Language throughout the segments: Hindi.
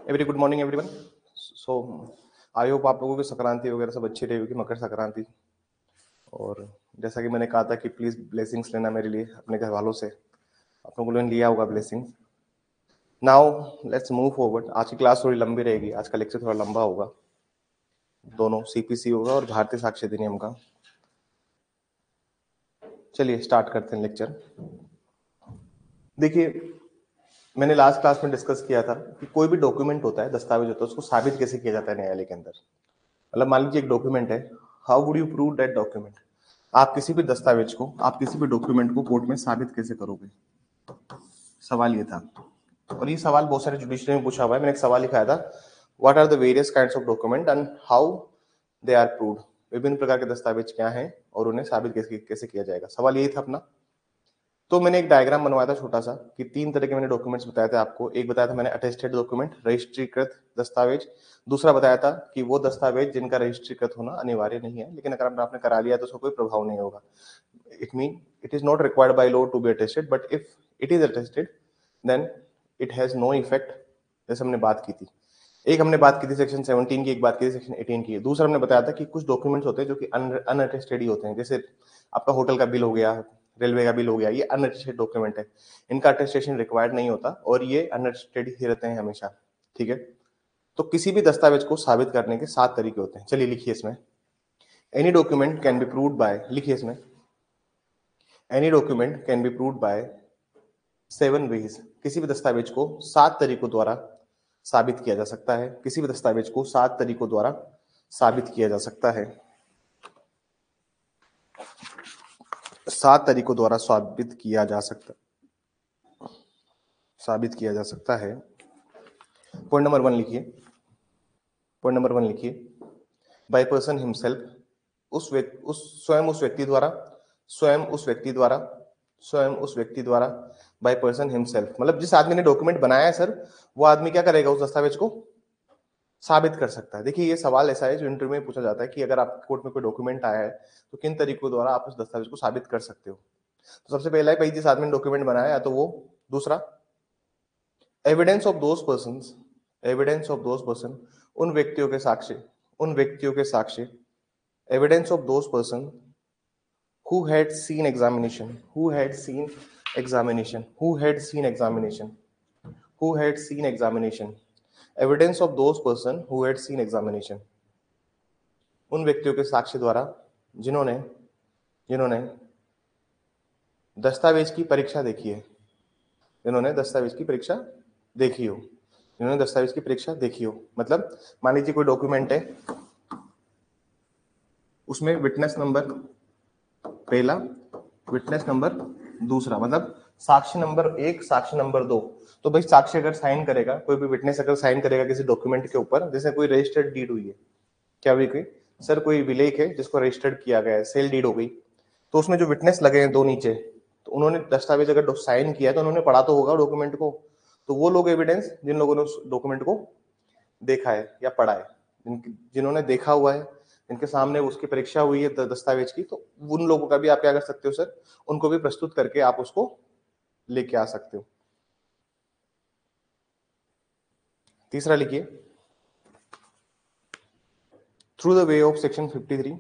Very good morning everyone. So I hope आप लोगों की संक्रांति वगैरह सब अच्छी रही होगी, मकर संक्रांति। और जैसा कि मैंने कहा था कि प्लीज़ ब्लेसिंग्स लेना मेरे लिए अपने घर वालों से, आप लोगों ने लिया होगा blessings. Now let's move forward. आज की क्लास थोड़ी लंबी रहेगी, आज का लेक्चर थोड़ा लंबा होगा, दोनों सीपीसी होगा और भारतीय साक्ष्य अधिनियम का। चलिए स्टार्ट करते हैं लेक्चर। देखिए, मैंने लास्ट क्लास में डिस्कस किया था कि कोई भी डॉक्यूमेंट होता है, दस्तावेज होता है, उसको साबित कैसे किया जाता है न्यायालय के अंदर। मतलब मान लीजिए एक डॉक्यूमेंट है, how would you prove that document. आप किसी भी दस्तावेज को, आप किसी भी डॉक्यूमेंट को कोर्ट में साबित कैसे करोगे, सवाल ये था। और ये सवाल बहुत सारे जुडिशरी में पूछा हुआ है। मैंने एक सवाल लिखाया था, what are the various kinds of document and how they are proved. विभिन्न प्रकार के दस्तावेज क्या हैं और उन्हें साबित कैसे कैसे किया जाएगा, सवाल यही था अपना। तो मैंने एक डायग्राम बनवाया था छोटा सा कि तीन तरह के मैंने डॉक्यूमेंट्स बताए थे आपको। एक बताया था मैंने अटेस्टेड डॉक्यूमेंट, रजिस्ट्रीकृत दस्तावेज। दूसरा बताया था कि वो दस्तावेज जिनका रजिस्ट्रीकृत होना अनिवार्य नहीं है, लेकिन अगर आपने करा लिया तो उसका कोई प्रभाव नहीं होगा। It mean it is not required by law to be attested, but if it is attested then it has no effect. जैसे हमने बात की थी, एक हमने बात की थी सेक्शन 17 की, एक बात की थी सेक्शन 18 की। दूसरा हमने बताया था कि कुछ डॉक्यूमेंट्स होते हैं जो कि अनअटेस्टेड ही होते हैं। जैसे आपका होटल का बिल हो गया, रेलवे का बिल हो गया, ये अनअटेस्टेड डॉक्यूमेंट है, इनका अटेस्टेशन रिक्वायर्ड नहीं होता और ये अनअटेस्टेड ही रहते हैं हमेशा। ठीक है, तो किसी भी दस्तावेज को साबित करने के 7 तरीके होते हैं। चलिए लिखिए इसमें, any document can be proved by, लिखिए इसमें, any document can be proved by 7 ways. किसी भी दस्तावेज को 7 तरीकों द्वारा साबित किया जा सकता है। किसी भी दस्तावेज को 7 तरीकों द्वारा साबित किया जा सकता है। 7 तरीकों द्वारा साबित किया जा सकता, साबित किया जा सकता है। पॉइंट नंबर 1 लिखिए, पॉइंट नंबर 1 लिखिए, बाय पर्सन हिमसेल्फ, स्वयं उस व्यक्ति द्वारा, स्वयं उस व्यक्ति द्वारा, स्वयं उस व्यक्ति द्वारा, बाय पर्सन हिमसेल्फ। मतलब जिस आदमी ने डॉक्यूमेंट बनाया है सर, वो आदमी क्या करेगा, उस दस्तावेज को साबित कर सकता है। देखिए ये सवाल ऐसा है जो इंटरव्यू में पूछा जाता है कि अगर आप कोर्ट में कोई डॉक्यूमेंट आया है तो किन तरीकों द्वारा आप उस दस्तावेज को साबित कर सकते हो। तो सबसे पहला है भाई, जिस आदमी ने डॉक्यूमेंट बनाया है तो वो। दूसरा, evidence of those person, evidence of those person, उन व्यक्तियों के साक्ष्य, उन व्यक्तियों के साक्ष्य, evidence of those person who had seen examination, who had seen examination, who had seen examination, who had seen examination, evidence of those person who had seen examination, उन व्यक्तियों के साक्ष्य द्वारा जिन्होंने जिन्होंने दस्तावेज की परीक्षा देखी है, जिन्होंने दस्तावेज की परीक्षा देखी हो, जिन्होंने दस्तावेज की परीक्षा देखी हो। मतलब मान लीजिए कोई डॉक्यूमेंट है, उसमें विटनेस नंबर पहला, विटनेस नंबर दूसरा, मतलब साक्ष्य नंबर 1, साक्ष्य नंबर 2। तो भाई साक्ष्य अगर साइन करेगा, कोई भी विटनेस अगर साइन करेगा किसी डॉक्यूमेंट के ऊपर, जैसे कोई रजिस्टर्ड डीड हुई है, क्या हुई, कोई सर कोई विलेख है जिसको रजिस्टर्ड किया गया है, सेल डीड हो गई, तो उसमें जो विटनेस लगे हैं 2 नीचे, तो उन्होंने दस्तावेज अगर साइन किया है तो उन्होंने पढ़ा तो होगा डॉक्यूमेंट को। तो वो लोग एविडेंस जिन लोगों ने उस डॉक्यूमेंट को देखा है या पढ़ा है, जिन्होंने देखा हुआ है, जिनके सामने उसकी परीक्षा हुई है दस्तावेज की, तो उन लोगों का भी आप क्या कर सकते हो सर, उनको भी प्रस्तुत करके आप उसको लेके आ सकते हो। तीसरा लिखिए, through the way of section 53,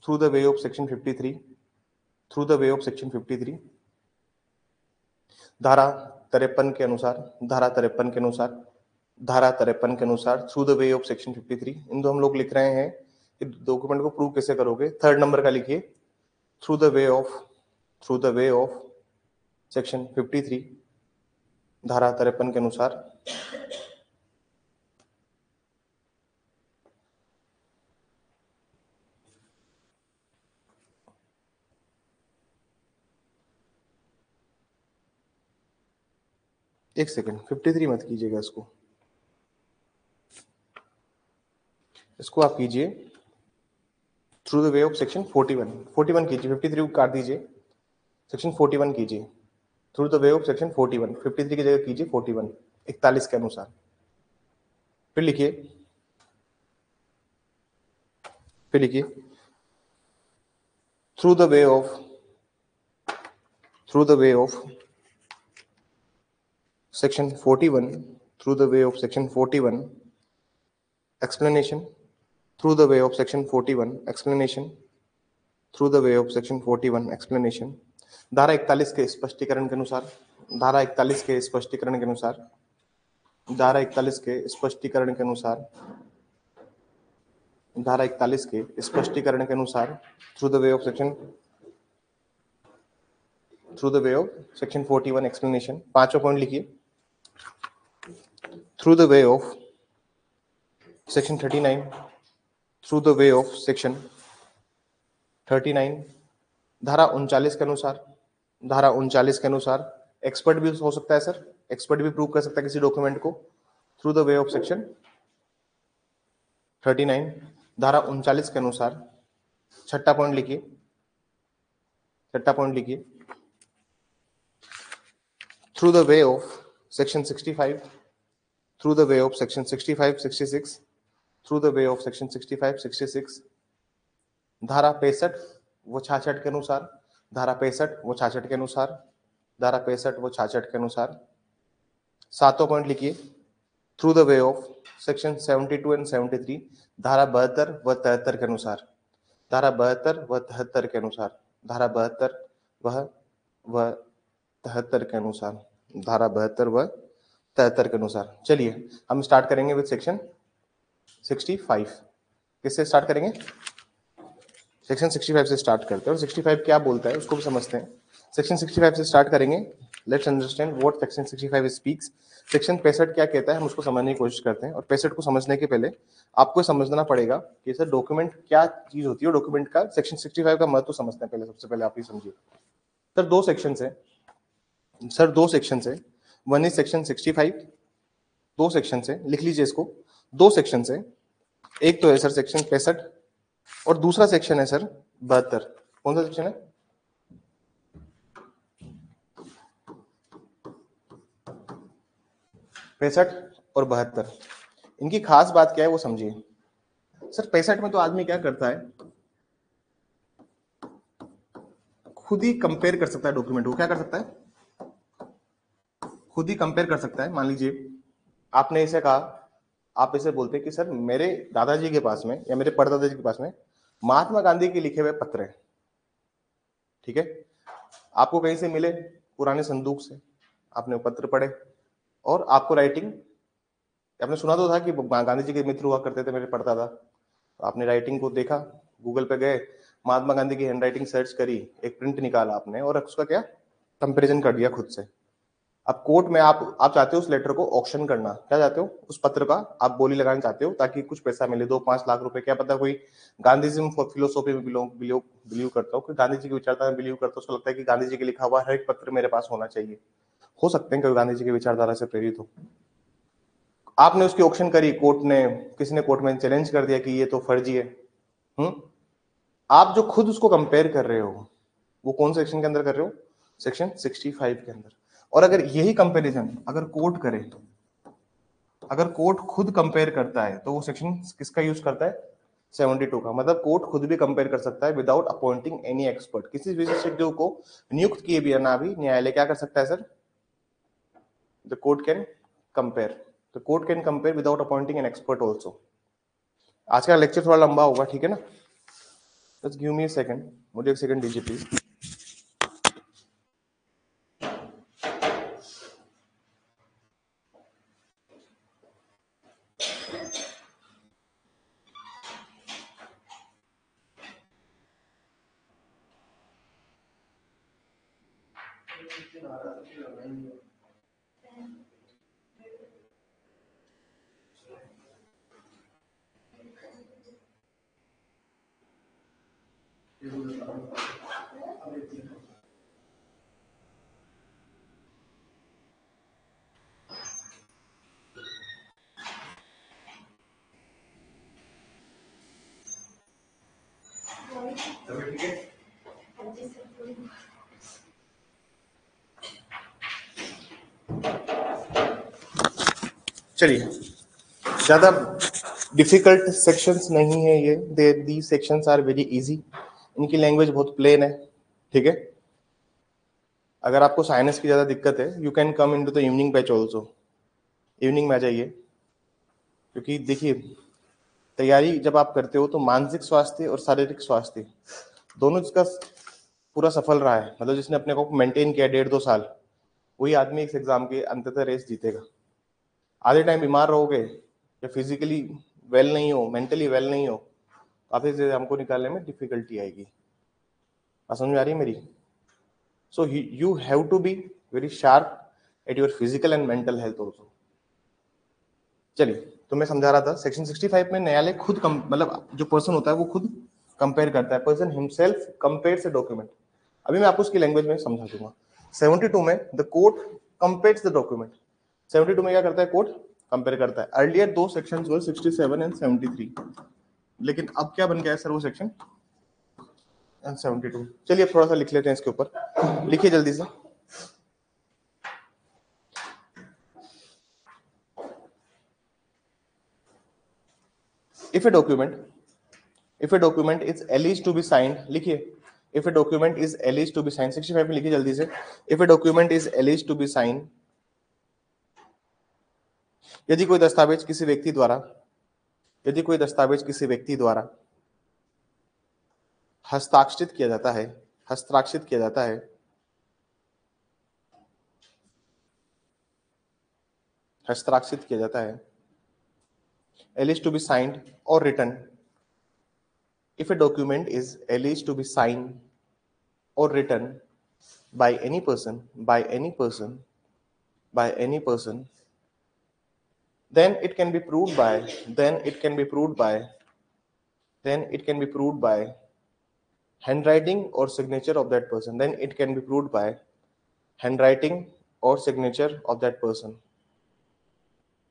through the way of section 53, through the way of section 53, धारा 53 के अनुसार, धारा 53 के अनुसार, धारा 53 के अनुसार, through the way of section 53। इन दो हम लोग लिख रहे हैं कि डॉक्यूमेंट को प्रूव कैसे करोगे। थर्ड नंबर का लिखिए, through the way of, through the way of section 53, धारा 53 के अनुसार, एक सेकंड, 53 मत कीजिएगा, इसको आप कीजिए through the way of section 41, 41 कीजिए, 53 को काट दीजिए, सेक्शन 41 कीजिए, through the way of section 41, 53 की जगह कीजिए 41, 41 के अनुसार। फिर लिखिए, फिर लिखिए, through the way of, through the way of section 41, through the way of section 41 explanation, through the way of section 41 explanation, through the way of section 41 explanation, धारा 41 के स्पष्टीकरण के अनुसार, धारा 41 के स्पष्टीकरण के अनुसार, धारा 41 के स्पष्टीकरण के अनुसार, धारा 41 के स्पष्टीकरण के अनुसार, through the way of section, through the way of section 41 explanation, पांचवा पॉइंट लिखिए, through the way of section 39, through the way of section 39, धारा 39 के अनुसार, धारा 39 के अनुसार, एक्सपर्ट भी हो सकता है सर, एक्सपर्ट भी प्रूव कर सकता है किसी डॉक्यूमेंट को, through the way of section 39, धारा 39 के अनुसार, छठा पॉइंट लिखिए, छठा पॉइंट लिखिए, through the way of section 65, through the way of section 65, 66, through the way of section 65, 66, धारा 65 व 66 के अनुसार, धारा 65 व 66 के अनुसार, धारा 65 व 66 के अनुसार, सातों पॉइंट लिखिए, through the way of section 72 and 73, धारा 72 व 73 के अनुसार, धारा 72 व 73 के अनुसार, धारा 72 व 73 के अनुसार, धारा 72 व 73 के अनुसार। चलिए हम स्टार्ट करेंगे विद सेक्शन 65। किससे स्टार्ट करेंगे? सेक्शन 65 से स्टार्ट करते हैं और 65 क्या बोलता है उसको भी समझते हैं। सेक्शन 65 से स्टार्ट करेंगे। Let's understand what section 65 speaks. Section 65 क्या कहता है हम उसको समझने की कोशिश करते हैं। और 65 को समझने के पहले आपको समझना पड़ेगा कि सर डॉक्यूमेंट क्या चीज होती है। डॉक्यूमेंट का सेक्शन 65 का महत्व समझते हैं। पहले सबसे पहले आप ये समझिए सर, दो सेक्शन है सर, दो सेक्शन है। वन इज सेक्शन 65, दो सेक्शन है, लिख लीजिए इसको। दो सेक्शन है, एक तो है सर सेक्शन 65 और दूसरा सेक्शन है सर 72। कौन सा सेक्शन है? पैंसठ और 72। इनकी खास बात क्या है वो समझिए। सर 65 में तो आदमी क्या करता है, खुद ही कंपेयर कर सकता है डॉक्यूमेंट को। क्या कर सकता है? खुद ही कंपेयर कर सकता है। मान लीजिए आपने इसे कहा, आप इसे बोलते हैं कि सर मेरे दादाजी के पास में या मेरे परदादाजी के पास में महात्मा गांधी के लिखे हुए पत्र है, ठीक है। आपको कहीं से मिले, पुराने संदूक से, आपने पत्र पढ़े और आपको राइटिंग, आपने सुना तो था कि गांधी जी के मित्र हुआ करते थे मेरे परदादा। तो आपने राइटिंग को देखा, गूगल पे गए, महात्मा गांधी की हैंडराइटिंग सर्च करी, एक प्रिंट निकाला आपने और उसका क्या कंपैरिजन कर दिया खुद से। अब कोर्ट में आप चाहते हो उस लेटर को ऑक्शन करना। क्या चाहते हो? उस पत्र का आप बोली लगाना चाहते हो ताकि कुछ पैसा मिले, 2-5 लाख रुपए। क्या पता कोई गांधीज्म फिलोसॉफी में बिलीव करता हो, कोई गांधी जी की विचारधारा में बिलीव करता हो, उसको लगता है कि गांधी जी के लिखा हुआ हर एक पत्र मेरे पास होना चाहिए। हो सकते हैं कोई गांधी जी की विचारधारा से प्रेरित हो। आपने उसकी ऑक्शन करी, कोर्ट ने, किसी ने कोर्ट में चैलेंज कर दिया कि ये तो फर्जी है। आप जो खुद उसको कंपेयर कर रहे हो वो कौन सेक्शन के अंदर कर रहे हो? सेक्शन 65 के अंदर। और अगर यही कंपैरिजन अगर कोर्ट करे, तो अगर कोर्ट खुद कंपेयर करता है तो वो सेक्शन किसका यूज करता है? 72 का। मतलब कोर्ट खुद भी कंपेयर कर सकता है विदाउट अपॉइंटिंग एनी एक्सपर्ट। किसी विशेषज्ञ को नियुक्त किए बिना भी न्यायालय क्या कर सकता है sir? The court can compare, the court can compare without appointing an expert also. आज का लेक्चर थोड़ा लंबा होगा, ठीक है ना? Just give me a second, मुझे एक सेकंड दीजिए प्लीज। चलिए, ज्यादा डिफिकल्ट सेक्शंस नहीं है ये, दी सेक्शंस आर वेरी इजी। इनकी लैंग्वेज बहुत प्लेन है, ठीक है। अगर आपको साइंस की ज्यादा दिक्कत है, you can come into the evening batch also. Evening में आ जाइए, क्योंकि देखिए तैयारी जब आप करते हो तो मानसिक स्वास्थ्य और शारीरिक स्वास्थ्य दोनों इसका पूरा सफल रहा है। मतलब जिसने अपने को मेंटेन किया 1.5-2 साल, वही आदमी इस एग्जाम के अंततः रेस जीतेगा। आधे टाइम बीमार रहोगे या फिजिकली वेल नहीं हो, मेंटली वेल नहीं हो, तो आप इस एग्जाम को निकालने में डिफिकल्टी आएगी। समझ में आ रही है मेरी? So you have to be very sharp at your physical and mental health also. चलिए, तो मैं समझा रहा था सेक्शन 65 में न्यायालय खुद मतलब जो पर्सन होता है वो खुद कंपेयर करता है, person himself compares a document. अभी मैं आपको उसकी लैंग्वेज में समझा दूंगा। 72 में the court compares the document. 72 में क्या करता है? कोर्ट कंपेयर करता है। अर्लियर दो सेक्शंस वर 67 एंड 73, लेकिन अब क्या बन गया है सर वो सेक्शन 72। चलिए थोड़ा सा लिख लेते हैं इसके ऊपर, लिखिए जल्दी से। If a document is alleged to be signed, लिखिए if a document is alleged to be signed, 65 में लिखिए जल्दी से। if a document is alleged to be signed, यदि कोई दस्तावेज किसी व्यक्ति द्वारा हस्ताक्षरित किया जाता है, alleged to be signed or written. If a document is alleged to be signed or written by any person, then it can be proved by handwriting or signature of that person.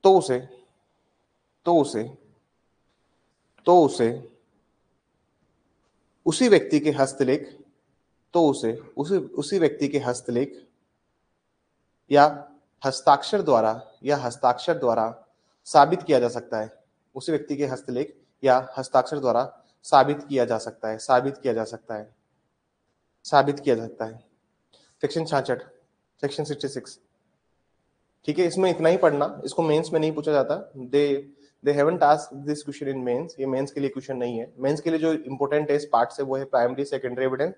तो उसे उसी व्यक्ति के हस्तलेख या हस्ताक्षर द्वारा साबित किया जा सकता है। उसी व्यक्ति के हस्तलेख या हस्ताक्षर द्वारा साबित किया जा सकता है। सेक्शन 66, सेक्शन 66, ठीक है। इसमें इतना ही पढ़ना, इसको मेंस में नहीं पूछा जाता। They haven't asked this question in mains, ये मेंस के लिए क्वेश्चन नहीं है। मेंस के लिए जो इंपॉर्टेंट है इस पार्ट से वो है प्राइमरी सेकेंडरी एविडेंस।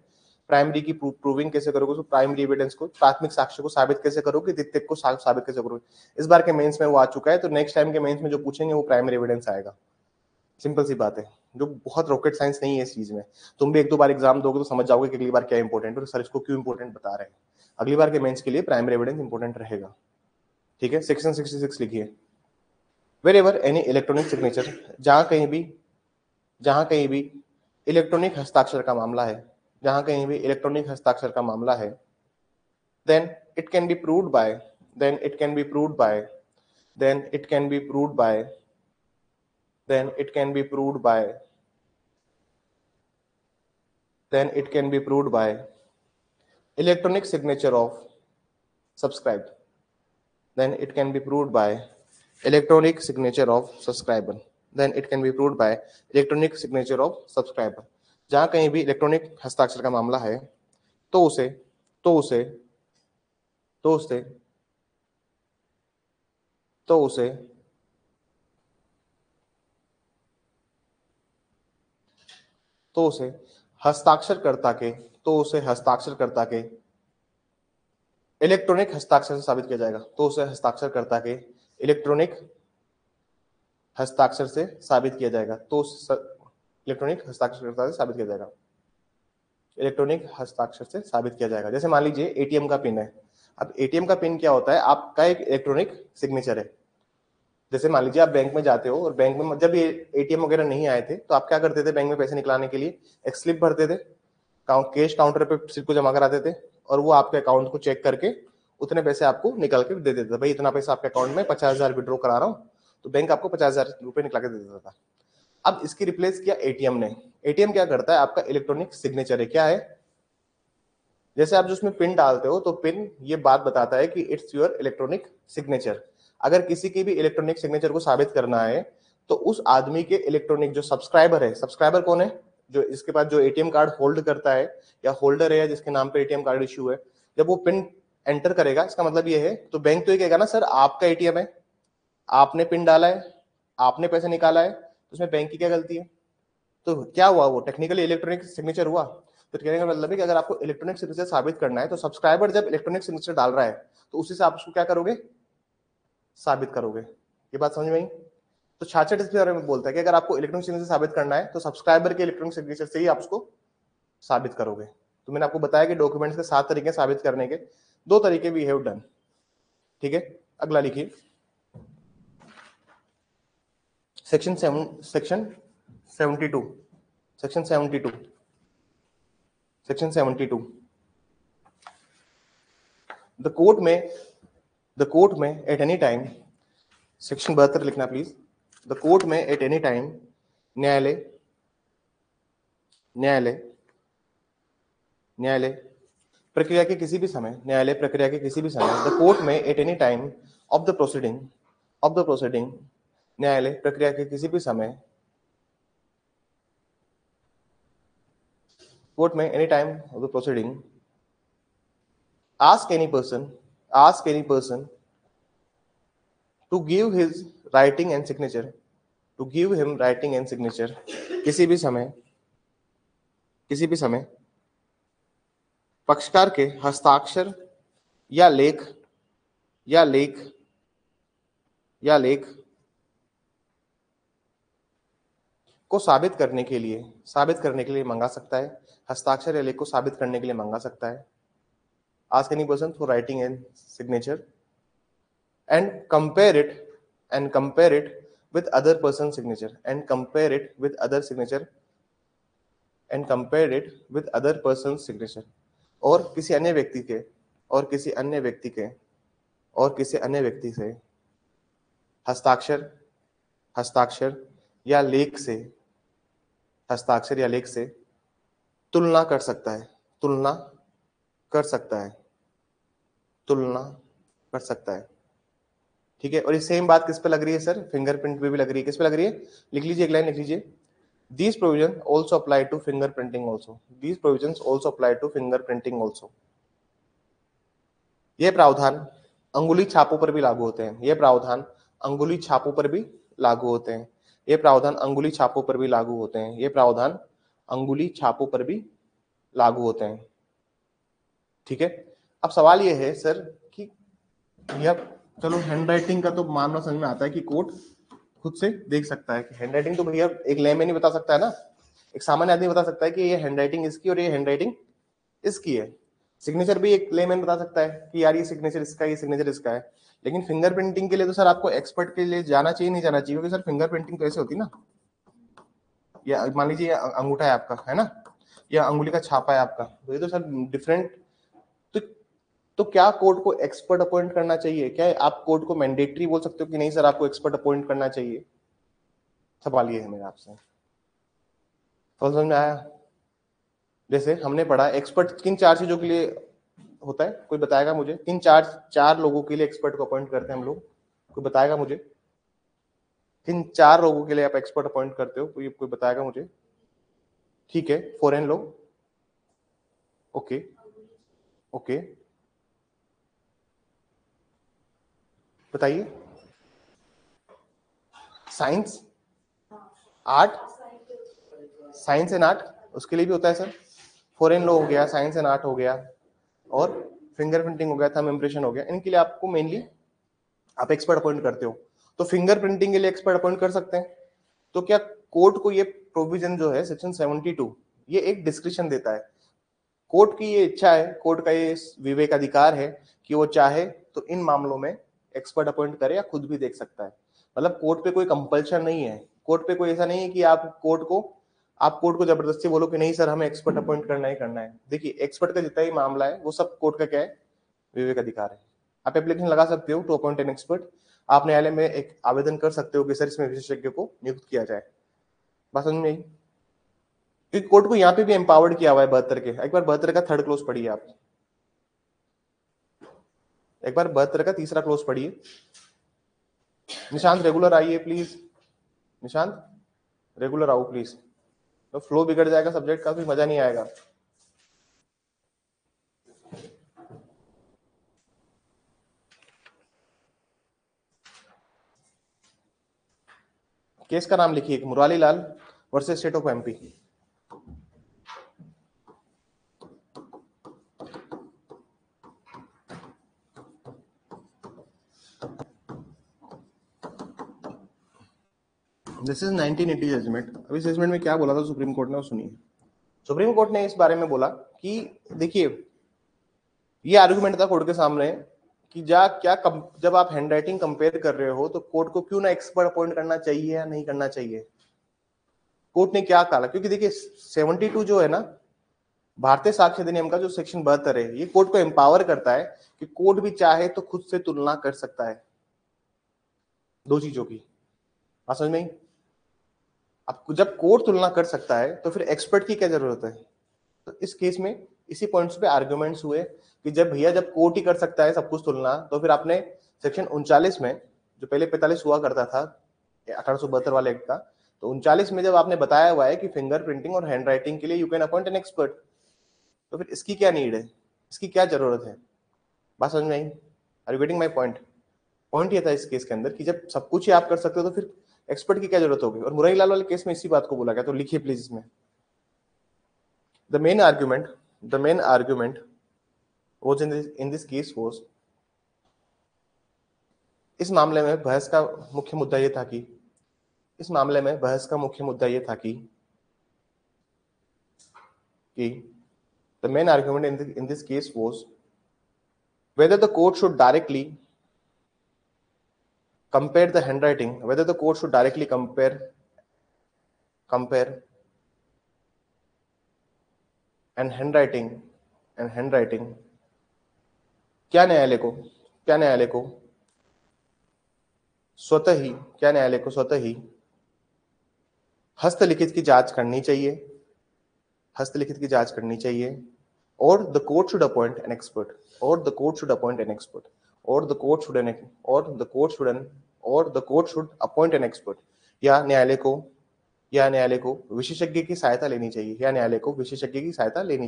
प्राइमरी की प्रूविंग कैसे करोगे, तो प्राइमरी एविडेंस को, प्राथमिक साक्ष्य को साबित कैसे करोगे, द्वितीयक को साबित कैसे करोगे। इस बार के मेंस में वो आ चुका है, तो नेक्स्ट टाइम के मेंस में जो पूछेंगे वो प्राइमरी एविडेंस आएगा। सिंपल सी बात है, जो बहुत रॉकेट साइंस नहीं है इस चीज में। तुम भी 1-2 बार एग्जाम दोगे तो समझ जाओगे कि अगली बार क्या इंपॉर्टेंट है और सर इसको क्यों इंपॉर्टेंट बता रहे हैं। अगली बार के मेंस के लिए प्राइमरी एविडेंस इंपॉर्टेंट रहेगा, ठीक है। सेक्शन 66 लिखिए। Wherever any electronic signature, जहां कहीं भी इलेक्ट्रॉनिक हस्ताक्षर का मामला है, then it can be proved by electronic signature of subscribed. Electronic signature of subscriber. जहां कहीं भी इलेक्ट्रॉनिक हस्ताक्षर का मामला है तो उसे हस्ताक्षरकर्ता के इलेक्ट्रॉनिक हस्ताक्षर से साबित किया जाएगा। इलेक्ट्रॉनिक हस्ताक्षर से साबित किया जाएगा। जैसे मान लीजिए एटीएम का पिन है। अब एटीएम का पिन क्या होता है? आपका एक इलेक्ट्रॉनिक सिग्नेचर है। जैसे मान लीजिए आप बैंक में जाते हो और बैंक में जब ये एटीएम वगैरह नहीं आए थे तो आप क्या करते थे? बैंक में पैसे निकलाने के लिए एक स्लिप भरते थे, कैश काउंटर पे स्लिप को जमा कराते थे और वो आपके अकाउंट को चेक करके उतने पैसे आपको निकाल के दे देता था। भाई इतना पैसा आपके अकाउंट में 50,000 विड्रॉ करा रहा हूँ, तो बैंक आपको 50,000 रुपए निकाल के दे देता था। अब इसकी रिप्लेस किया एटीएम ने। एटीएम क्या करता है? आपका इलेक्ट्रॉनिक सिग्नेचर है। क्या है? जैसे आप जो उसमें पिन डालते हो तो पिन ये बात बताता है कि इट्स योर इलेक्ट्रॉनिक सिग्नेचर। अगर किसी की भी इलेक्ट्रॉनिक सिग्नेचर को साबित करना है तो उस आदमी के इलेक्ट्रॉनिक जो सब्सक्राइबर है, सब्सक्राइबर कौन है? जो इसके पास जो एटीएम कार्ड होल्ड करता है या होल्डर है या जिसके नाम पे एटीएम कार्ड इश्यू है, जब वो पिन एंटर करेगा इसका मतलब ये है, तो बैंक तो ये कहेगा ना सर आपका एटीएम है, आपने पिन डाला है, आपने पैसे निकाला है, तो उसमें बैंक की क्या गलती है? तो क्या हुआ, वो टेक्निकली इलेक्ट्रॉनिक सिग्नेचर हुआ। तो कहने का मतलब है कि अगर आपको इलेक्ट्रॉनिक सिग्नेचर साबित करना है तो सब्सक्राइबर जब इलेक्ट्रॉनिक सिग्नेचर डाल रहा है तो उसी से आप उसको क्या करोगे, साबित करोगे। ये बात समझ में आई? तो 66 इसके बारे में बोलता है कि अगर आपको इलेक्ट्रॉनिक सिग्नेचर साबित करना है तो सब्सक्राइबर के इलेक्ट्रॉनिक सिग्नेचर से ही आप उसको साबित करोगे। तो मैंने आपको बताया कि डॉक्यूमेंट्स के 7 तरीके साबित करने के, 2 तरीके वी हैव डन। ठीक है, अगला लिखिए सेक्शन 72 सेक्शन 72 द कोर्ट में एट एनी टाइम, सेक्शन 72 लिखना प्लीज। द कोर्ट में एट एनी टाइम, न्यायालय न्यायालय न्यायालय प्रक्रिया के किसी भी समय, न्यायालय प्रक्रिया के किसी भी समय, द कोर्ट में at any time of the proceeding न्यायालय प्रक्रिया के किसी भी समय, कोर्ट में any time of the proceeding ask any person to give his writing and signature, to give him writing and signature, किसी भी समय पक्षकार के हस्ताक्षर या लेख को साबित करने के लिए मंगा सकता है। हस्ताक्षर या लेख को साबित करने के लिए मंगा सकता है। ask any person for writing and signature and compare it with other person's signature and compare it with other person's signature, और किसी अन्य व्यक्ति से हस्ताक्षर या लेख से तुलना कर सकता है। ठीक है, और ये सेम बात किस पे लग रही है सर? फिंगरप्रिंट पे भी लग रही है। किस पे लग रही है? लिख लीजिए, एक लाइन लिख लीजिए, These provisions also apply to fingerprinting also. ये प्रावधान अंगुली छापों पर भी लागू होते हैं। ये प्रावधान अंगुली छापों पर भी लागू होते हैं। ठीक है, अब सवाल ये है सर कि यह, चलो हैंडराइटिंग का तो मामला समझ में आता है कि कोर्ट खुद से देख सकता है कि हैंडराइटिंग तो भैया एक लेमैन ही बता सकता है ना, एक सामान्य आदमी बता सकता है कि ये हैंडराइटिंग इसकी और ये हैंडराइटिंग इसकी है। सिग्नेचर भी एक लेमैन बता सकता है कि यार ये सिग्नेचर इसका है, ये सिग्नेचर इसका है। लेकिन फिंगरप्रिंटिंग के लिए तो सर आपको एक्सपर्ट के लिए जाना चाहिए, नहीं जाना चाहिए? क्योंकि सर फिंगरप्रिंटिंग तो ऐसे होती है ना, या मान लीजिए अंगूठा है आपका, है ना, या अंगुली का छापा है आपका, तो ये तो सर डिफरेंट। तो क्या कोर्ट को एक्सपर्ट अपॉइंट करना चाहिए? क्या आप कोर्ट को मैंडेटरी बोल सकते हो कि नहीं सर आपको एक्सपर्ट अपॉइंट करना चाहिए? सवाल ये है मेरा आपसे। समझ में आया? जैसे हमने पढ़ा एक्सपर्ट किन 4 चीजों के लिए होता है, कोई बताएगा मुझे? किन चार लोगों के लिए एक्सपर्ट को अपॉइंट करते हैं हम लोग? कोई बताएगा मुझे? किन 4 लोगों के लिए आप एक्सपर्ट अपॉइंट करते हो? कोई बताएगा मुझे? ठीक है, फॉरेन लोग, ओके ओके, बताइए। Science, art, science and art, उसके लिए भी होता है सर। फॉरेन लॉ हो गया, साइंस एंड आर्ट हो गया, और फिंगरप्रिंटिंग हो गया, थंब इंप्रेशन हो गया। इनके लिए आपको मेनली आप एक्सपर्ट अपॉइंट करते हो। तो फिंगरप्रिंटिंग के लिए एक्सपर्ट अपॉइंट कर सकते हैं। तो क्या कोर्ट को ये प्रोविजन जो है सेक्शन 72, ये एक डिस्क्रिप्शन देता है। कोर्ट की ये इच्छा है, कोर्ट का ये विवेक अधिकार है कि वो चाहे तो इन मामलों में एक्सपर्ट अपॉइंट करे या खुद भी देख सकता है। मतलब कोर्ट पे कोई कंपल्शन नहीं है। कोर्ट पे कोई ऐसा नहीं है कि आप कोर्ट को जबरदस्ती बोलो कि नहीं सर हमें एक्सपर्ट अपॉइंट करना ही करना है। देखिए एक्सपर्ट का जितना ही मामला है वो सब कोर्ट का क्या है, विवेक अधिकार है। आप एप्लीकेशन लगा सकते हो टू अपॉइंट एन एक्सपर्ट। आप न्यायालय में एक आवेदन कर सकते हो कि सर इसमें विशेषज्ञ को नियुक्त किया जाए। बात समझ में आई? क्योंकि कोर्ट को यहाँ पे भी एम्पावर्ड किया हुआ है 72 के। एक बार 72 का 3rd क्लोज पढ़िए आप, एक बार 72 का 3रा क्लोज पढ़िए। निशांत रेगुलर आइए प्लीज, निशांत रेगुलर आओ प्लीज, तो फ्लो बिगड़ जाएगा सब्जेक्ट का, फिर मजा नहीं आएगा। केस का नाम लिखिए, Murari Lal versus state of MP. This is 1980 judgment. अब इस जजमेंट में क्या बोला था सुप्रीम कोर्ट ने, वो सुनिए। सुप्रीम कोर्ट ने इस बारे में बोला कि देखिए, ये आर्गुमेंट था कोर्ट के सामने कि जब आप हैंडराइटिंग कंपेयर कर रहे हो तो कोर्ट को क्यों ना एक्सपर्ट अपॉइंट करना चाहिए या नहीं करना चाहिए। कोर्ट ने क्या कहा, क्योंकि देखिए 72 जो है ना भारतीय साक्ष्य अधिनियम का जो सेक्शन 72 है, ये कोर्ट को एम्पावर करता है कि कोर्ट भी चाहे तो खुद से तुलना कर सकता है दो चीजों की। बात समझ में आई? अब जब कोर्ट तुलना कर सकता है तो फिर एक्सपर्ट की क्या जरूरत है। तो इस केस में इसी पॉइंट्स पे आर्गुमेंट्स हुए कि जब कोर्ट ही कर सकता है सब कुछ तुलना, तो फिर आपने सेक्शन 39 में, जो पहले 45 हुआ करता था 1872 वाले एक्ट का, तो 39 में जब आपने बताया हुआ है कि फिंगर प्रिंटिंग और हैंड राइटिंग के लिए you can appoint an expert, तो फिर इसकी क्या नीड है, इसकी क्या जरूरत है। बात समझ में आई? Are you getting my point? Point ये था इस केस के अंदर कि जब सब कुछ ही आप कर सकते हो तो फिर एक्सपर्ट की क्या जरूरत होगी। और मुरारी लाल वाले केस में इसी बात को बोला गया, तो लिखिए प्लीज इसमें। The main argument was in this case was, इस मामले में बहस का मुख्य मुद्दा ये था कि the main argument in this case was whether the court should directly compare the handwriting, whether the court should directly compare and handwriting क्या न्यायालय को स्वतः ही हस्तलिखित की जांच करनी चाहिए, और the court should appoint an expert, या न्यायालय को विशेषज्ञ की सहायता लेनी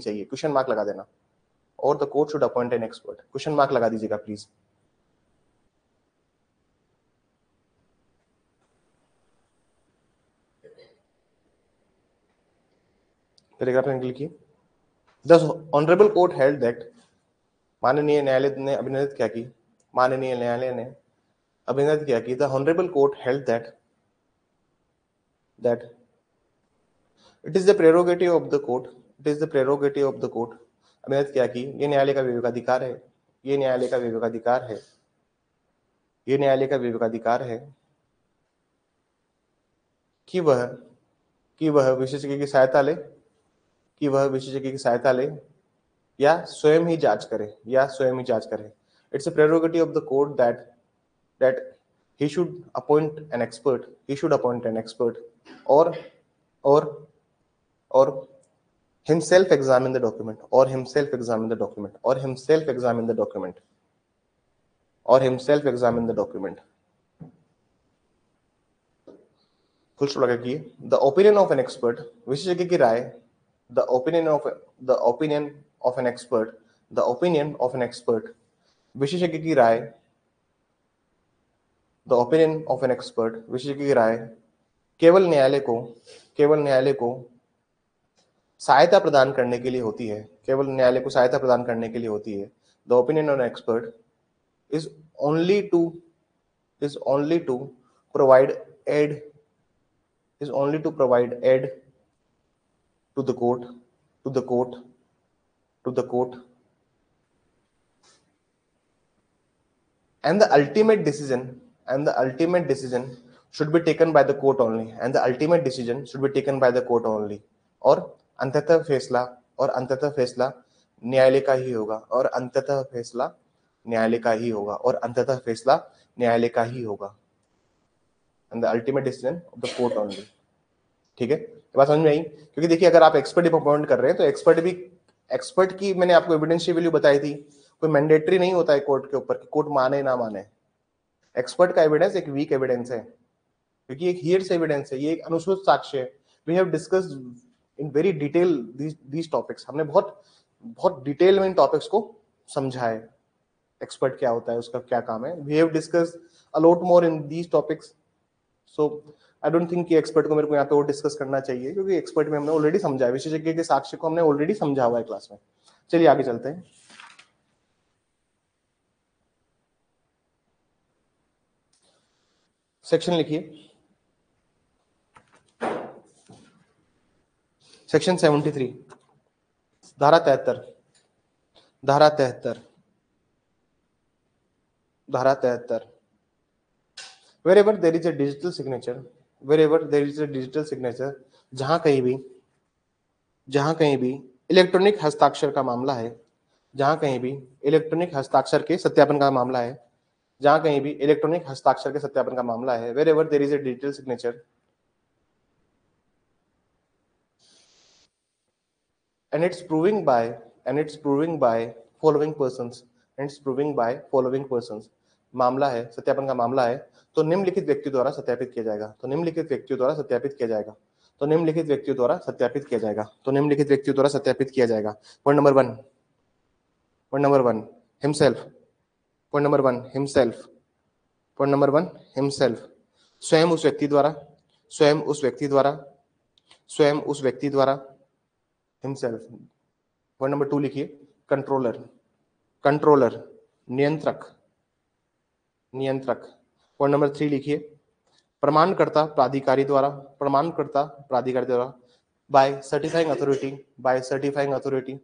चाहिए, क्वेश्चन मार्क लगा देना, और the court should appoint an expert, question mark लगा दीजिएगा प्लीज। पैराग्राफ लिखिए। The honourable court held that, माननीय न्यायालय ने अभिनंदित किया कि the honourable court held that it is the prerogative of the court, अभिनंदित किया कि ये न्यायालय का विवेकाधिकार है कि वह विशेषज्ञ की सहायता ले या स्वयं ही जांच करे। It's a prerogative of the court that he should appoint an expert, or himself examine the document, full stop लगा कि the opinion of an expert, विशेषज्ञ की राय, the opinion of an expert, विशेषज्ञ की राय, the opinion of an expert, विशेषज्ञ की राय केवल न्यायालय को सहायता प्रदान करने के लिए होती है, the opinion of an expert is only to provide aid to the court and the ultimate decision should be taken by the court only, और अंततः फैसला न्यायालय का ही होगा, and the ultimate decision of the court only। ठीक है, ये बात समझ में आई? क्योंकि देखिए अगर आप एक्सपर्ट अपॉइंट कर रहे हैं तो एक्सपर्ट की मैंने आपको एविडेंशियल वैल्यू बताई थी, कोई मैंडेटरी नहीं होता है कोर्ट के ऊपर कि कोर्ट माने ना माने। एक्सपर्ट का एविडेंस एक वीक एविडेंस है, क्योंकि एक हियर्स एविडेंस है, ये एक अनुश्रुत साक्ष्य है। We have discussed in very detail these topics, हमने बहुत डिटेल में इन टॉपिक्स को समझा है। एक्सपर्ट क्या होता है, उसका क्या काम है, we have discussed a lot more in these topics. So I don't think कि एक्सपर्ट को मेरे को यहाँ पे और डिस्कस करना चाहिए, क्योंकि एक्सपर्ट में हमने ऑलरेडी समझा है, विशेषज्ञ के साक्ष्य को हमने ऑलरेडी समझा हुआ है क्लास में। चलिए आगे चलते हैं। सेक्शन लिखिए, सेक्शन 73, धारा 73, धारा 73, धारा 73। Wherever there is a digital signature, wherever there is a digital signature, जहां कहीं भी इलेक्ट्रॉनिक हस्ताक्षर का मामला है, जहां कहीं भी इलेक्ट्रॉनिक हस्ताक्षर के सत्यापन का मामला है, जहां कहीं भी इलेक्ट्रॉनिक हस्ताक्षर के सत्यापन का मामला है, wherever there is a digital signature and it's proving by following persons, and it's proving by following persons, मामला है, सत्यापन का मामला है, तो निम्नलिखित व्यक्ति द्वारा सत्यापित किया जाएगा, तो निम्नलिखित व्यक्तियों द्वारा सत्यापित किया जाएगा, तो निम्नलिखित व्यक्तियों द्वारा सत्यापित किया जाएगा, तो निम्नलिखित व्यक्तियों द्वारा सत्यापित किया जाएगा। Point number 1, point number 1 himself, point number 1 himself, point number 1 himself, स्वयं उस व्यक्ति द्वारा, स्वयं उस व्यक्ति द्वारा, स्वयं उस व्यक्ति द्वारा, हिमसेल्फ। पॉइंट नंबर 2 लिखिए, कंट्रोलर, कंट्रोलर नियंत्रक, नियंत्रक। पॉइंट नंबर 3 लिखिए, प्रमाणकर्ता प्राधिकारी द्वारा, प्रमाणकर्ता प्राधिकारी द्वारा, by certifying authority, by certifying authority,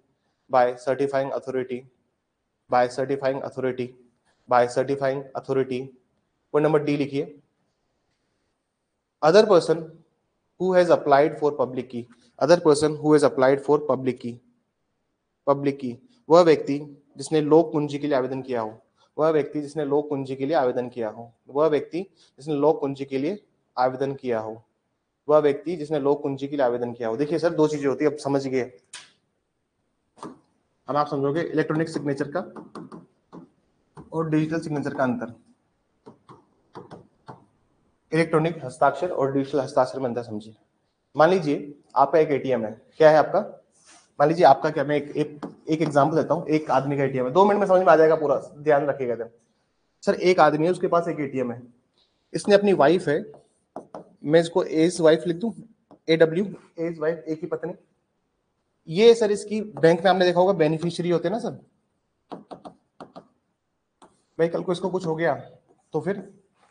by certifying authority, by certifying authority, by certifying authority. Point number D लिखिए, other person who has applied for public key, other person who has applied for public key, public key, वह व्यक्ति जिसने लोक कुंजी के लिए आवेदन किया हो, वह व्यक्ति जिसने लोक कुंजी के लिए आवेदन किया हो, वह व्यक्ति जिसने लोक कुंजी के लिए आवेदन किया हो, वह व्यक्ति जिसने लोक कुंजी के लिए आवेदन किया हो। देखिए सर, दो चीजें होती है, अब समझ गए, अब आप समझोगे इलेक्ट्रॉनिक सिग्नेचर का और डिजिटल सिग्नेचर का अंतर, इलेक्ट्रॉनिक हस्ताक्षर और डिजिटल हस्ताक्षर में अंतर समझिए। मान लीजिए आपका एक एटीएम है, क्या है आपका, मान लीजिए आपका क्या, मैं एक एग्जांपल देता हूँ, एक आदमी का एटीएम है, 2 मिनट में समझ में आ जाएगा पूरा, ध्यान रखिएगा जब। सर एक आदमी है, उसके पास एक एटीएम है, इसने अपनी वाइफ है, मैं इसको एज वाइफ लिख दूं, AW एज वाइफ, एक ही पत्नी, ये सर इसकी बैंक में आपने देखा होगा बेनिफिशियरी होते हैं ना सर, भाई कल को इसको कुछ हो गया तो फिर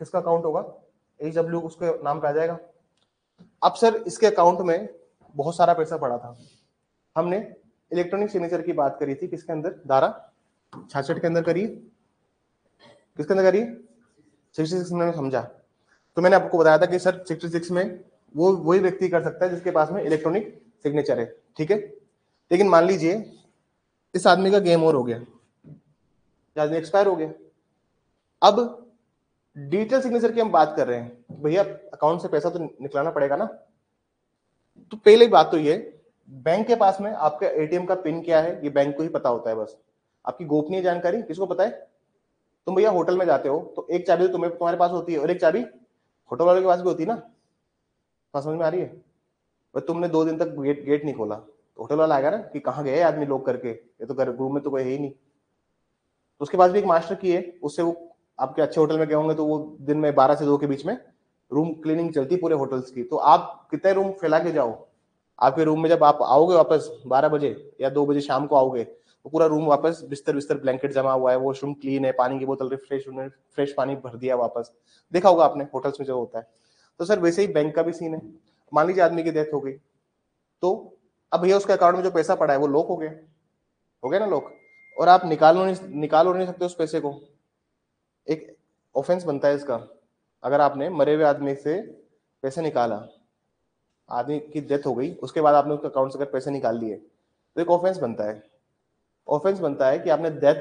किसका अकाउंट होगा, AW उसके नाम पे आ जाएगा। अब सर इसके अकाउंट में बहुत सारा पैसा पड़ा था, हमने इलेक्ट्रॉनिक सिग्नेचर की बात करी थी, किसके अंदर, धारा 66 के अंदर करिए, किसके अंदर करिए, 66 में समझा। तो मैंने आपको बताया था कि सर 66 में वो वही व्यक्ति कर सकता है जिसके पास में इलेक्ट्रॉनिक सिग्नेचर है, ठीक है। लेकिन मान लीजिए इस आदमी का गेम ओवर हो गया, आदमी एक्सपायर हो गया, अब डिजिटल सिग्नेचर की हम बात कर रहे हैं, भैया अकाउंट से पैसा तो निकलाना पड़ेगा ना। तो पहले बात तो ये, बैंक के पास में आपका एटीएम का पिन क्या है ये बैंक को ही पता होता है, बस आपकी गोपनीय जानकारी किसको पता है। तुम भैया होटल में जाते हो तो एक चाबी तो तुम्हारे पास होती है और एक चाबी होटल वाले के पास भी होती है ना, समझ में आ रही है। पर तुमने 2 दिन तक गेट नहीं खोला तो होटल वाला आएगा ना कि कहाँ गए आदमी लोग करके, ये तो घर रूम में तो कोई है ही नहीं। तो उसके पास भी एक मास्टर की है, उससे वो आपके अच्छे होटल में गए होंगे तो वो दिन में 12 से 2 के बीच में रूम क्लीनिंग चलती है पूरे होटल्स की। तो आप कितने रूम फैला के जाओ, आपके रूम में जब आप आओगे वापस 12 बजे या 2 बजे शाम को आओगे तो पूरा रूम वापस बिस्तर ब्लैंकेट जमा हुआ है, वॉशरूम क्लीन है, पानी की बोतल फ्रेश पानी भर दिया वापस, देखा होगा आपने होटल्स में जो होता है। तो सर वैसे ही बैंक का भी सीन है, मान लीजिए आदमी की डेथ हो गई तो अब भैया उसके अकाउंट में जो पैसा पड़ा है वो लॉक हो गया ना लॉक, और आप निकाल नहीं सकते उस पैसे को, एक ऑफेंस बनता है इसका। अगर आपने मरे हुए आदमी से पैसे निकाला, आदमी की डेथ हो गई उसके बाद आपने उसके अकाउंट से अगर पैसे निकाल लिए तो एक ऑफेंस बनता है, ऑफेंस बनता है कि आपने डेथ,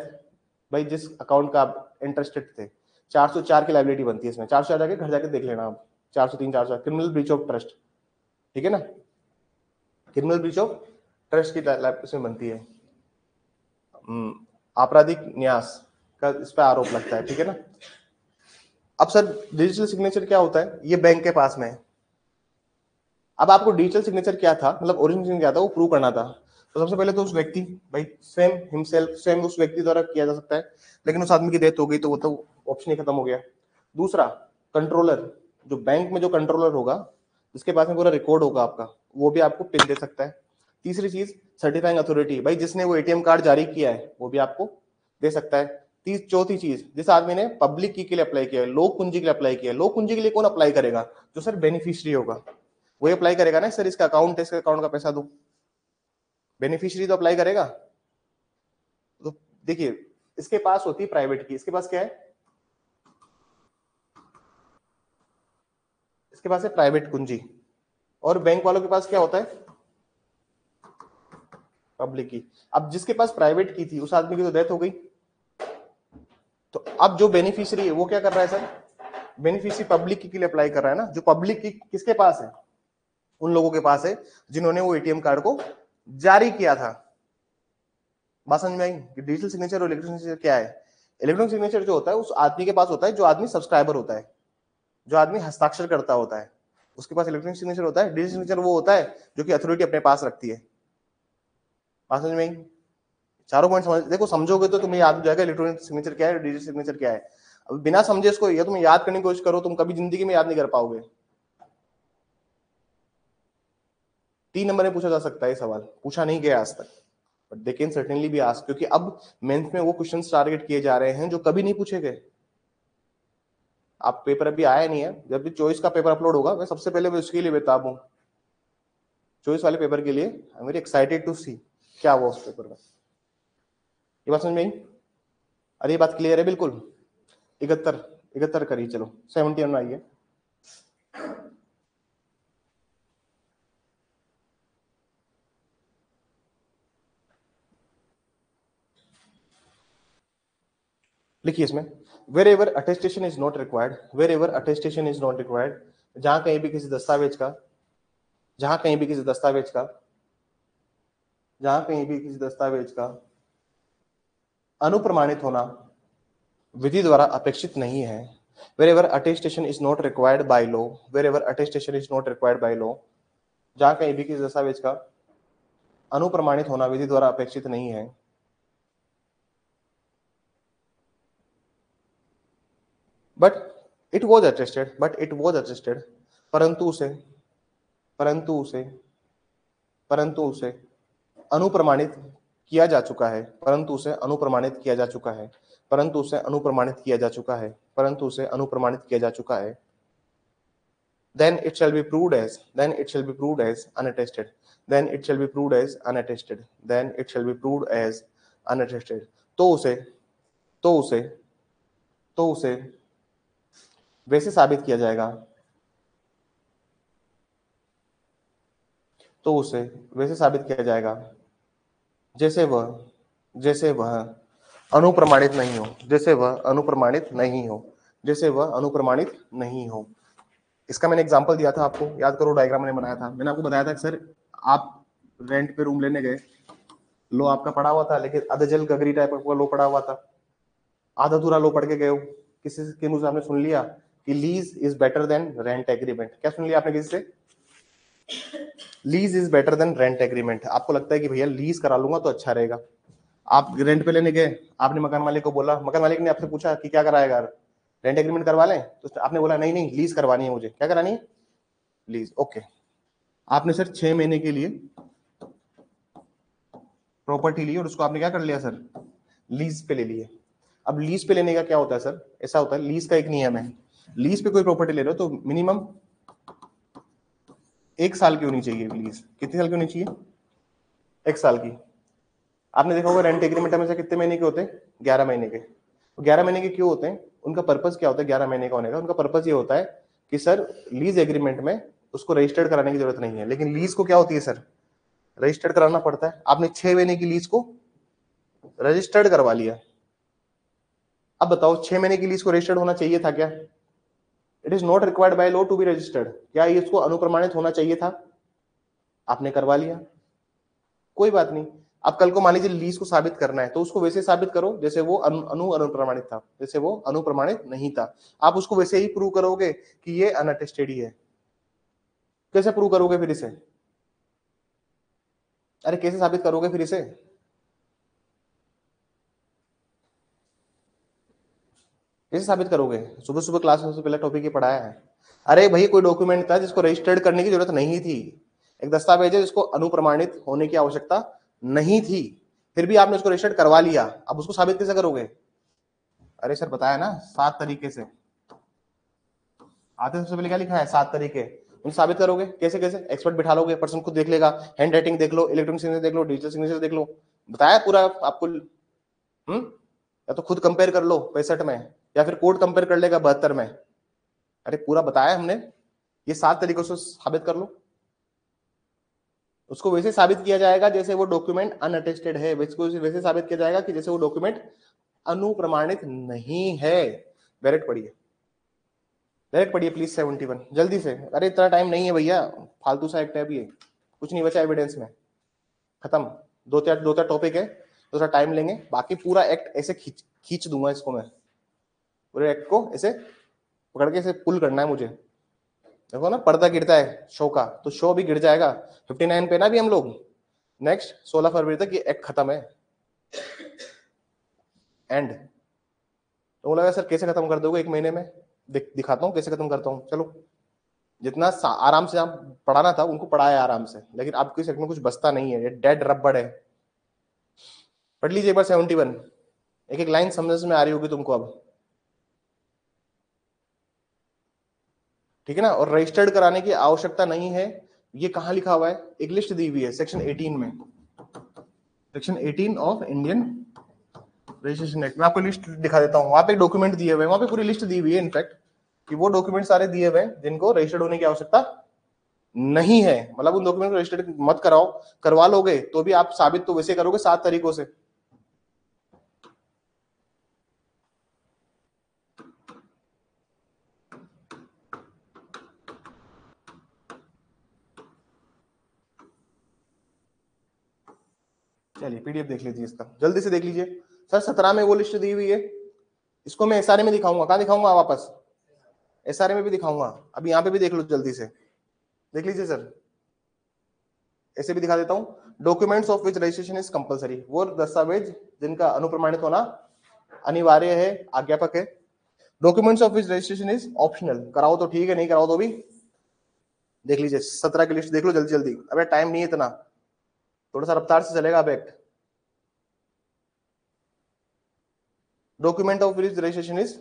भाई जिस अकाउंट का आप इंटरेस्टेड थे, 404 की लाइबिलिटी बनती है इसमें, 404 जाके घर जाके देख लेना आप, 403 404 क्रिमिनल ब्रीच ऑफ ट्रस्ट, ठीक है ना, क्रिमिनल ब्रीच ऑफ ट्रस्ट की इसमें बनती है, आपराधिक न्यास का इस पर आरोप लगता है, ठीक है ना। अब सर डिजिटल सिग्नेचर क्या होता है, ये बैंक के पास में है। अब आपको डिजिटल सिग्नेचर क्या था, मतलब ओरिजिनल सिग्नेचर क्या था, वो प्रूव करना था। तो सबसे पहले तो उस व्यक्ति, भाई स्वयं उस व्यक्ति द्वारा किया जा सकता है, लेकिन उस आदमी की डेथ हो गई तो वो तो ऑप्शन ही खत्म हो गया। दूसरा कंट्रोलर, जो बैंक में जो कंट्रोलर होगा, जिसके पास में पूरा रिकॉर्ड होगा आपका, वो भी आपको पिन दे सकता है। तीसरी चीज सर्टिफाइंग अथॉरिटी, भाई जिसने वो एटीएम कार्ड जारी किया है वो भी आपको दे सकता है। चौथी चीज, जिस आदमी ने पब्लिक की के लिए अप्लाई किया है, लोक कुंजी के लिए अप्लाई किया है, लोक कुंजी के लिए कौन अप्लाई करेगा? जो सर बेनिफिशियरी होगा वही अप्लाई करेगा ना, सर इसका अकाउंट है, इसके अकाउंट का पैसा दो, बेनिफिशियरी तो अप्लाई करेगा। तो देखिए, इसके पास होती है प्राइवेट की, इसके पास क्या है? इसके पास है प्राइवेट कुंजी। और बैंक वालों के पास क्या होता है? पब्लिक की। अब जिसके पास प्राइवेट की थी उस आदमी की तो डेथ हो गई, तो अब जो बेनिफिशियरी है वो क्या कर रहा है सर? बेनिफिशियरी पब्लिक की के लिए अप्लाई कर रहा है ना। जो पब्लिक की किसके पास है? उन लोगों के पास है जिन्होंने वो एटीएम कार्ड को जारी किया था। बात समझ में आई कि डिजिटल सिग्नेचर और इलेक्ट्रॉनिक सिग्नेचर क्या है? इलेक्ट्रॉनिक सिग्नेचर जो होता है उस आदमी के पास होता है जो आदमी सब्सक्राइबर होता है, जो आदमी हस्ताक्षर करता होता है, उसके पास इलेक्ट्रॉनिक सिग्नेचर होता है। डिजिटल सिग्नेचर वो होता है जो कि अथॉरिटी अपने पास रखती है। बात समझ में आई? चारों पॉइंट समझ, देखो समझोगे तो तुम्हें याद हो जाएगा इलेक्ट्रॉनिक सिग्नेचर क्या है, डिजिटल सिग्नेचर क्या है। अब बिना समझे इसको या तुम याद करने की कोशिश करो, तुम कभी जिंदगी में याद नहीं कर पाओगे। 3 नंबर में पूछा जा सकता है सवाल, पूछा नहीं गया आज तक, but they can certainly be asked, क्योंकि अब मेंस में वो क्वेश्चंस टारगेट किए जा रहे हैं जो कभी नहीं पूछे गए। आप पेपर अभी आया नहीं है, जब भी चॉइस का पेपर अपलोड होगा मैं सबसे पहले मैं उसके लिए बेताब हूँ। चॉइस वाले पेपर के लिए I am very excited to see क्या हुआ उस पेपर में। ये बात समझ में आई? अरे ये बात क्लियर है बिल्कुल? 71 करिए, चलो 71 आइए। लिखिए इसमें, wherever attestation is not required, wherever attestation is not required, जहां कहीं भी किसी दस्तावेज का, जहां कहीं भी किसी दस्तावेज का, जहां कहीं भी किसी दस्तावेज का अनुप्रमाणित होना विधि द्वारा अपेक्षित नहीं है। wherever attestation is not required by law, wherever attestation is not required by law, जहां कहीं भी किसी दस्तावेज का अनुप्रमाणित होना विधि द्वारा अपेक्षित नहीं है, बट इट वॉज अटेस्टेड, परंतु उसे परंतु उसे परंतु उसे अनुप्रमाणित किया जा चुका है, परंतु उसे अनुप्रमाणित किया जा चुका है, परंतु उसे अनुप्रमाणित किया जा चुका है, परंतु उसे अनुप्रमाणित किया जा चुका है, then it shall be proved as, then it shall be proved as unattested, then it shall be proved as unattested, then it shall be proved as unattested। तो उसे तो उसे तो उसे वैसे साबित किया जाएगा, तो उसे वैसे साबित किया जाएगा जैसे वह अनुप्रमाणित नहीं हो, जैसे वह अनुप्रमाणित नहीं हो, जैसे वह अनुप्रमाणित नहीं हो। इसका मैंने एग्जांपल दिया था आपको, याद करो, डायग्राम मैंने बनाया था। मैंने आपको बताया था कि सर आप रेंट पे रूम लेने गए, लो आपका पड़ा हुआ था, लेकिन अधजल गगरी टाइप का लो पड़ा हुआ था, आधा अधूरा लो पढ़ के गए हो, किसी के मुंह से आपने सुन लिया कि lease is better than rent agreement. क्या सुन लिया आपने किसी से? Lease is better than rent agreement. आपको लगता है कि भैया लीज करा लूंगा तो अच्छा रहेगा। आप रेंट पे लेने गए, आपने मकान मालिक को बोला, मकान मालिक ने आपसे पूछा कि क्या कराएगा, रेंट एग्रीमेंट करवा लें? तो आपने बोला नहीं नहीं लीज करवानी है मुझे। क्या करानी है? लीज। ओके, आपने सर 6 महीने के लिए प्रॉपर्टी ली और उसको आपने क्या कर लिया सर? लीज पे ले लिए। अब लीज पे लेने का क्या होता है सर? ऐसा होता है, लीज का एक नियम है, लीज पे कोई प्रॉपर्टी ले रहे हो तो मिनिमम 1 साल की होनी चाहिए लीज। कितने साल की होनी चाहिए? 1 साल की। आपने देखा होगा रेंट एग्रीमेंट हमेशा कितने महीने के होते हैं? 11 महीने के। 11 महीने के क्यों होते हैं? उनका पर्पज क्या होता है 11 महीने का होने का? उनका पर्पज ये होता है कि सर लीज एग्रीमेंट में उसको रजिस्टर्ड कराने की जरूरत नहीं है, लेकिन लीज को क्या होती है सर? रजिस्टर्ड कराना पड़ता है। आपने 6 महीने की लीज को रजिस्टर्ड करवा लिया। अब बताओ 6 महीने की लीज को रजिस्टर्ड होना चाहिए था क्या? It is not required by law to be registered. क्या ये इसको अनुप्रमाणित होना चाहिए था? आपने करवा लिया, कोई बात नहीं। अब कल को मान लीजिए लीज को साबित करना है तो उसको वैसे साबित करो जैसे वो अनुप्रमाणित था, जैसे वो अनुप्रमाणित नहीं था। आप उसको वैसे ही प्रूव करोगे कि ये अनअटेस्टेड ही है। कैसे प्रूव करोगे फिर इसे? अरे कैसे साबित करोगे फिर इसे? कैसे साबित करोगे? सुबह सुबह क्लास में सबसे पहला टॉपिक ये पढ़ाया है। अरे भाई कोई डॉक्यूमेंट था जिसको रजिस्टर्ड करने की जरूरत नहीं थी, एक दस्तावेज है जिसको अनुप्रमाणित होने की आवश्यकता नहीं थी, फिर भी आपने उसको रजिस्टर्ड करवा लिया, अब उसको साबित कैसे करोगे? अरे सर बताया ना 7 तरीके से, आते सबसे पहले क्या लिखा है 7 तरीके, उन साबित करोगे कैसे कैसे? एक्सपर्ट बिठा लोगे, पर्सन खुद देख लेगा, हैंड राइटिंग देख लो, इलेक्ट्रॉनिक सिग्नेचर देख लो, डिजिटल सिग्नेचर देख लो, बताया पूरा आपको। या तो खुद कंपेयर कर लो 65 में, या फिर कोड कंपेयर कर लेगा 72 में। अरे पूरा बताया हमने, ये 7 तरीकों से साबित कर लो। उसको वैसे साबित किया जाएगा जैसे वो डॉक्यूमेंट अनअटेस्टेड है, वैसे साबित किया जाएगा कि जैसे वो डॉक्यूमेंट अनुप्रमाणित नहीं है। डायरेक्ट पढ़िए, डायरेक्ट पढ़िए प्लीज 71 जल्दी से। अरे इतना टाइम नहीं है भैया, फालतू सा एक्ट है अभी, कुछ नहीं बचा एविडेंस में, खत्म। दो चार टॉपिक है, तो थोड़ा टाइम लेंगे, बाकी पूरा एक्ट ऐसे खींच दूंगा इसको मैं, पूरे एक्ट को ऐसे पकड़ के ऐसे पुल करना है मुझे। देखो ना पर्दा गिरता है शो का, तो शो भी गिर जाएगा 59 पे ना भी हम लोग। नेक्स्ट 16 फरवरी तक ये एक्ट खत्म है, एंड। तो लगा सर कैसे खत्म कर दोगे 1 महीने में? दिखाता हूँ कैसे खत्म करता हूँ, चलो। जितना आराम से आप पढ़ाना था उनको पढ़ाया आराम से, लेकिन आपके सेट में कुछ बचता नहीं है, ये डेड रबड़ है। पढ़ लीजिए एक बार 71, एक एक लाइन समझ में आ रही होगी तुमको अब, ठीक है ना? और रजिस्टर्ड कराने की आवश्यकता नहीं है, ये कहाँ लिखा हुआ है? एक लिस्ट दी हुई है सेक्शन 18 में, section 18 of Indian registration act. मैं आपको लिस्ट दिखा देता हूँ, वहां पे डॉक्यूमेंट दिए हुए हैं, वहां पे पूरी लिस्ट दी हुई है इनफैक्ट, कि वो डॉक्यूमेंट सारे दिए हुए हैं जिनको रजिस्टर्ड होने की आवश्यकता नहीं है। मतलब उन डॉक्यूमेंट को रजिस्टर्ड मत कराओ, करवा लोगे तो भी आप साबित तो वैसे करोगे 7 तरीकों से। चलिए पीडीएफ देख लीजिए इसका, जल्दी से देख लीजिए। सर 17 में वो लिस्ट दी हुई है, इसको मैं एसआरए में दिखाऊंगा। कहाँ दिखाऊंगा वापस? एसआरए में भी दिखाऊंगा, अभी यहाँ पे भी देख लो जल्दी से, देख लीजिए सर। ऐसे भी दिखा देता हूँ, documents of which registration is compulsory, वो दस्तावेज जिनका अनुप्रमाणित होना अनिवार्य है, आज्ञापक है। Documents of which registration is optional, कराओ तो ठीक है, नहीं कराओ तो भी देख लीजिए। 17 की लिस्ट देख लो जल्दी जल्दी, अबे टाइम नहीं है इतना, थोड़ा सा रफ्तार से चलेगा अब act. Document of which registration is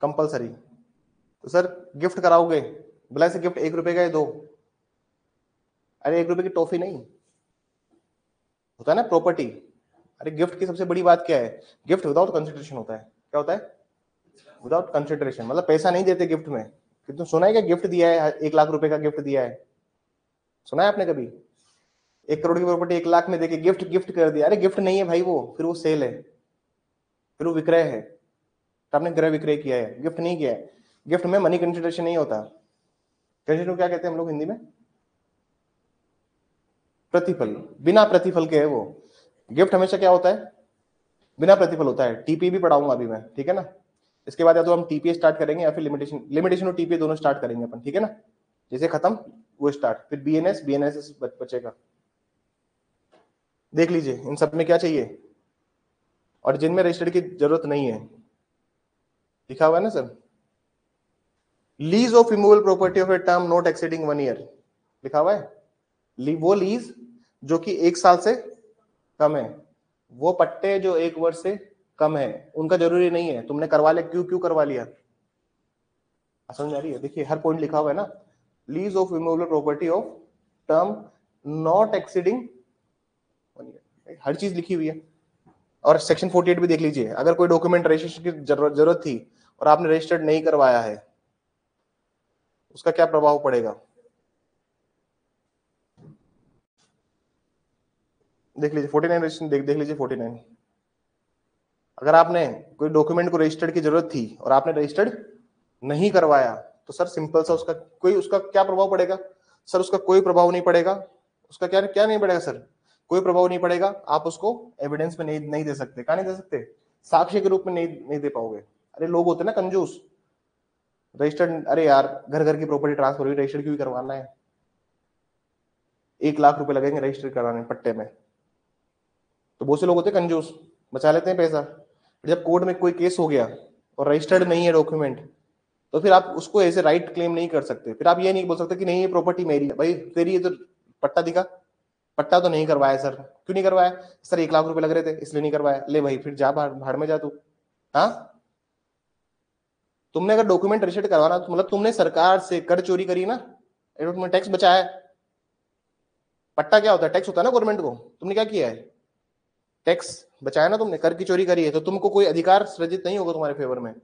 compulsory, तो सर गिफ्ट कराओगे, बोला से गिफ्ट 1 रुपए का है दो, अरे 1 रुपए की टॉफी नहीं होता है ना, प्रॉपर्टी। अरे गिफ्ट की सबसे बड़ी बात क्या है? गिफ्ट विदाउट कंसिडरेशन होता है। क्या होता है? विदाउट कंसिडरेशन, मतलब पैसा नहीं देते गिफ्ट में। कि तुम सुना है क्या गिफ्ट दिया है, 1 लाख रुपए का गिफ्ट दिया है? सुना है आपने कभी? 1 करोड़ की प्रॉपर्टी 1 लाख में देके गिफ्ट गिफ्ट कर दिया? अरे गिफ्ट नहीं है भाई वो, फिर वो सेल है, फिर वो विक्रय है, तो आपने क्रय विक्रय किया है, गिफ्ट नहीं किया है। गिफ्ट में मनी कंसिडरेशन नहीं होता। कंसिडरेशन क्या कहते हैं हम लोग हिंदी में? प्रतिफल, बिना प्रतिफल के है वो। गिफ्ट हमेशा क्या होता है? बिना प्रतिफल होता है। टीपी भी पढ़ाऊंगा अभी मैं, ठीक है ना? इसके बाद या तो हम टीपीए स्टार्ट करेंगे या फिर लिमिटेशन और टीपीए दोनों स्टार्ट करेंगे अपन, ठीक है ना? जैसे खत्म वो स्टार्ट, फिर बीएनएस बचेगा। देख लीजिए इन सब में क्या चाहिए, और जिनमें रजिस्टर्ड की जरूरत नहीं है लिखा हुआ है ना sir. Lease of immovable property of a term not exceeding 1 year, लिखा हुआ है। वो लीज जो कि 1 साल से कम है, वो पट्टे जो 1 वर्ष से कम है, उनका जरूरी नहीं है। तुमने करवा लिया, क्यों करवा लिया? समझ में आ रही है? देखिए हर पॉइंट लिखा हुआ है ना, lease of immovable property of term not exceeding 1 year, हर चीज लिखी हुई है। और सेक्शन 48 भी देख लीजिए, अगर कोई डॉक्यूमेंट रजिस्ट्रेशन की जरूरत थी और आपने रजिस्टर्ड नहीं करवाया है, उसका क्या प्रभाव पड़ेगा? देख लीजिए 49 रजिस्ट्रेशन देख लीजिए 49। अगर आपने कोई डॉक्यूमेंट को रजिस्टर्ड की जरूरत थी और आपने रजिस्टर्ड नहीं करवाया, तो सर सिंपल सा उसका क्या प्रभाव पड़ेगा? सर उसका कोई प्रभाव नहीं पड़ेगा। उसका क्या क्या नहीं पड़ेगा सर? कोई प्रभाव नहीं पड़ेगा। आप उसको एविडेंस में नहीं दे सकते। कहा नहीं दे सकते? साक्ष्य के रूप में नहीं दे पाओगे। अरे लोग होते ना कंजूस, रजिस्टर्ड, अरे यार घर घर की प्रॉपर्टी ट्रांसफर हुई, रजिस्टर्ड क्यों करवाना है? 1 लाख रुपए लगेंगे रजिस्टर कराने पट्टे में, तो बहुत से लोग होते हैं कंजूस, बचा लेते हैं पैसा। जब कोर्ट में कोई केस हो गया और रजिस्टर्ड नहीं है डॉक्यूमेंट, तो फिर आप उसको ऐसे राइट क्लेम नहीं कर सकते। फिर आप ये नहीं बोल सकते कि नहीं ये प्रॉपर्टी मेरी है। भाई तेरी, ये तो पट्टा दिखा, पट्टा तो नहीं करवाया सर। क्यों नहीं करवाया सर? 1 लाख रुपए लग रहे थे इसलिए नहीं करवाया। ले भाई फिर जा भाड़ में जा तू। हाँ, तुमने अगर डॉक्यूमेंट रजिस्टर्ड करवाना तो मतलब तुमने सरकार से कर चोरी करी ना, तुमने टैक्स बचाया। पट्टा क्या होता है? टैक्स होता है ना गवर्नमेंट को। तुमने क्या किया है? टैक्स बचाया ना तुमने, कर की चोरी करी है, तो तुमको कोई अधिकार सृजित नहीं होगा तुम्हारे फेवर में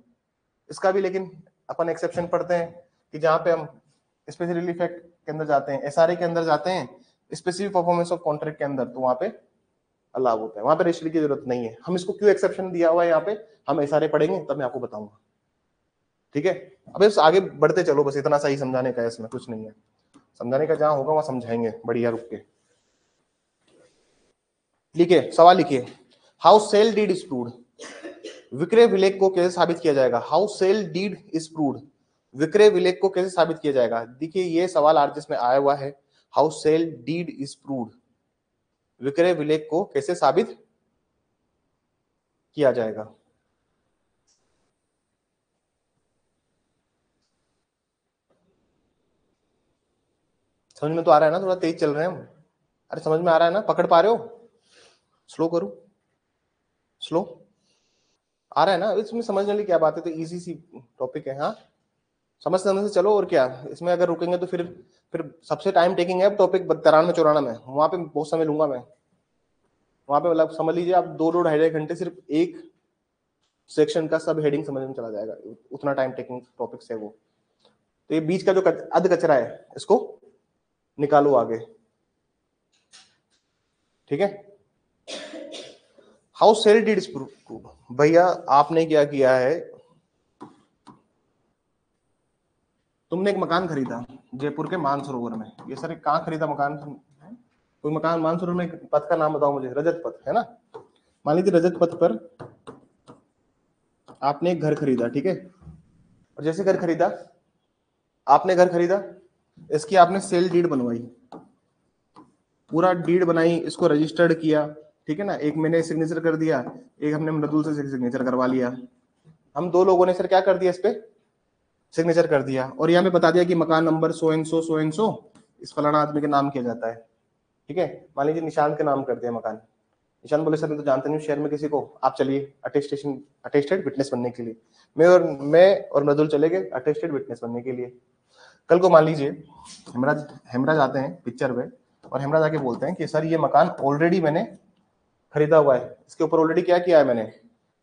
इसका भी। लेकिन अपन एक्सेप्शन पढ़ते हैं कि जहां पे हम स्पेशल रिलीफ एक्ट के अंदर जाते हैं, एसआरए के अंदर जाते हैं, स्पेसिफिक परफॉर्मेंस ऑफ कॉन्ट्रैक्ट के अंदर, तो वहां पे अलाउ होता है, वहां पे रजिस्ट्री की जरूरत नहीं है। हम इसको क्यों एक्सेप्शन दिया हुआ है यहाँ पे, हम एसआरए पढ़ेंगे तब मैं आपको बताऊंगा। ठीक है, अब इस आगे बढ़ते चलो, बस इतना सही समझाने का है, इसमें कुछ नहीं है। समझाने का जहां होगा वहां समझाएंगे बढ़िया रुक के। लिखिए, सवाल लिखिए, how sale deed is proved. विक्रय विलेख को कैसे साबित किया जाएगा? How sale deed is proved, विक्रय विलेख को कैसे साबित किया जाएगा? देखिए ये सवाल आरजीएस में आया हुआ है, how sale deed is proved, विक्रय विलेख को कैसे साबित किया जाएगा? समझ में तो आ रहा है ना? थोड़ा तेज चल रहे हैं हम। अरे समझ में आ रहा है ना? पकड़ पा रहे हो? स्लो करूं? स्लो आ रहा है ना? इसमें समझने वाली क्या बात है, तो इजी सी टॉपिक है। हाँ, समझ समझ से चलो, और क्या इसमें अगर रुकेंगे तो फिर सबसे टाइम टेकिंग है टॉपिक 93-94 में, वहां पे बहुत समय लूंगा मैं। वहां पे मतलब समझ लीजिए आप 2-2 ढाई घंटे सिर्फ एक सेक्शन का सब हेडिंग समझ में चला जाएगा, उतना टाइम टेकिंग टॉपिक्स है वो। तो ये बीच का जो अध कचरा है इसको निकालो आगे। ठीक है, हाउ सेल डीड प्रूव। भैया आपने क्या किया है, तुमने एक मकान खरीदा जयपुर के मानसरोवर में। ये सर कहाँ खरीदा मकान? कोई मकान मानसरोवर में, पथ का नाम बताओ मुझे। रजत पथ है ना? मान लीजिए रजत पथ पर आपने एक घर खरीदा, ठीक है। और जैसे घर खरीदा, आपने घर खरीदा, इसकी आपने सेल डीड बनवाई, पूरा डीड बनाई, इसको रजिस्टर्ड किया, ठीक है ना। एक मैंने सिग्नेचर कर दिया, एक हमने मृदुल से सिग्नेचर करवा लिया। हम दो लोगों ने सर क्या कर दिया, इस पे सिग्नेचर कर दिया, और यहाँ पे बता दिया कि मकान नंबर सो एंड सो इस फलाना आदमी के नाम किया जाता है। ठीक है, मान लीजिए निशांत के नाम कर दिया मकान। निशांत बोले सर मैं तो जानते नहीं शहर में किसी को, आप चलिए अटेस्टेड विटनेस बनने के लिए। मैं और मृदुल चले गए अटेस्टेड विटनेस बनने के लिए। कल को मान लीजिए हेमराज आते हैं पिक्चर पे, और हेमराज आके बोलते हैं कि सर ये मकान ऑलरेडी मैंने खरीदा हुआ है, इसके ऊपर ऑलरेडी क्या किया है मैंने,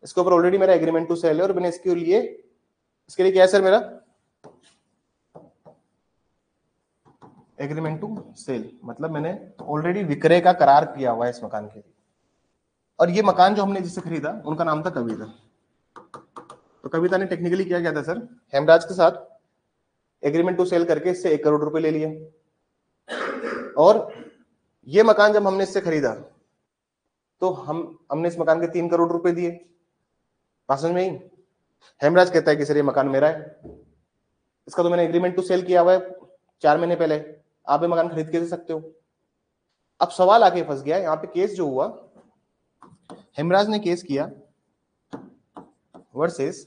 इसके ऊपर ऑलरेडी मेरा एग्रीमेंट टू सेल है, और मैंने इसके लिए क्या है सर, मेरा एग्रीमेंट टू सेल, मतलब मैंने ऑलरेडी विक्रय का करार किया हुआ है इस मकान के लिए। और ये मकान जो हमने जिससे खरीदा उनका नाम था कविता। तो कविता ने टेक्निकली क्या किया था सर, हेमराज के साथ एग्रीमेंट टू सेल करके इससे 1 करोड़ रुपए ले लिए। और ये मकान जब हमने इससे खरीदा तो हमने इस मकान के 3 करोड़ रुपए दिए। बात समझ में आई? हेमराज कहता है कि सर ये मकान मेरा है, इसका तो मैंने एग्रीमेंट टू सेल किया हुआ है 4 महीने पहले, आप ये मकान खरीद के दे सकते हो। अब सवाल आके फंस गया यहाँ पे। केस जो हुआ, हेमराज ने केस किया वर्सेस,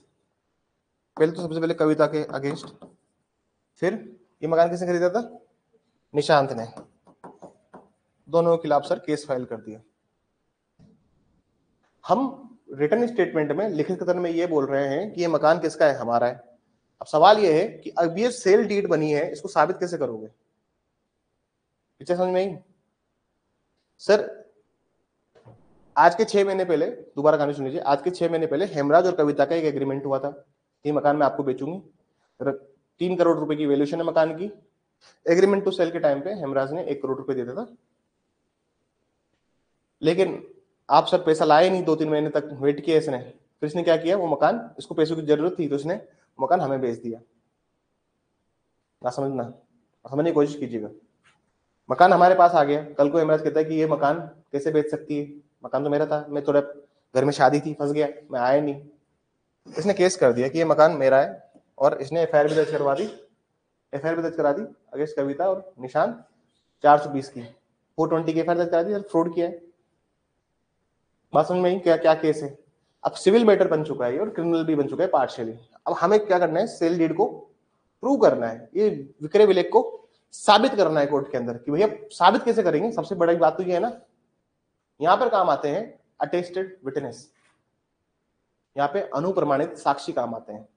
पहले तो सबसे पहले कविता के अगेंस्ट, फिर ये मकान किसने खरीदा था, निशांत ने। दोनों के खिलाफ सर केस फाइल कर दिया। हम रिटर्न स्टेटमेंट में, लिखित कथन में ये बोल रहे हैं कि ये मकान किसका है, हमारा है। अब सवाल ये है कि अब ये सेल डीड बनी है, इसको साबित कैसे करोगे? पीछे समझ में आई? सर आज के 6 महीने पहले, दोबारा कहानी सुन लीजिए, आज के 6 महीने पहले हेमराज और कविता का एक एग्रीमेंट हुआ था, ये मकान मैं आपको बेचूंगी, 3 करोड़ रुपए की वैल्यूएशन है मकान की। एग्रीमेंट टू सेल के टाइम पे हेमराज ने 1 करोड़ रुपए दिया था, लेकिन आप सर पैसा लाए नहीं, 2-3 महीने तक वेट किया इसने। फिर इसने क्या किया, वो मकान, इसको पैसों की जरूरत थी तो इसने मकान हमें बेच दिया। ना समझना, समझने की कोशिश कीजिएगा। मकान हमारे पास आ गया, कल को हेमराज कहता है कि ये मकान कैसे बेच सकती है, मकान तो मेरा था, मैं थोड़ा घर में शादी थी, फंस गया, मैं आया नहीं। इसने केस कर दिया कि ये मकान मेरा है, और इसने एफआईआर भी दर्ज करवा दी, एफआईआर भी दर्ज करा दी अगेंस्ट कविता और निशांत, 420 की, 420 की एफआईआर दर्ज करा दी, फ्रॉड किया है। बात समझ में आई? क्या क्या केस है? अब सिविल मैटर बन चुका है और क्रिमिनल भी बन चुका है पार्शियली। अब हमें क्या करना है, सेल डीड को प्रूव करना है, ये विक्रय विलेख को साबित करना है कोर्ट के अंदर कि भैया साबित कैसे करेंगे। सबसे बड़ी बात तो ये है ना, यहां पर काम आते हैं अटेस्टेड विटनेस, यहाँ पे अनुप्रमाणित साक्षी काम आते हैं।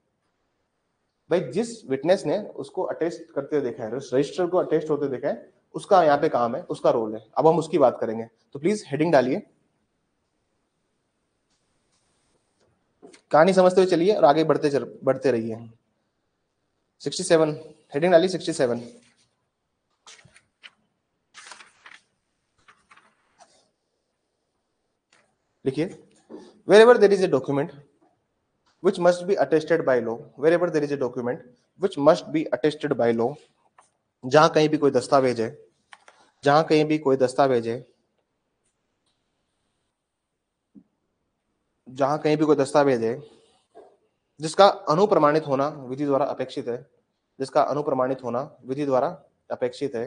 भाई जिस विटनेस ने उसको अटेस्ट करते हुए देखा है, रजिस्टर को अटेस्ट होते देखा है, उसका यहाँ पे काम है, उसका रोल है। अब हम उसकी बात करेंगे, तो प्लीज हेडिंग डालिए, कहानी समझते हुए चलिए और आगे बढ़ते रहिए। 67 हेडिंग डालिए, 67 लिखिए। wherever there is a document which must be attested by law, wherever there is a document which must be attested by law, जहां कहीं भी कोई दस्तावेज है, जहां कहीं भी कोई दस्तावेज है, जहां कहीं भी कोई दस्तावेज है जिसका अनुप्रमाणित होना विधि द्वारा अपेक्षित है, जिसका अनुप्रमाणित होना विधि द्वारा अपेक्षित है,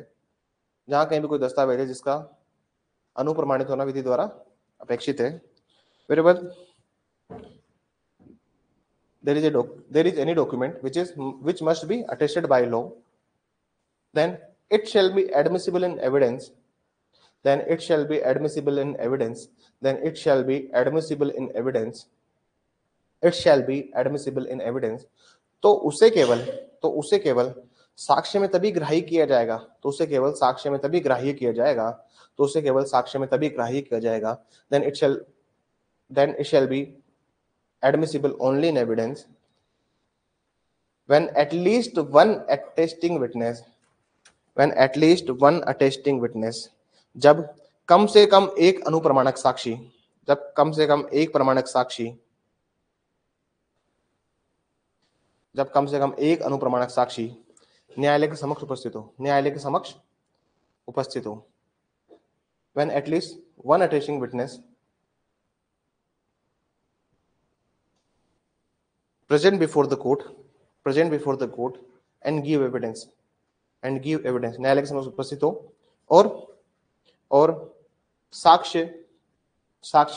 जहां कहीं भी कोई दस्तावेज है जिसका अनुप्रमाणित होना विधि द्वारा अपेक्षित है, wherever there is any document which must be attested by law, then it shall be admissible in evidence, then it shall be admissible in evidence, then it shall be admissible in evidence, it shall be admissible in evidence। तो उसे केवल साक्ष्य में तभी ग्राह्य किया जाएगा, तो उसे केवल साक्ष्य में तभी ग्राह्य किया जाएगा, तो उसे केवल साक्ष्य में तभी ग्राह्य किया जाएगा, then it shall be admissible only in evidence when at least one attesting witness, when at least one attesting witness, जब कम से कम एक अनुप्रमाणक साक्षी, जब कम से कम एक प्रमाणक साक्षी, जब कम से कम एक अनुप्रमाणक साक्षी न्यायालय के समक्ष उपस्थित हो, न्यायालय के समक्ष उपस्थित हो। when at least one attesting witness present before the court, present before the court and give evidence, and give evidence, न्यायालय के समक्ष उपस्थित हो और साक्ष्य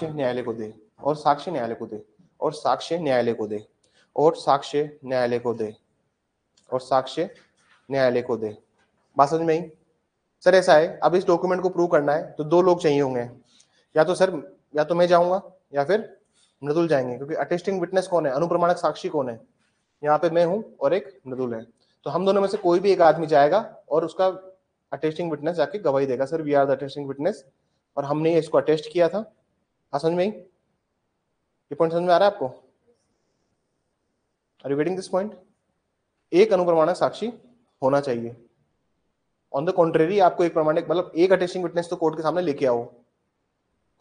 न्यायालय को दे, और साक्ष्य न्यायालय को दे, और साक्ष्य न्यायालय को दे, और साक्ष्य न्यायालय को दे, और साक्ष्य न्यायालय को दे। बात समझ में आई? सर ऐसा है, अब इस डॉक्यूमेंट को प्रूव करना है तो दो लोग चाहिए होंगे, या तो सर, या तो मैं जाऊंगा या फिर मृदुल जाएंगे, क्योंकि अटेस्टिंग विटनेस कौन है, अनुप्रमाणक साक्षी कौन है, यहाँ पे मैं हूं और एक मृदुल है। तो हम दोनों में से कोई भी एक आदमी जाएगा और उसका अटेस्टिंग विटनेस जाके गवाही देगा, sir we are the attesting witness और हमने इसको अटेस्ट किया था। समझ में आई? ये पॉइंट समझ में आ रहा है आपको? Are you getting this point? एक अनुप्रमाणक साक्षी होना चाहिए। ऑन द कॉन्ट्रेरी आपको एक प्रमाणिक, मतलब एक अटेस्टिंग विटनेस तो कोर्ट के सामने लेके आओ।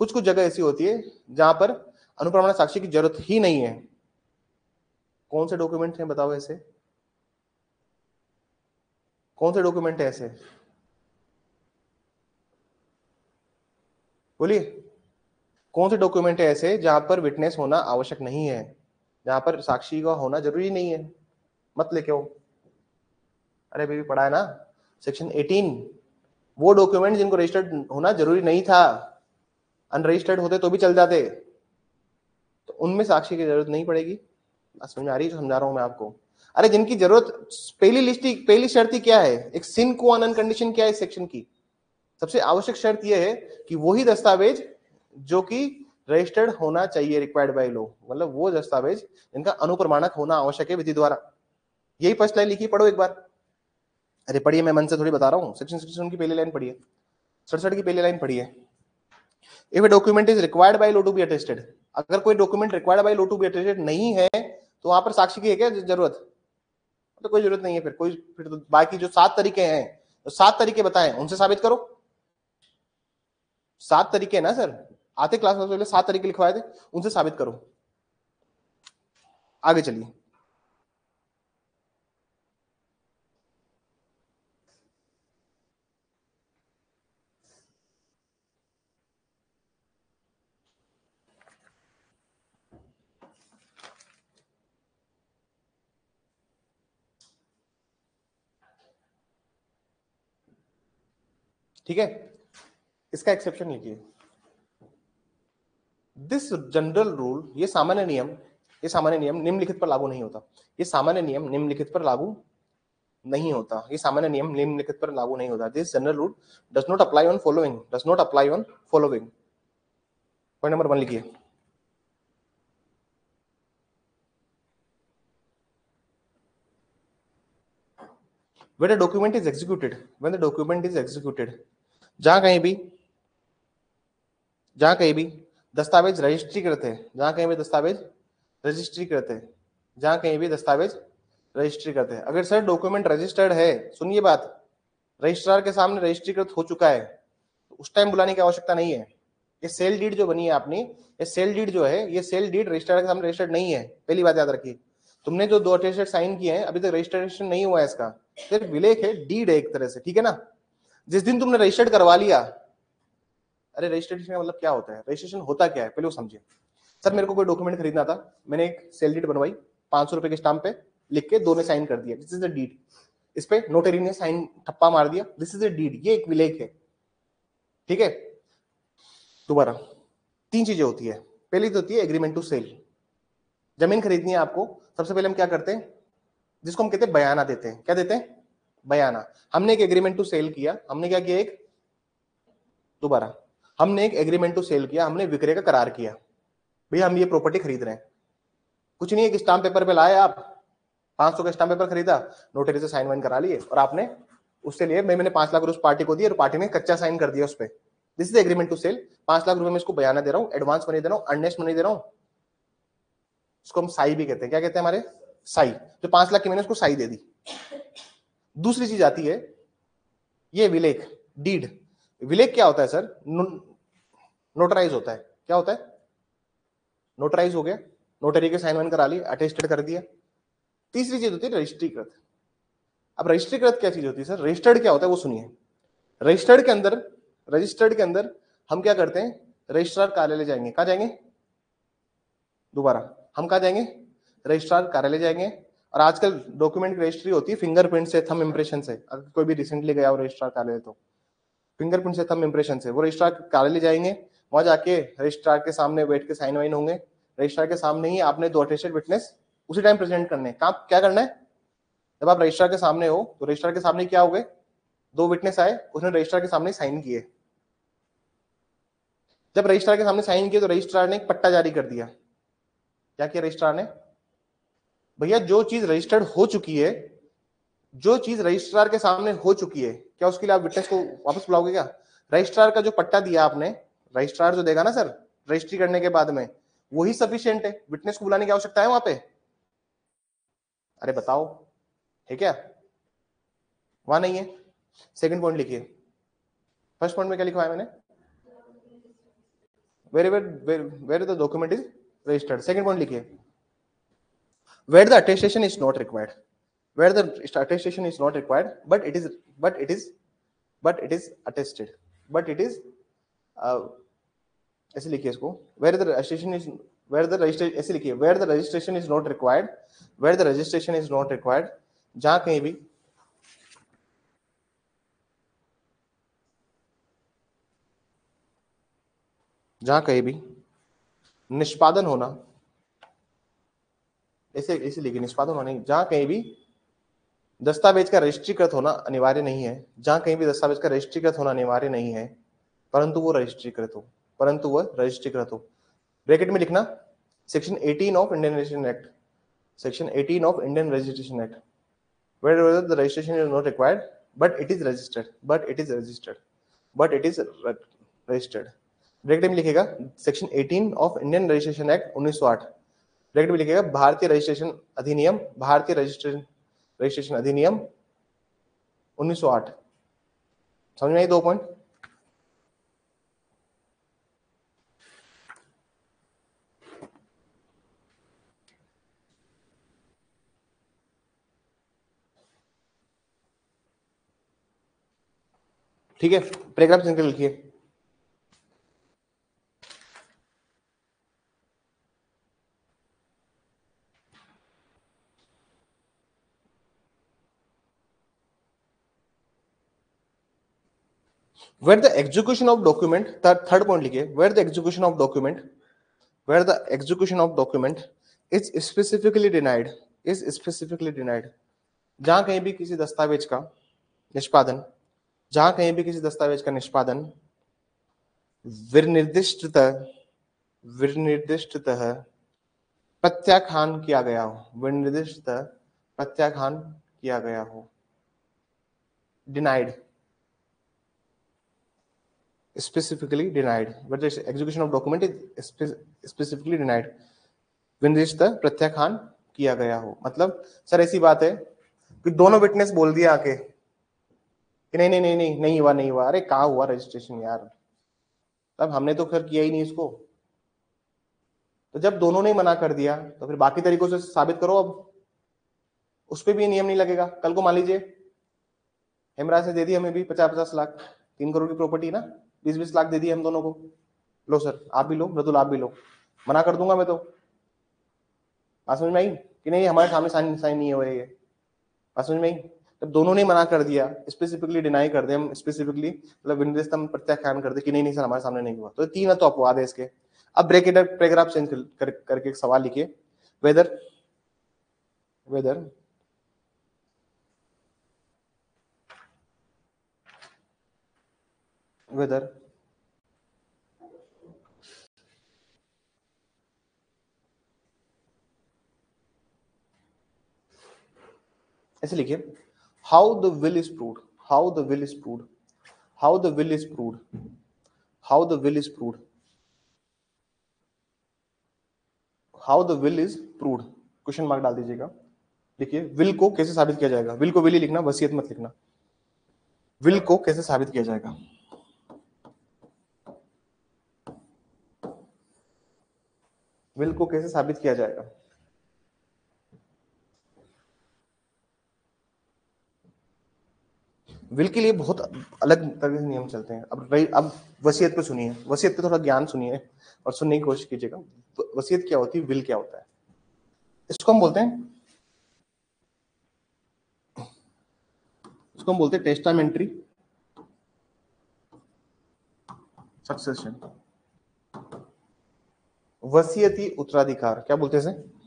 कुछ कुछ जगह ऐसी होती है जहां पर अनुप्रमाणक साक्षी की जरूरत ही नहीं है। कौन से डॉक्यूमेंट हैं बताओ ऐसे, कौन से डॉक्यूमेंट है ऐसे, बोलिए कौन से डॉक्यूमेंट है ऐसे जहां पर विटनेस होना आवश्यक नहीं है, जहां पर साक्षी का होना जरूरी नहीं है। मत लेके आओ। अरे बेबी पढ़ा है ना सेक्शन 18, वो डॉक्यूमेंट जिनको रजिस्टर्ड होना जरूरी नहीं था, अनरजिस्टर्ड होते तो भी चल जाते, तो उनमें साक्षी की जरूरत नहीं पड़ेगी। समझ में आ रही है जो समझा रहा हूं मैं आपको? अरे जिनकी जरूरत, पहली शर्त ही क्या है, एक सिन क्वा नॉन कंडीशन क्या है इस सेक्शन की? सबसे आवश्यक शर्त यह है कि वही दस्तावेज जो कि रजिस्टर्ड होना चाहिए, रिक्वायर्ड बाय लॉ, मतलब वो दस्तावेज जिनका अनुप्रमाणक होना आवश्यक है विधि द्वारा। यही फर्स्ट लाइन लिखी, पढ़ो एक बार। अरे पढ़िए, मैं मन से थोड़ी बता रहा हूँ। सेक्शन 67 की पहली लाइन पढ़िए, 67 की पहली लाइन पढ़िए। If a document is required by law to be attested, अगर कोई document required by law to be attested नहीं है तो वहां पर साक्षी की है क्या जरूरत? तो कोई जरूरत नहीं है। फिर तो बाकी जो 7 तरीके हैं, तो 7 तरीके बताएं, उनसे साबित करो। 7 तरीके ना सर, आते क्लास में पहले 7 तरीके लिखवाए थे, उनसे साबित करो। आगे चलिए। ठीक है, इसका एक्सेप्शन लिखिए। दिस जनरल रूल, ये सामान्य नियम निम्नलिखित पर लागू नहीं होता। ये सामान्य नियम निम्नलिखित पर लागू नहीं होता। ये सामान्य नियम निम्नलिखित पर लागू नहीं होता। This general rule does not apply on following, does not apply on following. Point number 1 लिखिए। When the document is executed, when the document is executed, जहां कहीं भी दस्तावेज रजिस्ट्रीकृत है, जहां कहीं भी दस्तावेज रजिस्ट्रीकृत है, जहां कहीं भी दस्तावेज रजिस्ट्रीकृत है। अगर सर डॉक्यूमेंट रजिस्टर्ड है, सुनिए बात, रजिस्ट्रार के सामने रजिस्ट्रीकृत हो चुका है, तो उस टाइम बुलाने की आवश्यकता नहीं है। ये सेल डीड जो बनी है आपने, ये सेल डीड जो है, ये सेल डीड रजिस्ट्रार के सामने रजिस्टर्ड नहीं है। पहली बात याद रखिए। तुमने जो 2 अटेस्टेड साइन किए हैं, अभी तक रजिस्ट्रेशन नहीं हुआ है इसका, सिर्फ विलेख है, डीड है एक तरह से, ठीक है ना। जिस दिन तुमने रजिस्टर्ड करवा लिया, अरे रजिस्ट्रेशन का मतलब क्या होता है, रजिस्ट्रेशन होता क्या है पहले वो समझिए। सर मेरे को कोई डॉक्यूमेंट खरीदना था, मैंने एक सेल डीड बनवाई, 500 रुपए के स्टाम्प पे लिख के 2 ने साइन कर दिया, दिस इज द डीड। इस पे नोटरी ने साइन ठप्पा मार दिया, दिस इज द डीड। ये एक विलेख है, ठीक है। दोबारा 3 चीजें होती है। पहली तो होती है एग्रीमेंट टू सेल। जमीन खरीदनी है आपको, सबसे पहले हम क्या करते हैं, जिसको हम कहते हैं बयाना देते हैं। क्या देते हैं? बयाना। हमने एक एग्रीमेंट टू सेल किया, हमने क्या किया, दोबारा हमने एक एग्रीमेंट टू सेल किया, हमने विक्रय का करार किया, भैया हम ये प्रॉपर्टी खरीद रहे हैं। कुछ नहीं है कि स्टाम्प पेपर पे लाए आप, 500 का स्टाम्प पेपर खरीदा, नोटरी से साइन वाइन करा लिए और आपने उससे लिए, मैंने 5 लाख रुपए उस पार्टी को दिए और पार्टी ने कच्चा साइन कर दिया उस पर। This is agreement to sale. 5 lakh रुपए में इसको बयाना दे रहा हूँ, एडवांस मनी दे रहा हूँ, अर्नेस्ट मनी दे रहा हूँ, उसको हम साई भी कहते हैं। क्या कहते हैं हमारे? साई। जो 5 लाख की मैंने उसको साई दे दी। दूसरी चीज आती है ये विलेख, डीड। विलेख क्या होता है सर? नोटराइज होता है। क्या होता है? नोटराइज हो गया, नोटरी के साइन वाइन करा लिए, अटेस्टेड कर दिया। तीसरी चीज होती है रजिस्ट्रीकृत। अब रजिस्ट्रीकृत क्या चीज होती है सर? रजिस्टर्ड क्या होता है वो सुनिए। रजिस्टर्ड के अंदर हम क्या करते हैं, रजिस्ट्रार कार्यालय जाएंगे। कहां जाएंगे? दोबारा हम कहां जाएंगे? रजिस्ट्रार कार्यालय जाएंगे। और आजकल डॉक्यूमेंट की रजिस्ट्री होती है फिंगरप्रिंट से, थंब इंप्रेशन से। अगर कोई भी रिसेंटली गया हो रजिस्ट्रार कार्यालय तो फिंगरप्रिंट से, थंब इंप्रेशन से, वो रजिस्ट्रार कार्यालय जाएंगे, वहां जाके रजिस्ट्रार के सामने बैठ के साइन वाइन होंगे। रजिस्ट्रार के सामने ही आपने 2 अटेस्टेड विटनेस उसी टाइम प्रेजेंट करने। क्या करना है? जब आप रजिस्ट्रार के सामने हो तो रजिस्ट्रार के सामने क्या हो गए, 2 विटनेस आए, उसने रजिस्ट्रार के सामने साइन किए। जब रजिस्ट्रार के सामने साइन किए तो रजिस्ट्रार ने एक पट्टा जारी कर दिया। क्या किया रजिस्ट्रार ने? भैया जो चीज रजिस्टर्ड हो चुकी है, जो चीज रजिस्ट्रार के सामने हो चुकी है, क्या उसके लिए आप विटनेस को वापस बुलाओगे? क्या रजिस्ट्रार का जो पट्टा दिया आपने, रजिस्ट्रार जो देगा ना सर रजिस्ट्री करने के बाद में, वही सफिशिएंट है, विटनेस को बुलाने की आवश्यकता है वहां पे? अरे बताओ, है क्या? वहां नहीं है। सेकंड पॉइंट लिखिए। फर्स्ट पॉइंट में क्या लिखा है मैंने? Where the document is registered. Second point लिखिए, where the attestation is not required. Where the attestation is not required, but it is attested, but it is ऐसे लिखिए इसको, where the registration is, ऐसे लिखिए, where the registration is not required, where the registration is not required, जहां कहीं भी निष्पादन होना, ऐसे लिखिए, निष्पादन होना नहीं, जहां कहीं भी दस्तावेज का रजिस्ट्रीकृत होना अनिवार्य नहीं है, जहां कहीं भी दस्तावेज का रजिस्ट्रीकृत होना अनिवार्य नहीं है, परंतु वो रजिस्ट्रीकृत हो, ब्रैकेट में लिखना section 18 of Indian registration act, section 18 of Indian registration act, where the registration is not required but it is registered, bracket में लिखेगा section 18 of Indian registration act 1908, bracket में लिखेगा भारतीय रजिस्ट्रेशन अधिनियम, भारतीय रजिस्ट्रेशन अधिनियम 1908। समझ में आई 2 पॉइंट? ठीक है, पैराग्राफ निकल लिखिए। Where the execution of document, third point लिखिए, where the execution of document where the execution of document is specifically denied, जहां कहीं भी किसी दस्तावेज का निष्पादन, विनिर्दिष्टतः प्रत्याख्यान किया गया हो, denied, specifically denied, but the execution of document is specifically denied, विनिर्दिष्टतः प्रत्याख्यान किया गया हो। मतलब सर ऐसी बात है कि दोनों विटनेस बोल दिया आके कि नहीं हुआ। अरे कहाँ हुआ रजिस्ट्रेशन यार, तब हमने तो फिर किया ही नहीं इसको। तो जब दोनों ने मना कर दिया तो फिर बाकी तरीकों से साबित करो। अब उस पर भी नियम नहीं लगेगा। कल को मान लीजिए हेमराज ने दे दी हमें भी 50-50 लाख, 3 करोड़ की प्रॉपर्टी ना, 20-20 लाख दे दी हम दोनों को, लो सर आप भी लो, मृदुल आप भी लो, मना कर दूंगा मैं तो। बात समझ में आई कि नहीं? हमारे सामने साइन नहीं हुए ये, बात समझ में आई? जब दोनों ने मना कर दिया, स्पेसिफिकली डिनाई कर दे, हम स्पेसिफिकली मतलब विनिर्दिष्ट प्रत्याख्यान कर दे कि नहीं सर हमारे सामने नहीं हुआ, तो 3 तो अपवाद है इसके। अब ब्रैकेट पैराग्राफ चेंज करके एक सवाल लिखिए, वेदर ऐसे लिखिए, how the will is proved, question mark डाल दीजिएगा। देखिए विल को कैसे साबित किया जाएगा, विल को विल ही लिखना, वसीयत मत लिखना। विल को कैसे साबित किया जाएगा, विल को कैसे साबित किया जाएगा? विल के लिए बहुत अलग तरह के नियम चलते हैं। अब वसीयत पे सुनिए, वसीयत पे थोड़ा ज्ञान सुनिए और सुनने की कोशिश कीजिएगा। वसीयत क्या होती है, विल क्या होता है? इसको हम बोलते हैं टेस्टामेंट्री सक्सेशन, वसीयती उत्तराधिकार। क्या बोलते हैं इसे?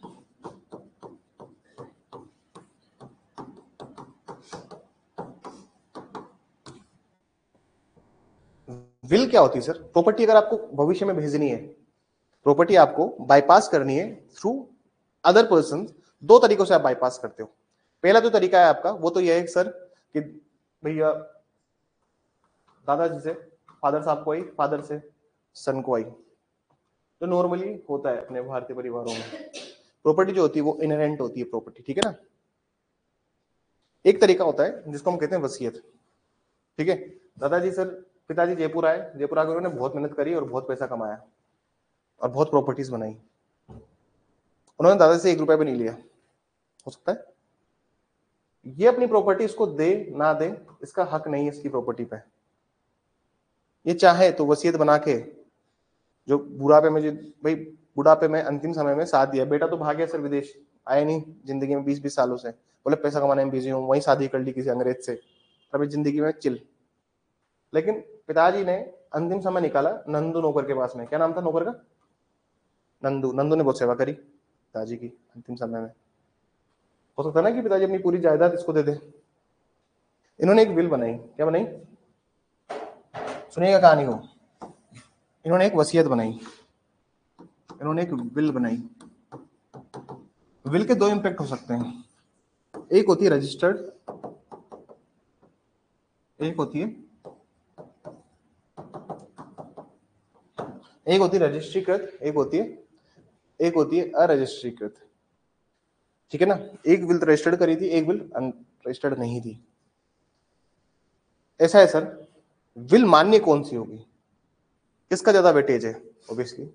विल क्या होती है सर? प्रॉपर्टी अगर आपको भविष्य में भेजनी है, प्रॉपर्टी आपको बाईपास करनी है थ्रू अदर पर्सन, 2 तरीकों से आप बाईपास करते हो। पहला जो तरीका है आपका वो तो यह है सर कि भैया दादाजी से फादर साहब को आई, फादर से सन को आई, तो नॉर्मली होता है अपने भारतीय परिवारों में। प्रॉपर्टी जो होती है वो इनहेरेंट होती है प्रॉपर्टी, ठीक है ना। एक तरीका होता है जिसको हम कहते हैं वसीयत, ठीक है। दादाजी सर, पिताजी जयपुर आए, जयपुर आकर उन्होंने बहुत मेहनत करी और बहुत पैसा कमाया और बहुत प्रॉपर्टीज बनाई। उन्होंने दादा से 1 रुपया भी नहीं लिया। हो सकता है ये अपनी प्रॉपर्टी इसको दे ना दे, इसका हक नहीं है इसकी प्रॉपर्टी पे। ये चाहे तो वसीयत बना के, जो बुढ़ापे में, जो भाई बुढ़ापे में अंतिम समय में साथ दिया, बेटा तो भाग गया सर विदेश, आया नहीं जिंदगी में 20-20 सालों से, बोले पैसा कमाने में बिजी हूँ, वहीं शादी कर ली किसी अंग्रेज से, अभी जिंदगी में चिल। लेकिन पिताजी ने अंतिम समय निकाला नंदू नौकर के पास में। क्या नाम था नौकर का? नंदू। नंदू ने बहुत सेवा करी पिताजी की अंतिम समय में। हो सकता है ना कि पिताजी अपनी पूरी जायदाद इसको दे दे। इन्होंने एक विल बनाई। क्या बनाई? सुनिएगा कहानी को। इन्होंने एक वसीयत बनाई, इन्होंने एक विल बनाई। विल के 2 इंपैक्ट हो सकते हैं, एक होती है रजिस्टर्ड, एक होती है रजिस्ट्रीकृत, एक होती है अरजिस्ट्रीकृत, ठीक है ना। एक विल रजिस्टर्ड करी थी, एक विल अनरजिस्टर्ड नहीं थी। ऐसा है सर, विल मान्य कौन सी होगी, किसका ज्यादा वेटेज है? ऑब्वियसली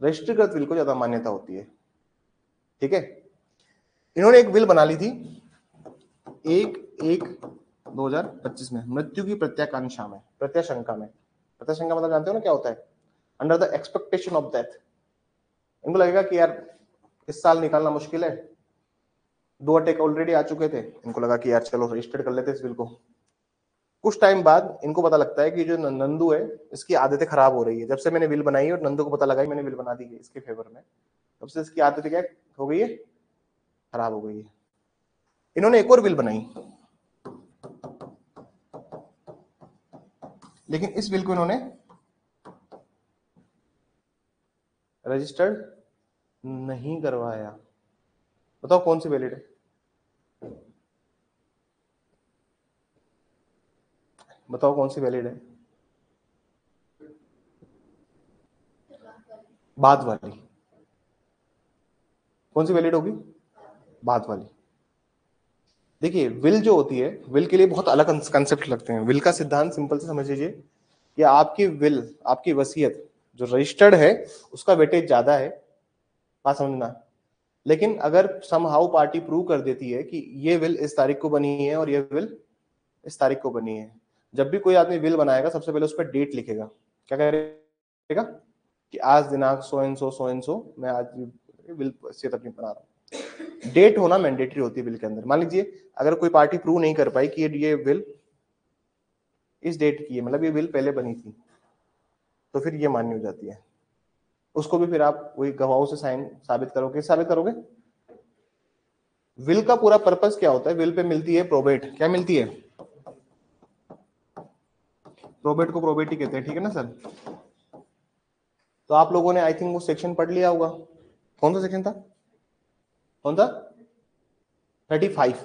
रजिस्ट्रीकृत विल को ज्यादा मान्यता होती है, ठीक है। इन्होंने एक विल बना ली थी 1/1/2025 में, मृत्यु की प्रत्याशंका में। प्रत्याशंका मतलब जानते हो ना क्या होता है? Under the expectation of death. इनको लगेगा कि यार इस साल निकालना मुश्किल है, 2 अटैक ऑलरेडी आ चुके थे, इनको लगा कि यार चलो रजिस्टर्ड कर लेते इस बिल को। कुछ टाइम बाद इनको पता लगता है कि जो नंदू है इसकी आदतें खराब हो रही है। जब से मैंने विल बनाई और नंदू को पता लगा मैंने विल बना दी है इसके फेवर में, तब से इसकी आदतें क्या हो गई है, खराब हो गई है। इन्होंने एक और विल बनाई, लेकिन इस विल को इन्होंने रजिस्टर्ड नहीं करवाया। बताओ कौन सी वैलिड है, बताओ कौन सी वैलिड है? बाद वाली। कौन सी वैलिड होगी? बाद वाली। देखिए विल जो होती है, विल के लिए बहुत अलग कंसेप्ट लगते हैं। विल का सिद्धांत सिंपल से समझ लीजिए कि आपकी विल, आपकी वसीयत जो रजिस्टर्ड है उसका वेटेज ज्यादा है, बात समझना। लेकिन अगर समहाउ पार्टी प्रूव कर देती है कि ये विल इस तारीख को बनी है और ये विल इस तारीख को बनी है, जब भी कोई आदमी विल बनाएगा सबसे पहले उस पर डेट लिखेगा। क्या करेगा कि आज दिनांक सो एंड सो मैं आज विल वसीयत अपनी बना रहा हूँ। डेट होना मैंडेटरी होती है विल के अंदर। मान लीजिए अगर कोई पार्टी प्रूव नहीं कर पाई कि ये विल इस डेट की है, मतलब ये विल पहले बनी थी, तो फिर ये मान्य हो जाती है। उसको भी फिर आप वही गवाहों से साइन साबित करोगे। साबित करोगे विल का पूरा पर्पस क्या होता है? विल पे मिलती है प्रोबेट। क्या मिलती है? प्रोबेट को प्रोबेट ही कहते हैं, ठीक है ना सर? तो आप लोगों ने आई थिंक वो सेक्शन पढ़ लिया होगा। कौन सा सेक्शन था? कौन सा? 35।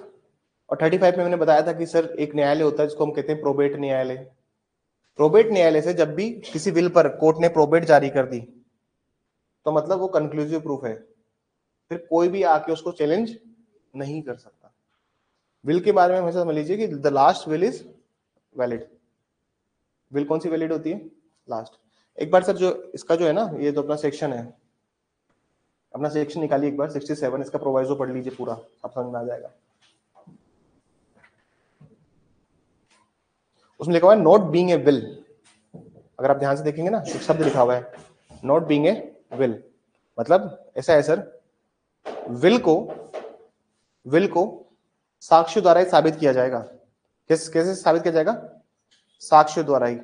और 35 में मैंने बताया था कि सर एक न्यायालय होता है जिसको हम कहते हैं प्रोबेट न्यायालय। प्रोबेट न्यायालय से जब भी किसी विल पर कोर्ट ने प्रोबेट जारी कर दी तो मतलब वो कंक्लूसिव प्रूफ है, फिर कोई भी आके उसको चैलेंज नहीं कर सकता। विल के बारे में हमेशा समझ लीजिए कि the last will is valid. Will कौन सी वैलिड होती है? लास्ट। एक बार सर जो इसका जो है ना, ये जो अपना सेक्शन है, अपना सेक्शन निकालिए एक बार 67, इसका प्रोवाइजो पढ़ लीजिए पूरा, आप समझ में आ जाएगा। उसमें लिखा हुआ है नॉट बीइंग ए विल। अगर आप ध्यान से देखेंगे ना, एक शब्द लिखा हुआ है नॉट बीइंग ए विल। मतलब ऐसा है सर, विल को विल को साक्ष्य द्वारा ही साबित किया जाएगा। कैसे साबित किया जाएगा? साक्ष्य द्वारा ही।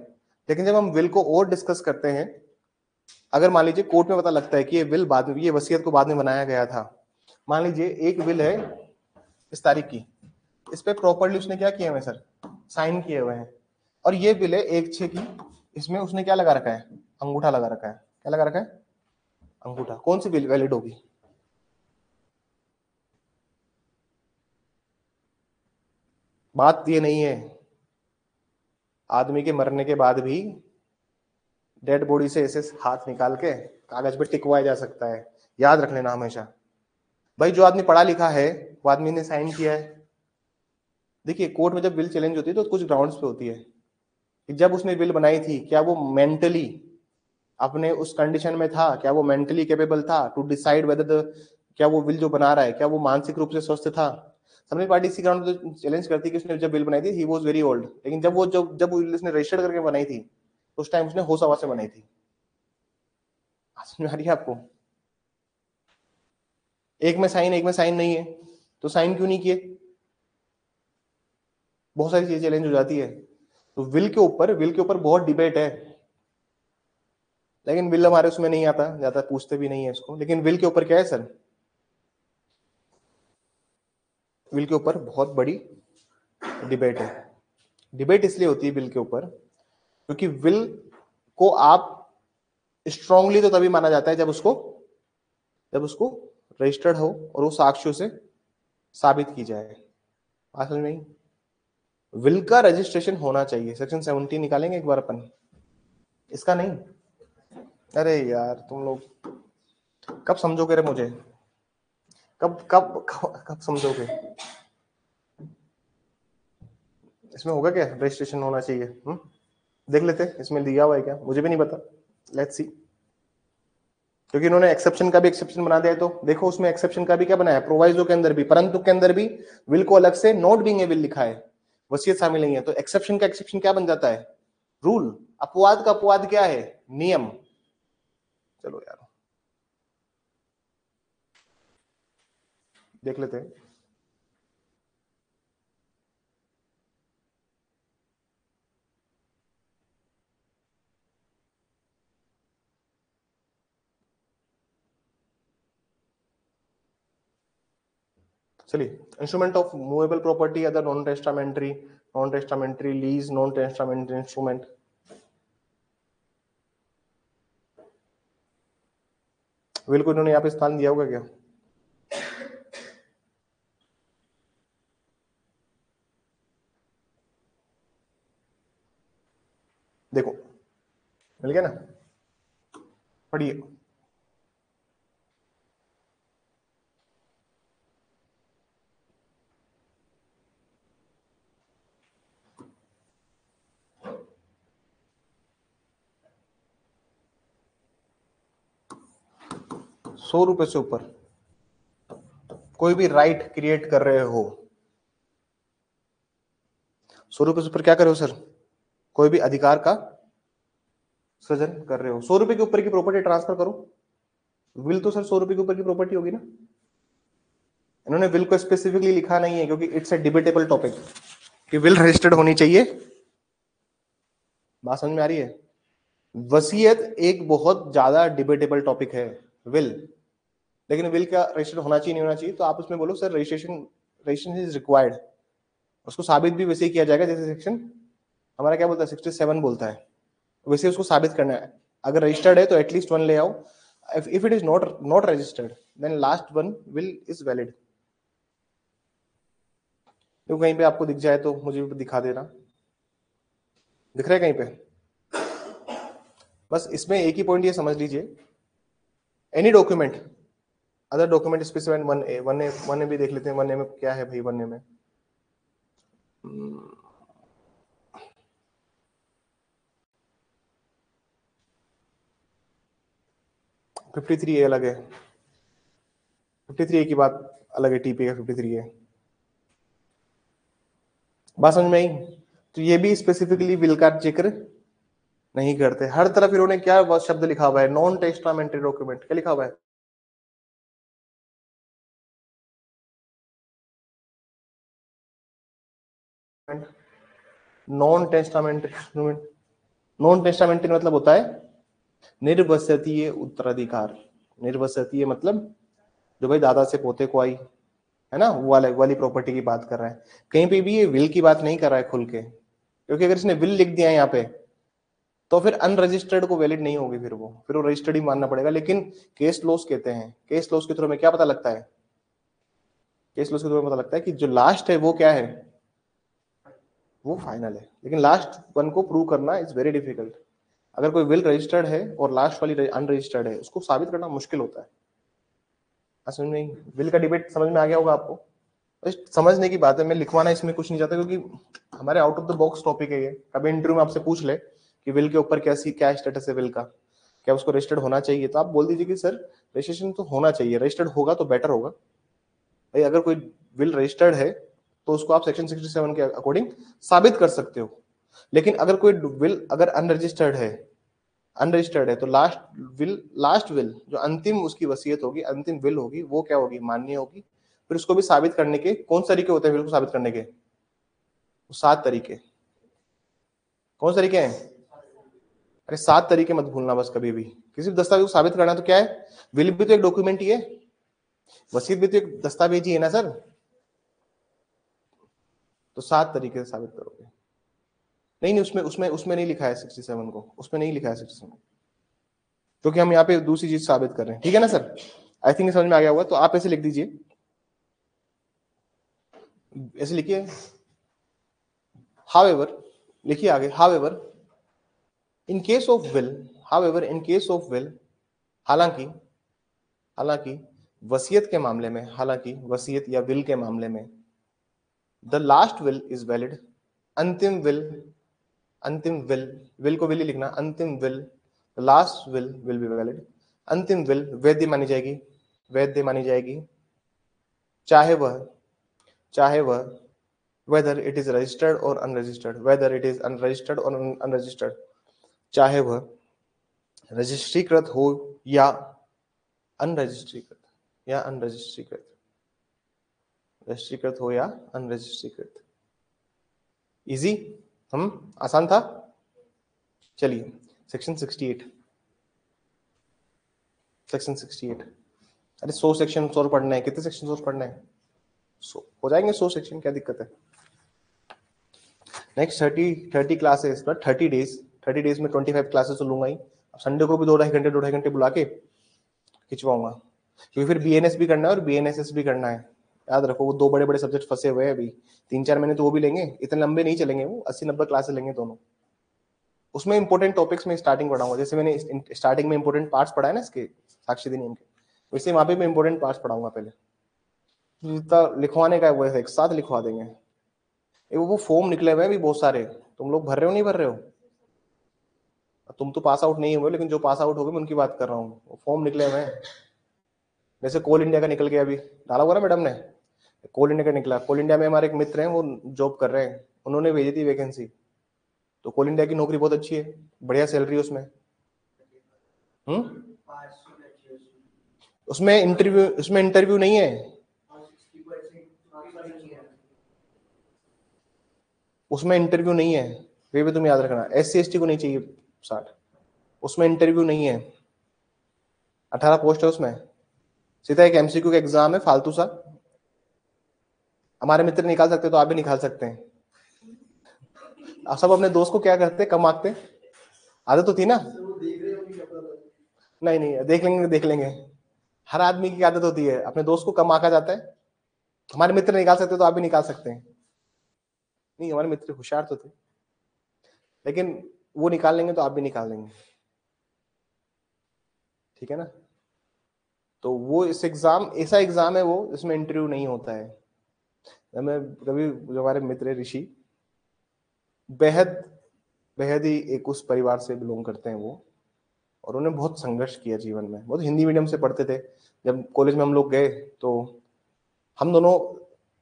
लेकिन जब हम विल को और डिस्कस करते हैं, अगर मान लीजिए कोर्ट में पता लगता है कि ये विल बाद में, ये वसीयत को बाद में बनाया गया था। मान लीजिए एक विल है इस तारीख की, इस पे प्रॉपर्ली उसने क्या किया हुआ है सर? साइन किए हुए हैं। और ये बिल है 1/6 की, इसमें उसने क्या लगा रखा है? अंगूठा लगा रखा है। क्या लगा रखा है? अंगूठा। कौन सी बिल वैलिड होगी? बात ये नहीं है, आदमी के मरने के बाद भी डेड बॉडी से ऐसे हाथ निकाल के कागज पे टिकवाया जा सकता है। याद रख लेना हमेशा। भाई जो आदमी पढ़ा लिखा है वो आदमी ने साइन किया है। देखिए कोर्ट में जब बिल चैलेंज होती है तो कुछ ग्राउंड्स पे होती है कि जब उसने बिल बनाई थी क्या वो मेंटली अपने उस कंडीशन में था, क्या वो मेंटली कैपेबल था टू डिसाइड वेदर द, क्या वो बिल जो बना रहा है क्या वो मानसिक रूप से स्वस्थ था। सामने पार्टी इसी ग्राउंड पे चैलेंज करती है कि उसने जब बिल बनाई थी ही वाज वेरी ओल्ड, लेकिन जब वो बिल उसने रजिस्टर्ड करके बनाई थी तो उस टाइम उसने होश हवास से बनाई थी। समझ आ रही है आपको? एक में साइन नहीं है तो साइन क्यों नहीं किए? बहुत सारी चीजें चैलेंज हो जाती है। तो विल के ऊपर बहुत डिबेट है, लेकिन विल हमारे उसमें नहीं आता, ज्यादा पूछते भी नहीं है इसको। लेकिन विल के ऊपर क्या है सर? विल के ऊपर बहुत बड़ी डिबेट है। डिबेट इसलिए होती है विल के ऊपर क्योंकि विल को आप स्ट्रांगली तो तभी माना जाता है जब उसको रजिस्टर्ड हो और वो साक्ष्यों से साबित की जाए। असल में विल का रजिस्ट्रेशन होना चाहिए। सेक्शन 17 निकालेंगे एक बार अपन, इसका नहीं। अरे यार तुम लोग कब समझोगे रे मुझे? कब समझोगे? इसमें होगा क्या रजिस्ट्रेशन होना चाहिए? देख लेते इसमें दिया हुआ है क्या, मुझे भी नहीं पता। Let's see. क्योंकि इन्होंने एक्सेप्शन का भी एक्सेप्शन बना दिया है, तो देखो उसमें एक्सेप्शन का भी क्या बनाया, प्रोवाइजो के अंदर भी, परंतु के अंदर भी विल को अलग से नॉट बीइंग ए विल लिखा है, वसीयत शामिल नहीं है। तो एक्सेप्शन का एक्सेप्शन क्या बन जाता है? रूल। अपवाद का अपवाद क्या है? नियम। चलो यार देख लेते हैं। चलिए, instrument of movable property, other non testamentary lease, non testamentary instrument. Will को इन्होंने यहाँ पे स्थान दिया होगा क्या? देखो मिल गया ना, पढ़िए। ₹100 से ऊपर कोई भी राइट क्रिएट कर रहे हो, ₹100 से ऊपर क्या कर रहे हो सर? कोई भी अधिकार का सृजन कर रहे हो। ₹100 के ऊपर की प्रॉपर्टी ट्रांसफर करो। विल तो सर ₹100 के ऊपर की प्रॉपर्टी होगी ना। इन्होंने विल को स्पेसिफिकली लिखा नहीं है क्योंकि इट्स अ डिबेटेबल टॉपिक कि विल रजिस्टर्ड होनी चाहिए। बात समझ में आ रही है? वसीयत एक बहुत ज्यादा डिबेटेबल टॉपिक है विल, लेकिन विल क्या रजिस्टर्ड होना चाहिए नहीं होना चाहिए, तो आप उसमें बोलो सर रजिस्ट्रेशन इज रिक्वायर्ड। उसको साबित भी वैसे ही किया जाएगा जैसे सेक्शन हमारा क्या बोलता है 67 बोलता है, वैसे उसको साबित करना है। अगर रजिस्टर्ड है तो एटलीस्ट 1 ले आओ। If it is not registered then last one will is valid. तो कहीं पे आपको दिख जाए तो मुझे भी दिखा देना। दिख रहा है कहीं पे? बस इसमें एक ही पॉइंट ये समझ लीजिए, any document other document specified 1A भी देख लेते हैं। 1A में क्या है भाई? 1A में 53A अलग है, 53A की बात अलग है, टीपी का 53A। बात समझ में आई? तो ये भी स्पेसिफिकली विल का जिक्र नहीं करते। हर तरफ इन्होंने क्या शब्द लिखा हुआ है? Non testamentary document. क्या लिखा हुआ है? Non testamentary document. Non testamentary मतलब होता है निर्वसतीय उत्तराधिकार। निर्वसतीय मतलब जो भाई दादा से पोते को आई है ना, वो वाली प्रॉपर्टी की बात कर रहा है। कहीं पे भी ये विल की बात नहीं कर रहा है खुल के, क्योंकि अगर इसने विल लिख दिया है यहाँ पे तो फिर अनरजिस्टर्ड को वैलिड नहीं होगी, फिर वो रजिस्टर्ड ही मानना पड़ेगा। लेकिन केस लॉस कहते हैं, केस लॉस के थ्रू में क्या पता लगता है? केस लॉस के थ्रू में पता लगता है कि जो लास्ट है वो क्या है, वो फाइनल है। लेकिन लास्ट वन को प्रूव करना इज वेरी डिफिकल्ट। अगर कोई विल रजिस्टर्ड है और लास्ट वाली अनरजिस्टर्ड है, उसको साबित करना मुश्किल होता है। समझ में? विल का डिबेट समझ में आ गया होगा आपको। समझने की बात है, मैं लिखवाना इसमें कुछ नहीं चाहता क्योंकि हमारे out of the box topic है ये। कभी इंटरव्यू में आपसे पूछ ले कि विल के ऊपर क्या स्टेटस है विल का, क्या उसको रजिस्टर्ड होना चाहिए, तो आप बोल दीजिए कि सर रजिस्ट्रेशन तो होना चाहिए, रजिस्टर्ड होगा तो बेटर होगा। भाई अगर कोई विल रजिस्टर्ड है तो उसको आप सेक्शन 67 के अकॉर्डिंग साबित कर सकते हो। लेकिन अगर कोई विल अगर अनरजिस्टर्ड है तो लास्ट विल जो अंतिम उसकी वसीयत होगी, अंतिम विल होगी, वो क्या होगी? मान्य होगी। फिर उसको भी साबित करने के कौन से तरीके होते हैं विल को साबित करने के? 7 तरीके। कौन से तरीके हैं? अरे 7 तरीके मत भूलना बस कभी भी। किसी भी दस्तावेज को साबित करना है तो क्या है? विल भी तो एक डॉक्यूमेंट ही है, वसीयत भी तो एक दस्तावेज ही है ना सर। तो 7 तरीके से साबित करोगे। नहीं उसमें उसमें उसमें नहीं लिखा है 67 को, उसमें नहीं लिखा है 67, क्योंकि हम यहाँ पे दूसरी चीज साबित कर रहे हैं। ठीक है ना सर? आई थिंक समझ में आ गया होगा। तो आप ऐसे लिख दीजिए, ऐसे लिखिए however, लिखिए आगे however in case of will, however in case of will, हालांकि हालांकि वसीयत के मामले में, हालांकि वसीयत या विल के मामले में the last will is valid, अंतिम विल, विल को विल ही लिखना, अंतिम will, last will be valid, अंतिम विल वैध मानी जाएगी, वैध मानी जाएगी, चाहे वह whether it is registered or unregistered, whether it is unregistered or unregistered, चाहे वह रजिस्ट्रीकृत हो या अनरजिस्ट्रीकृत, या अनरजिस्ट्रीकृत, रजिस्ट्रीकृत हो या अनरजिस्ट्रीकृत। इजी, हम आसान था। चलिए सेक्शन 68, सेक्शन 68। अरे 100 सेक्शन और पढ़ना है। कितने सेक्शन और पढ़ना है? हो जाएंगे 100 सेक्शन, क्या दिक्कत है। नेक्स्ट 30 क्लासेस बट 30 डेज में 25 क्लासेस तो लूंगा ही। अब संडे को भी 2-2.5 घंटे बुला के खिंचवाऊंगा, क्योंकि फिर बीएनएस भी करना है और बीएनएसएस भी करना है। याद रखो वो 2 बड़े सब्जेक्ट फंसे हुए हैं अभी, 3-4 महीने तो वो भी लेंगे, इतने लंबे नहीं चलेंगे वो, 80-90 क्लासेस लेंगे दोनों। उसमें इंपॉर्टेंट टॉपिक्स में स्टार्टिंग पढ़ाऊंगा, जैसे मैंने स्टार्टिंग में इंपॉर्टेंट पार्ट्स पढ़ाए ना इसके साक्षी अधिनियम के, वैसे वहां पे मैं इंपॉर्टेंट पार्ट्स पढ़ाऊंगा पहले। जितना लिखवाने का है वो एक साथ लिखवा देंगे। वो फॉर्म निकले हुए हैं भी बहुत सारे, तुम लोग भर रहे हो नहीं भर रहे हो? तुम तो पास आउट नहीं हुए, लेकिन जो पास आउट हो गए मैं उनकी बात कर रहा हूँ, वो फॉर्म निकले हुए हैं। जैसे कोल इंडिया का निकल गया, अभी डाला हुआ ना मैडम ने, कोल इंडिया का निकला। कोल इंडिया में हमारे एक मित्र हैं, वो जॉब कर रहे हैं, उन्होंने भेजी थी वैकेंसी। तो कोल इंडिया की नौकरी बहुत अच्छी है, बढ़िया सैलरी उसमें। उसमें इंटरव्यू नहीं है, उसमें इंटरव्यू नहीं है, वे भी तुम याद रखना। SC ST को नहीं चाहिए 60, उसमें इंटरव्यू नहीं है। 18 पोस्ट है उसमें, सीधा एक MCQ का एग्जाम है फालतू सा। हमारे मित्र निकाल सकते तो आप भी निकाल सकते हैं। आप सब अपने दोस्त को क्या करते, कम आंकते, आदत तो थी ना। नहीं देख लेंगे, हर आदमी की आदत होती है, अपने दोस्त को कम आंका जाता है। हमारे मित्र निकाल सकते तो आप भी निकाल सकते हैं। नहीं, हमारे मित्र होशियार तो थे, लेकिन वो निकाल लेंगे तो आप भी निकाल लेंगे, ठीक है ना। तो वो इस एग्जाम ऐसा एग्जाम है वो, इसमें इंटरव्यू नहीं होता है। मैं कभी, जो हमारे मित्र है ऋषि, बेहद बेहद ही एक उस परिवार से बिलोंग करते हैं वो, और उन्होंने बहुत संघर्ष किया जीवन में। बहुत हिंदी मीडियम से पढ़ते थे, जब कॉलेज में हम लोग गए तो हम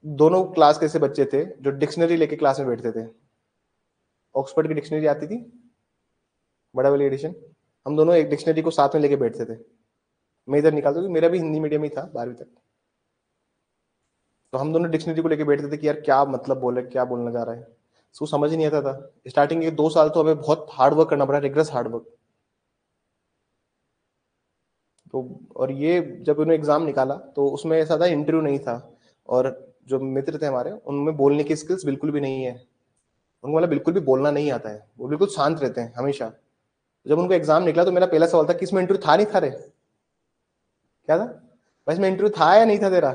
दोनों क्लास के ऐसे बच्चे थे जो डिक्शनरी लेके क्लास में बैठते थे। ऑक्सफोर्ड की डिक्शनरी आती थी, बड़ा वाली एडिशन, हम दोनों एक डिक्शनरी को साथ में लेके बैठते थे। मैं इधर निकालता था, मेरा भी हिंदी मीडियम ही था 12वीं तक, तो हम दोनों डिक्शनरी को लेके बैठते थे कि यार क्या मतलब बोले, क्या बोलना जा रहा है, उसको समझ नहीं आता था। स्टार्टिंग के 2 साल तो हमें बहुत हार्ड वर्क करना पड़ा, रिग्रेस हार्ड वर्क। तो और ये जब उन्होंने एग्जाम निकाला तो उसमें ऐसा था, इंटरव्यू नहीं था, और जो मित्र थे हमारे उनमें बोलने की स्किल्स बिल्कुल भी नहीं है, उनको मतलब बिल्कुल भी बोलना नहीं आता है, वो बिल्कुल शांत रहते हैं हमेशा। जब उनको एग्जाम निकला तो मेरा पहला सवाल था कि इसमें इंटरव्यू था नहीं था रे, क्या था भाई, इसमें इंटरव्यू था या नहीं था तेरा?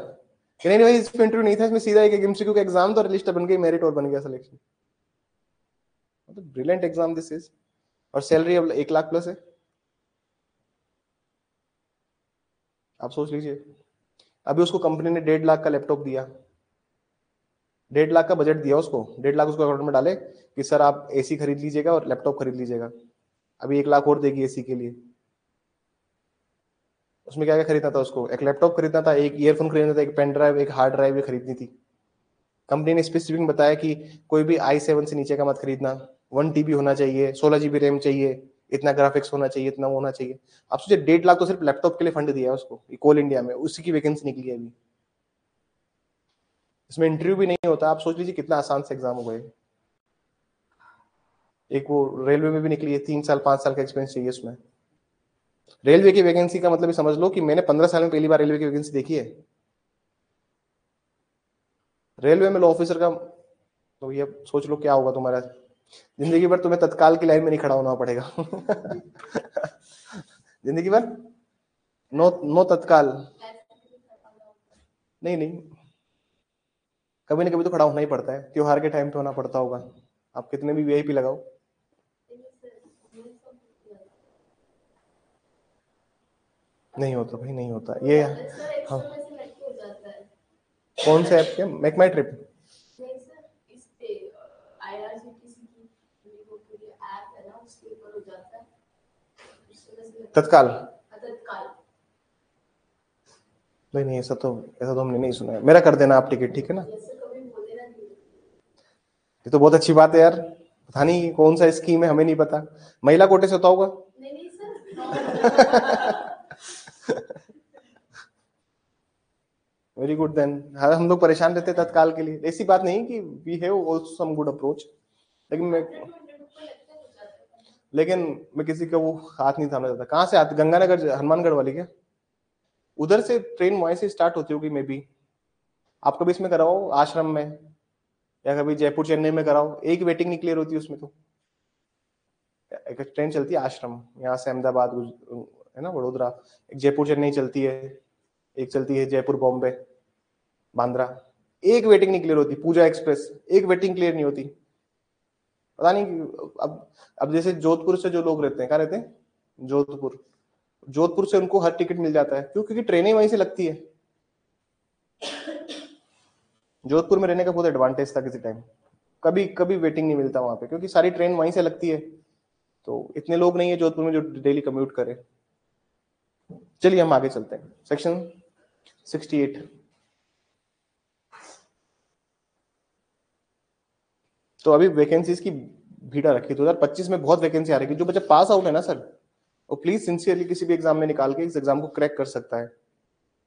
कि नहीं भाई इसमें इंटरव्यू नहीं था, इसमें सीधा एक MCQ का एग्जाम था और लिस्ट बन गई, मेरिट और बन गया सिलेक्शन। मतलब ब्रिलियंट एग्जाम दिस इज। और सैलरी अब 1 लाख प्लस है, आप सोच लीजिए। अभी उसको कंपनी ने 1.5 लाख का लैपटॉप दिया, 1.5 लाख का बजट दिया उसको, 1.5 लाख उसको अकाउंट में डाले कि सर आप AC खरीद लीजिएगा और लैपटॉप खरीद लीजिएगा। अभी 1 लाख और देगी AC के लिए। उसमें क्या क्या खरीदना था उसको, एक लैपटॉप खरीदना था, एक ईयरफोन खरीदना था, एक पेन ड्राइव, एक हार्ड ड्राइव खरीदनी थी। कंपनी ने स्पेसिफिक बताया कि कोई भी i7 से नीचे का मत खरीदना, 1 TB होना चाहिए, 16 GB रैम चाहिए, इतना ग्राफिक्स होना चाहिए, इतना वो होना चाहिए। आप सोचिए 1.5 लाख तो सिर्फ लैपटॉप के लिए फंड दिया है उसको, कोल इंडिया में, उसी की वैकेंसी निकली है अभी। इसमें इंटरव्यू भी नहीं होता, आप सोच लीजिए कितना आसान से एग्जाम हो गए। एक वो रेलवे में भी निकली है, 3 साल 5 साल का एक्सपीरियंस चाहिए उसमें। रेलवे की वैकेंसी का मतलब समझ लो कि मैंने 15 साल में पहली बार रेलवे की वैकेंसी देखी है। रेलवे में लो ऑफिसर का, तो ये सोच लो क्या होगा तुम्हारा, जिंदगी भर तुम्हें तत्काल की लाइन में नहीं खड़ा होना पड़ेगा। जिंदगी भर नो नो तत्काल, नहीं कभी ना कभी तो खड़ा होना ही पड़ता है, त्योहार के टाइम पे होना पड़ता होगा, आप कितने भी VIP लगाओ। नहीं होता भाई, नहीं होता ये। हाँ, कौन से ऐप के, मेक माई ट्रिप? तत्काल? नहीं ऐसा तो हमने नहीं सुना है। मेरा कर देना आप टिकट, ठीक है ना। ये तो बहुत अच्छी बात है यार, पता नहीं कौन सा स्कीम है, हमें नहीं पता। महिला कोटे से होता होगा। Very good then. हाँ, हम लोग परेशान रहते हैं तत्काल के लिए, ऐसी बात नहीं कि we have also some good approach, लेकिन मैं किसी का वो हाथ नहीं थामना चाहता। कहाँ से आते, गंगानगर हनुमानगढ़ वाली क्या? उधर से ट्रेन वहीं से स्टार्ट होती होगी मे बी, आप कभी इसमें कराओ आश्रम में या कभी जयपुर चेन्नई में कराओ, एक वेटिंग नहीं क्लियर होती है उसमें। तो एक ट्रेन चलती है आश्रम, यहाँ से अहमदाबाद है ना, वडोदरा, एक जयपुर चेन्नई चलती है, एक चलती है जयपुर बॉम्बे बांद्रा, एक वेटिंग नहीं क्लियर होती। पूजा एक्सप्रेस, एक वेटिंग क्लियर नहीं होती, पता नहीं। अब जैसे जोधपुर से जो लोग रहते हैं, कहाँ रहते हैं, जोधपुर, जोधपुर से उनको हर टिकट मिल जाता है, क्यों? क्योंकि ट्रेनें वहीं से लगती है। जोधपुर में रहने का बहुत एडवांटेज था किसी टाइम, कभी कभी वेटिंग नहीं मिलता वहां पे, क्योंकि सारी ट्रेन वहीं से लगती है। तो इतने लोग नहीं है जोधपुर में जो डेली कम्यूट करे। चलिए हम आगे चलते हैं, सेक्शन 68। तो अभी वैकेंसीज की भीड़ा रखी, 2025 में बहुत वैकेंसी आ रही है। जो बच्चा पास आउट है ना सर, वो प्लीज सिंसियरली किसी भी एग्जाम में निकाल के इस एग्जाम को क्रैक कर सकता है।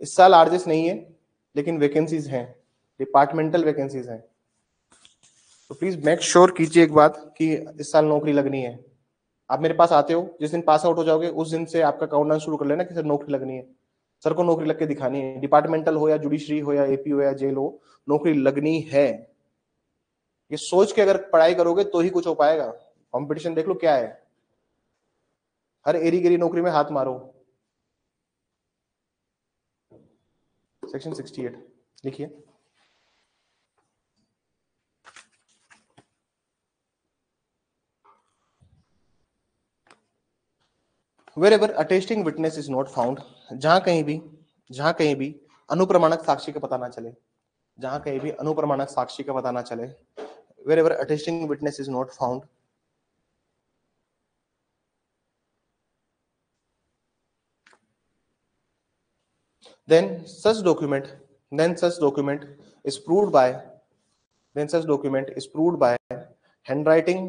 इस साल आरजेस नहीं है, लेकिन वैकेंसीज हैं, डिपार्टमेंटल वैकेंसीज हैं। तो प्लीज मेक श्योर कीजिए एक बात कि इस साल नौकरी लगनी है। आप मेरे पास आते हो, जिस दिन पास आउट हो जाओगे उस दिन से आपका काउंटडाउन शुरू कर लेना कि सर नौकरी लगनी है, सर को नौकरी लग के दिखानी है। डिपार्टमेंटल हो या जुडिशरी हो या एपी हो या जेल हो, नौकरी लगनी है। ये सोच के अगर पढ़ाई करोगे तो ही कुछ हो पाएगा। कंपटीशन देख लो क्या है, हर एरी गिरी नौकरी में हाथ मारो। सेक्शन 68 लिखिए। Wherever attesting witness is not found, जहां कहीं भी अनुप्रमाणक साक्षी का पता ना चले, जहां कहीं भी अनुप्रमाणक साक्षी का पता ना चले, wherever attesting witness is not found, then such document is proved by handwriting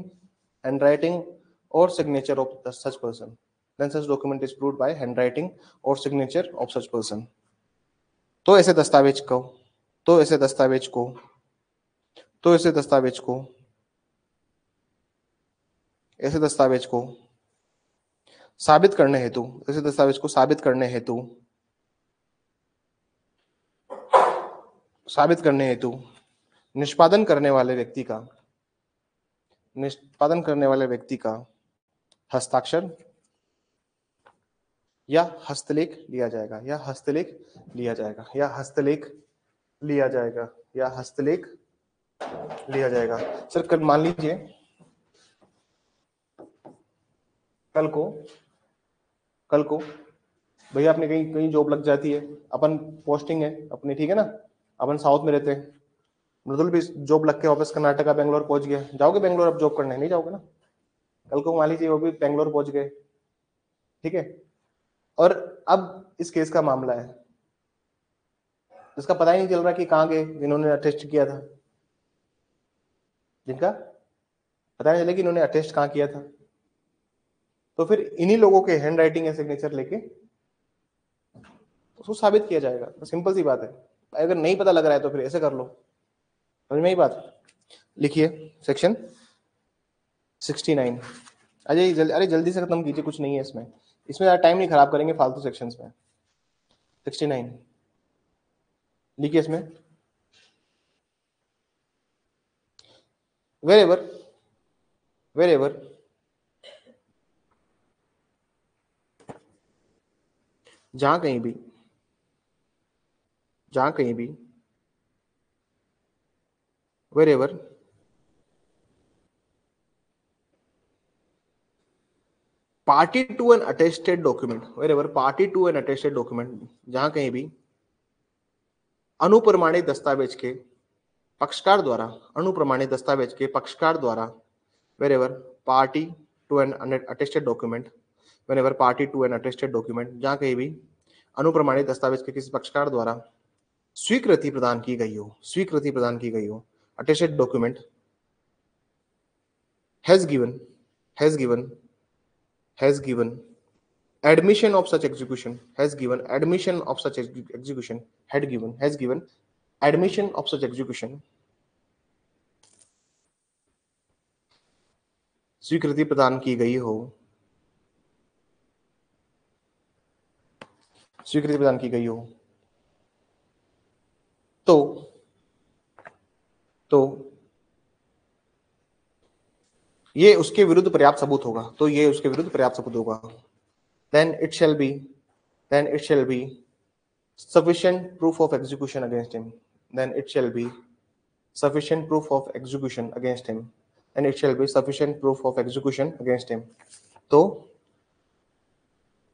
or signature of such person. Then such document is proved by handwriting or signature of such person. तो ऐसे दस्तावेज को तो ऐसे दस्तावेज को तो ऐसे दस्तावेज को ऐसे दस्तावेज को साबित करने हेतु ऐसे दस्तावेज को साबित करने हेतु निष्पादन करने वाले व्यक्ति का हस्ताक्षर या हस्तलेख लिया जाएगा या हस्तलेख लिया जाएगा या हस्तलेख लिया जाएगा या हस्तलेख लिया जाएगा। सर कल मान लीजिए कल को भैया अपने कहीं कहीं जॉब लग जाती है, अपन पोस्टिंग है अपनी, ठीक है ना, अपन साउथ में रहते हैं, मृदुल भी जॉब लग के वापस कर्नाटका बेंगलोर पहुंच गया, जाओगे बेंगलोर अब जॉब करने? नहीं जाओगे ना। कल को मान लीजिए वो भी बेंगलोर पहुंच गए, ठीक है, और अब इस केस का मामला है जिसका पता ही नहीं चल रहा कि कहाँ गए जिन्होंने अटेस्ट किया था, जिनका पता नहीं चला कि इन्होंने अटेस्ट कहाँ किया था। तो फिर इन्हीं लोगों के हैंड राइटिंग या सिग्नेचर लेके उसको साबित किया जाएगा। तो सिंपल सी बात है, अगर नहीं पता लग रहा है तो फिर ऐसे कर लो। समझ में ही बात? लिखिए सेक्शन 69। अरे जल्दी से खत्म कीजिए, कुछ नहीं है इसमें ज़्यादा टाइम नहीं खराब करेंगे फालतू सेक्शंस में। 69 लिखिए इसमें। wherever जहां कहीं भी wherever party to an attested document जहां कहीं भी अनुप्रमाणित दस्तावेज के पक्षकार द्वारा wherever party to an attested document जहां कहीं भी अनुप्रमाणित दस्तावेज के किसी पक्षकार द्वारा स्वीकृति प्रदान की गई हो attested document has given admission of such execution has given admission of such execution has given admission of such execution स्वीकृति प्रदान की गई हो तो तो ये उसके विरुद्ध पर्याप्त सबूत होगा, तो ये उसके विरुद्ध पर्याप्त सबूत होगा। then it shall be sufficient proof of execution against him, then it shall be sufficient proof of execution against him, and it shall be sufficient proof of execution against him। तो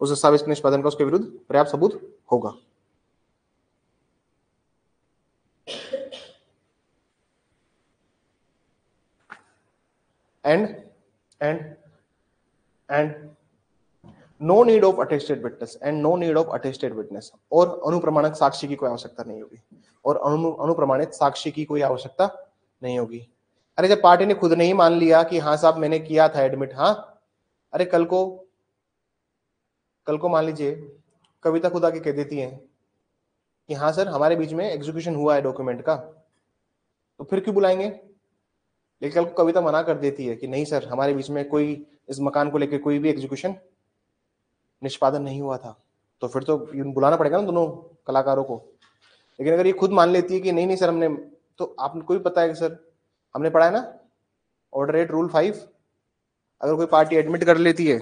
उस दस्तावेज के निष्पादन का उसके विरुद्ध पर्याप्त सबूत होगा। and no need of attested witness और अनुप्रमाणित साक्षी की कोई आवश्यकता नहीं होगी, और अनुप्रमाणित साक्षी की कोई आवश्यकता नहीं होगी। अरे जब पार्टी ने खुद नहीं मान लिया कि हाँ साहब मैंने किया था एडमिट, हाँ अरे कल को मान लीजिए कविता खुद आके कह देती है कि हाँ सर हमारे बीच में एग्जीक्यूशन हुआ है डॉक्यूमेंट का, तो फिर क्यों बुलाएंगे? लेकिन कल को कविता मना कर देती है कि नहीं सर हमारे बीच में कोई इस मकान को लेकर कोई भी एग्जीक्यूशन निष्पादन नहीं हुआ था, तो फिर तो बुलाना पड़ेगा ना दोनों कलाकारों को। लेकिन अगर ये खुद मान लेती है कि नहीं नहीं सर हमने, तो आपको भी पता है कि सर हमने पढ़ा है ना ऑर्डर 8 रूल 5, अगर कोई पार्टी एडमिट कर लेती है,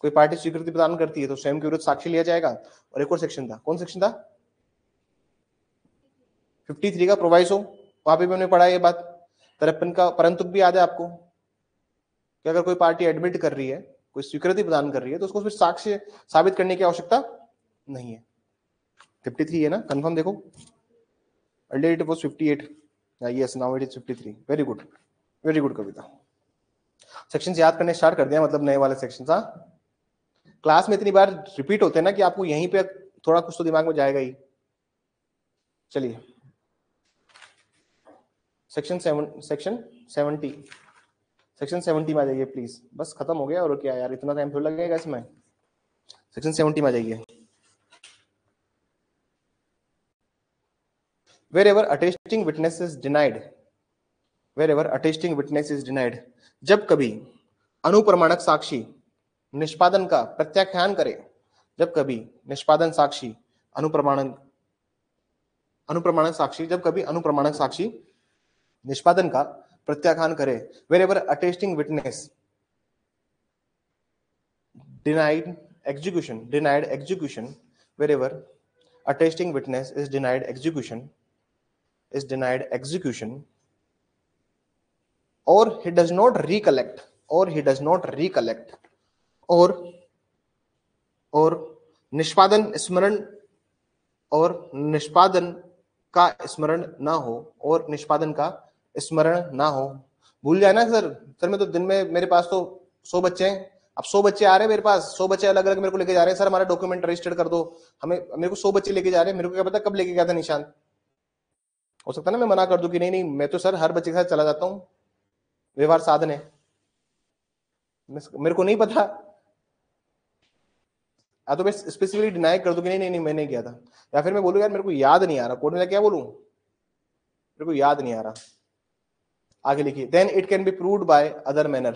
कोई पार्टी स्वीकृति प्रदान करती है, तो स्वयं के विरुद्ध साक्ष्य लिया जाएगा। और एक और सेक्शन था, कौन सेक्शन था? 53 का प्रोवाइसो, वहां पे भी हमने पढ़ा ये बात। 53 का परंतु भी याद है आपको कि अगर कोई पार्टी एडमिट कर रही है, कोई स्वीकृति प्रदान कर रही है, तो उसको फिर साक्ष्य साबित करने की आवश्यकता नहीं है। 53 है ना, कंफर्म देखो। Earlier it was 58, yes now it is 53। Very good Kavita. Sections याद करने स्टार्ट कर दिया, मतलब नए वाले सेक्शंस। हाँ क्लास में इतनी बार रिपीट होते हैं ना कि आपको यहीं पे थोड़ा कुछ तो दिमाग में जाएगा ही। चलिए सेक्शन 70 में आ जाइए प्लीज। बस खत्म हो गया, और क्या यार इतना टाइम थोड़ा लगेगा इसमें। सेक्शन 70 में आ जाइए। Wherever attesting witness is denied, जब कभी अनुप्रमाणक साक्षी निष्पादन का प्रत्याख्यान करे, जब कभी अनुप्रमाणक साक्षी निष्पादन का प्रत्याख्यान करे, wherever attesting witness denied execution, wherever attesting witness is denied execution, or he does not recollect, और निष्पादन का स्मरण ना हो, भूल जाए ना सर मैं तो दिन में मेरे पास तो 100 बच्चे हैं, अब 100 बच्चे आ रहे हैं मेरे पास, 100 बच्चे अलग अलग मेरे को लेके जा रहे हैं, सर हमारा डॉक्यूमेंट रजिस्टर्ड कर दो, मेरे को 100 बच्चे लेके जा रहे हैं, मेरे को क्या पता कब लेके गया था निशान। हो सकता है ना मैं मना कर दूं कि नहीं मैं तो सर हर बच्चे के साथ चला जाता हूँ, व्यवहार साधन है, मेरे को नहीं पता, तो मैं स्पेसिफिकली डिनाई कर दूं कि नहीं मैं नहीं किया था। या फिर मैं बोलूं यार मेरे को याद नहीं आ रहा, कोर्ट में क्या बोलूं, मेरे को याद नहीं आ रहा। आगे लिखिए, then it can be proved by other manner,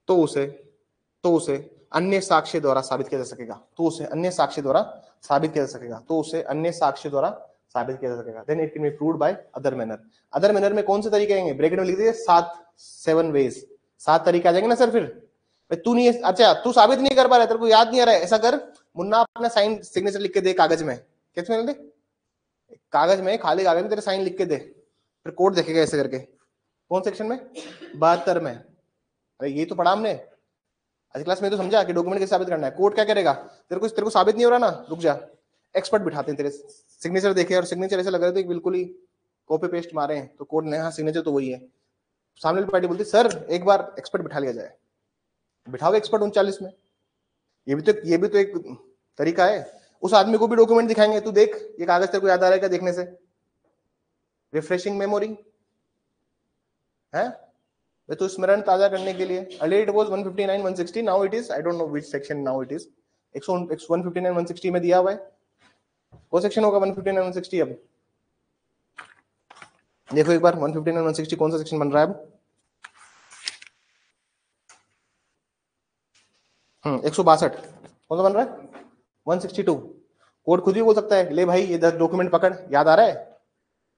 तो उसे अन्य साक्ष्य द्वारा साबित किया जा सकेगा, then it can be proved by other manner में कौन से तरीके आएंगे, ब्रैकेट में लिख दीजिए 7 वेज, 7 तरीके आ जाएंगे ना सर। फिर तू नहीं, अच्छा तू साबित नहीं कर पा रहा, तेरे को याद नहीं आ रहा है, ऐसा कर मुन्ना अपना साइन सिग्नेचर लिख के दे कागज में, कैसे में दे, कागज में, खाली कागज में तेरे साइन लिख के दे, फिर कोर्ट देखेगा ऐसे करके। कौन सेक्शन में? 72 में। अरे ये तो पढ़ा हमने आज क्लास में, तो समझा कि डॉक्यूमेंट कैसे साबित करना है। कोर्ट क्या करेगा, तेरे को साबित नहीं हो रहा ना, रुक जा, एक्सपर्ट बिठाते हैं तेरे, सिग्नेचर देखे और सिग्नेचर ऐसे लग रहे थे बिल्कुल ही कॉपी पेस्ट मारे हैं, तो कोर्ट ने हाँ सिग्नेचर तो वही है, सामने वाली पार्टी बोलती सर एक बार एक्सपर्ट बिठा लिया जाए, बिठाओ एक्सपर्ट 39 में। ये भी तो एक तरीका है, उस आदमी को भी डॉक्यूमेंट दिखाएंगे, तू देख ये कागज तेरे को याद आ रहा है देखने से, रिफ्रेशिंग मेमोरी है तो स्मरण ताजा करने के लिए। Earlier it was 159 160, now it is I don't know which section now it is 159 160 में दिया हुआ है, वो सेक्शन होगा 159 160। अब देखो एक बार 159 160 कौन सा सेक्शन बन रहा है अब? 162 कौन सा बन रहा है? 162 कोर्ट खुद भी बोल सकता है ले भाई ये 10 डॉक्यूमेंट पकड़, याद आ रहा है,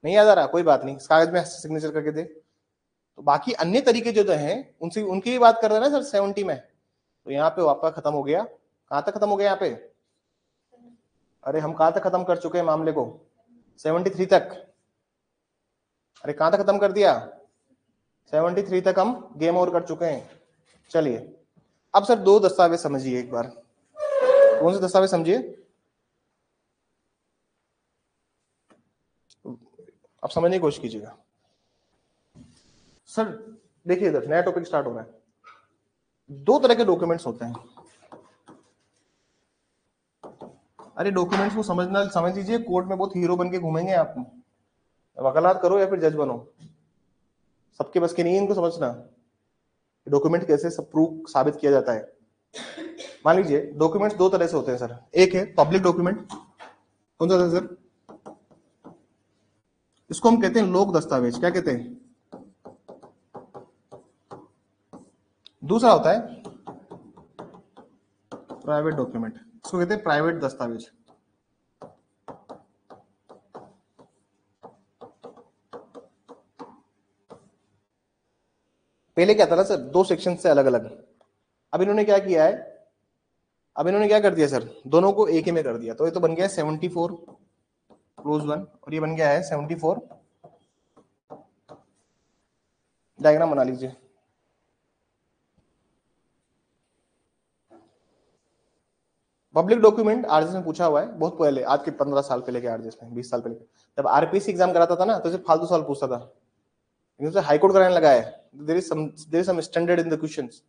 नहीं याद आ रहा, कोई बात नहीं, इस कागज में सिग्नेचर करके दे। तो बाकी अन्य तरीके जो हैं उनसे उनकी भी बात कर रहे हैं ना सर 70 में। तो यहाँ पे आपका खत्म हो गया, कहां तक खत्म हो गया यहाँ पे, अरे हम कहां तक खत्म कर चुके हैं मामले को, 73 तक। अरे कहां तक खत्म कर दिया, 73 तक हम गेम ओवर कर चुके हैं। चलिए अब सर दो दस्तावेज समझिए एक बार। कौन से दस्तावेज समझिए, आप समझने की कोशिश कीजिएगा। सर देखिए इधर नया टॉपिक स्टार्ट हो रहा है। दो तरह के डॉक्यूमेंट्स होते हैं। अरे डॉक्यूमेंट्स को समझ लीजिए, कोर्ट में बहुत हीरो बन के घूमेंगे आप, वकालत करो या फिर जज बनो, सबके बस की नहीं है इनको समझना डॉक्यूमेंट कैसे सब प्रूफ साबित किया जाता है। मान लीजिए डॉक्यूमेंट्स दो तरह से होते हैं सर, एक है पब्लिक डॉक्यूमेंट, कौन सा था सर, इसको हम कहते हैं लोक दस्तावेज, क्या कहते हैं। दूसरा होता है प्राइवेट डॉक्यूमेंट, इसको कहते हैं प्राइवेट दस्तावेज। पहले क्या था ना सर, दो सेक्शन से अलग अलग, अब इन्होंने क्या किया है, अब इन्होंने क्या कर दिया सर, दोनों को एक ही में कर दिया। तो ये तो बन गया 74 क्लोज 1 और ये बन गया है 74। डायग्राम बना लीजिए। पब्लिक डॉक्यूमेंट आरजेएस में पूछा हुआ है बहुत पहले, आज के 15 साल पहले के आरजेएस में, 20 साल पहले जब आरपीसी एग्जाम कराता था ना तो सिर्फ फालतू सवाल पूछता था, लेकिन उसे हाईकोर्ट कराने लगा है। There is some standard in the questions.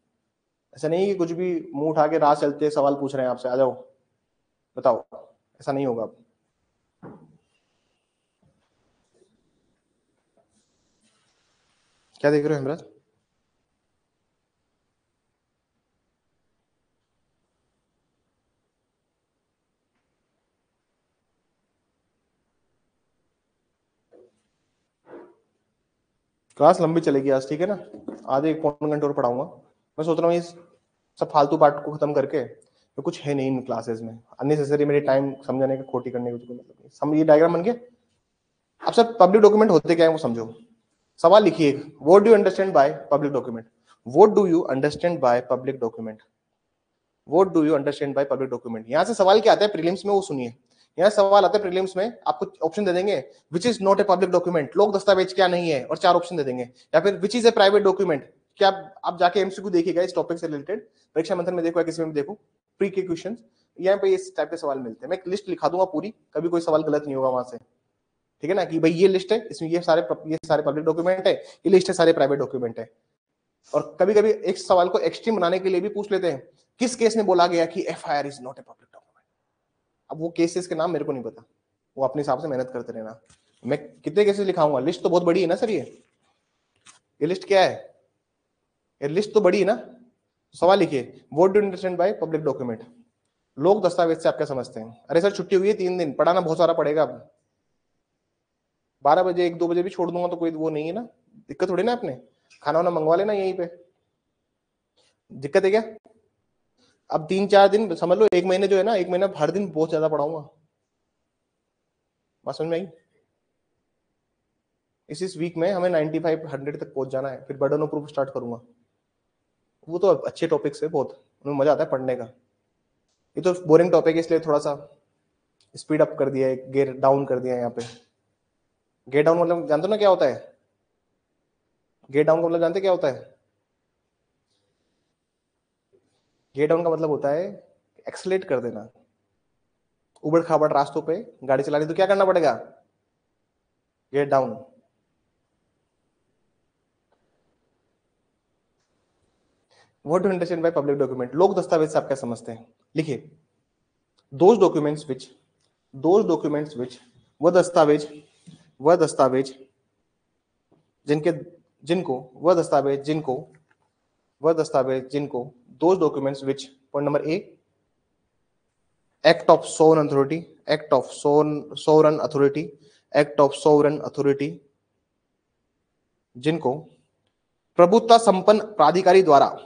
ऐसा नहीं कि कुछ भी मुंह उठा के राह चलते सवाल पूछ रहे हैं आपसे, आ जाओ बताओ, ऐसा नहीं होगा। क्या देख रहे हो हेमराज, क्लास लंबी चलेगी आज, ठीक है ना, आधे एक पौन घंटे और पढ़ाऊंगा। मैं सोच रहा हूँ इस सब फालतू पार्ट को खत्म करके, तो कुछ है नहीं इन क्लासेस में अननेसेसरी मेरे टाइम समझाने का, खोटी करने का कोई मतलब नहीं। समझ, ये डायग्राम बन गया। अब सर पब्लिक डॉक्यूमेंट होते क्या है वो समझो। सवाल लिखिए, what do you understand by public document, what do you understand by public document, what do you understand by public document. यहाँ से सवाल क्या आता है प्रीलिम्स में वो सुनिए। यहाँ सवाल आता है प्रीलिम्स में, आपको ऑप्शन दे देंगे which is not a public document, लोक दस्तावेज क्या नहीं है, और 4 ऑप्शन दे देंगे, या फिर which is a private document. क्या आप जाके एमसीक्यू देखिएगा इस टॉपिक से रिलेटेड, परीक्षा मंथन में देखो या किसी में भी देखो, प्री के क्वेश्चन यहाँ पे इस टाइप के सवाल मिलते हैं। मैं एक लिस्ट लिखा दूंगा पूरी, कभी कोई सवाल गलत नहीं होगा वहां से, ठीक है ना, कि भाई ये लिस्ट है, इसमें ये सारे पब्लिक डॉक्यूमेंट है, ये लिस्ट है सारे प्राइवेट डॉक्यूमेंट है। और कभी कभी एक सवाल को एक्सट्रीम बनाने के लिए भी पूछ लेते हैं, किस केस में बोला गया कि FIR is not a public document. अब वो केसेस के नाम मेरे को नहीं पता, वो अपने हिसाब से मेहनत करते रहना। मैं कितने केसेस लिखाऊंगा, लिस्ट तो बहुत बड़ी है ना सर, ये लिस्ट क्या है, ये लिस्ट तो बड़ी है ना। सवाल लिखिए, what do you understand by public document, लोक दस्तावेज से आप क्या समझते हैं। अरे सर छुट्टी हुई है 3 दिन, पढ़ाना बहुत सारा पड़ेगा। अब 12 बजे 1-2 बजे भी छोड़ दूंगा तो कोई वो नहीं है ना, दिक्कत थोड़ी ना, अपने खाना वाना मंगवा लेना यहीं पे, दिक्कत है क्या। अब 3-4 दिन समझ लो, 1 महीने जो है ना, 1 महीना हर दिन बहुत ज्यादा पढ़ाऊंगा, बात समझ में आई। इस वीक में हमें 95-100 तक पहुंच जाना है, फिर बर्डन ऑफ प्रूफ स्टार्ट करूंगा। वो तो अच्छे टॉपिक्स है बहुत, उनमें मजा आता है पढ़ने का। ये तो बोरिंग टॉपिक है इसलिए थोड़ा सा स्पीड अप कर दिया है, गेयर डाउन कर दिया है यहाँ पे। गेयर डाउन मतलब जानते हो ना क्या होता है, गेयर डाउन का मतलब जानते क्या होता है। गेयर डाउन का मतलब होता है एक्सलेट कर देना, उबड़ खाबड़ रास्तों पे गाड़ी चलानी तो क्या करना पड़ेगा, gear down. What do you understand by public document, लोक दस्तावेज से आप क्या समझते हैं। लिखिए, दोज डॉक्यूमेंट्स विच वह दस्तावेज जिनके जिनको वह दस्तावेज जिनको those documents which, point number A, act of sovereign authority, जिनको प्रभुता संपन्न प्राधिकारी द्वारा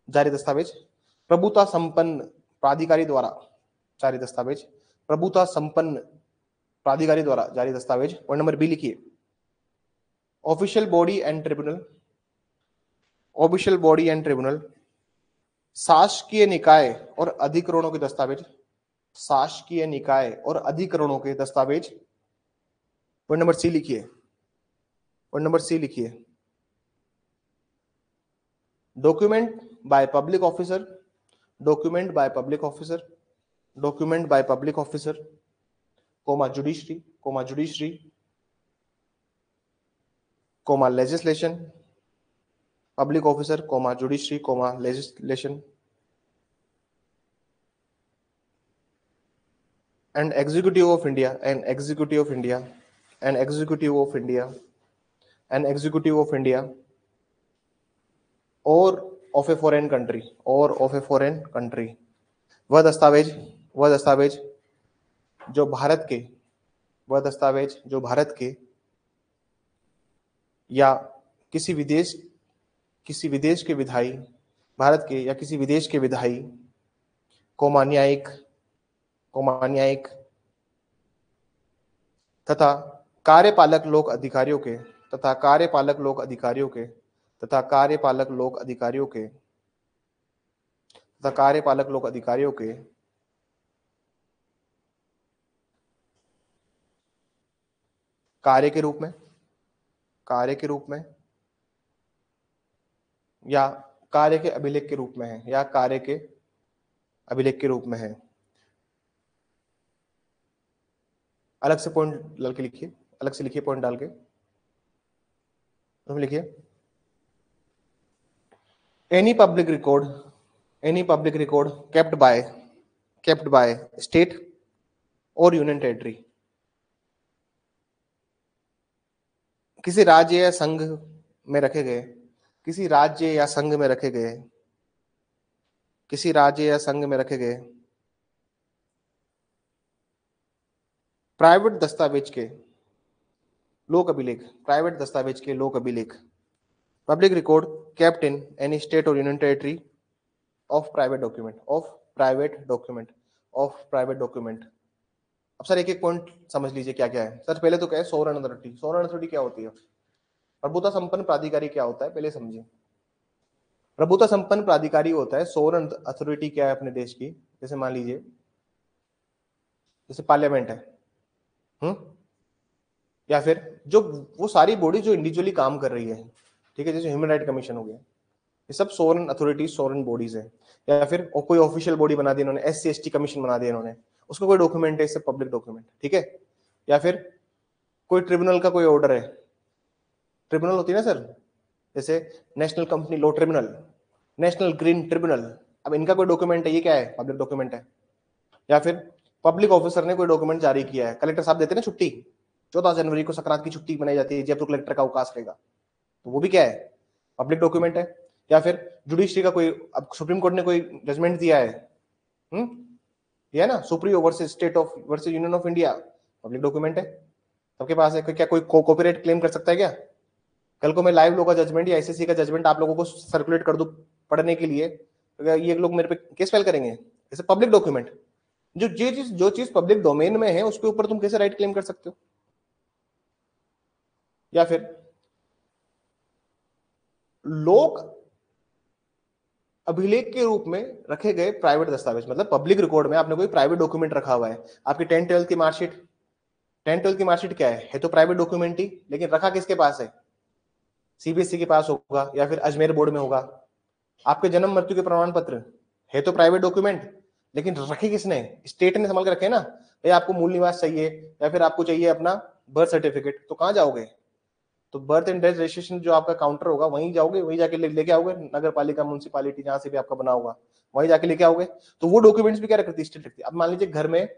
जारी दस्तावेज, प्रभुता संपन्न प्राधिकारी द्वारा जारी दस्तावेज, प्रभुता संपन्न प्राधिकारी द्वारा जारी दस्तावेज। पॉइंट नंबर बी लिखिए, official body and tribunal, official body and tribunal, शासकीय निकाय और अधिकरणों के दस्तावेज, शासकीय निकाय और अधिकरणों के दस्तावेज। पॉइंट नंबर सी लिखिए, पॉइंट नंबर सी लिखिए, document by public officer, document by public officer, document by public officer, comma judiciary, comma judiciary, comma legislation, public officer, comma judiciary, comma legislation, and executive of India, and executive of India, and executive of India, and executive of India, or of a foreign country, or of a foreign country। वह दस्तावेज जो भारत के, वह दस्तावेज जो भारत के या किसी विदेश के विधायी, भारत के या किसी विदेश के विधायी, कोमा न्यायिक तथा कार्यपालक लोक अधिकारियों के, तथा कार्यपालक लोक अधिकारियों के, तथा कार्यपालक लोक अधिकारियों के, तथा कार्यपालक लोक अधिकारियों के कार्य के रूप में, कार्य के रूप में या कार्य के अभिलेख के रूप में है, या कार्य के अभिलेख के रूप में है। अलग से पॉइंट डाल के लिखिए, अलग से लिखिए पॉइंट डाल के, तुम लिखिए, any public record kept by state और यूनियन टेरिटरी, किसी राज्य या संघ में रखे गए, किसी राज्य या संघ में रखे गए, किसी राज्य या संघ में रखे गए प्राइवेट दस्तावेज के लोक अभिलेख, प्राइवेट दस्तावेज के लोक अभिलेख, public record kept in any state और union territory of private document, of private document. अब सर एक एक पॉइंट समझ लीजिए क्या क्या है। सर पहले तो क्या है सोवरेन अथॉरिटी, सोवरेन अथॉरिटी क्या होती है, प्रभुता संपन्न प्राधिकारी क्या होता है, पहले समझिए। प्रभुता संपन्न प्राधिकारी होता है, सोवरेन अथॉरिटी क्या है अपने देश की, जैसे मान लीजिए जैसे पार्लियामेंट है, या फिर जो वो सारी बॉडी जो इंडिविजुअली काम कर रही है, ठीक है, जैसे ह्यूमन राइट कमीशन हो गया, ये सब सोवरेन अथॉरिटीज, सोवरेन बॉडीज है। या फिर कोई ऑफिशियल बॉडी बना दी इन्होंने, SC/ST कमीशन बना दिया इन्होंने, उसका कोई डॉक्यूमेंट है, इससे पब्लिक डॉक्यूमेंट, ठीक है। या फिर कोई ट्रिब्यूनल का कोई ऑर्डर है, ट्रिब्यूनल होती है ना सर, जैसे national company law tribunal, national green tribunal, अब इनका कोई डॉक्यूमेंट है, ये क्या है, पब्लिक डॉक्यूमेंट है। या फिर पब्लिक ऑफिसर ने कोई डॉक्यूमेंट जारी किया है, कलेक्टर साहब देते हैं ना छुट्टी, 14 जनवरी को संक्रांत की छुट्टी मनाई जाती है, जयपुर कलेक्टर का अवकाश रहेगा, तो वो भी क्या है, पब्लिक डॉक्यूमेंट है। या फिर जुडिशरी का कोई, अब सुप्रीम कोर्ट ने कोई जजमेंट दिया है, दिया ना, supreme versus state of versus union of India, public document है, सबके पास है। क्या कोई कॉपीराइट क्लेम कर सकता है क्या? कल को मैं लाइव लॉ का जजमेंट या ICC का जजमेंट आप लोगों को सर्कुलेट कर दूं पढ़ने के लिए, तो ये लोग मेरे पे केस फाइल करेंगे? जैसे पब्लिक डॉक्यूमेंट, जो चीज पब्लिक डोमेन में है उसके ऊपर तुम कैसे राइट क्लेम कर सकते हो? या फिर लोक अभिलेख के रूप में रखे गए प्राइवेट दस्तावेज, मतलब पब्लिक रिकॉर्ड में आपने कोई प्राइवेट डॉक्यूमेंट रखा हुआ है, आपकी 10th-12th की मार्कशीट, 10th-12th की मार्कशीट क्या है तो प्राइवेट डॉक्यूमेंट ही, लेकिन रखा किसके पास है? CBSE के पास होगा, या फिर अजमेर बोर्ड में होगा। आपके जन्म मृत्यु के प्रमाण पत्र है तो प्राइवेट डॉक्यूमेंट, लेकिन रखे किसने? स्टेट ने संभाल के रखे ना। भाई आपको मूल निवास चाहिए, या फिर आपको चाहिए अपना बर्थ सर्टिफिकेट, तो कहाँ जाओगे? तो बर्थ एंड डेथ रजिस्ट्रेशन जो आपका काउंटर होगा वहीं जाओगे, वहीं जाके लेके आओगे, नगर पालिका, म्यूनसिपालिटी, जहां से भी आपका बना होगा वहीं जाके लेके आओगे। तो वो डॉक्यूमेंट्स भी क्या रखती है? स्टेट रखती है। अब मान लीजिए घर में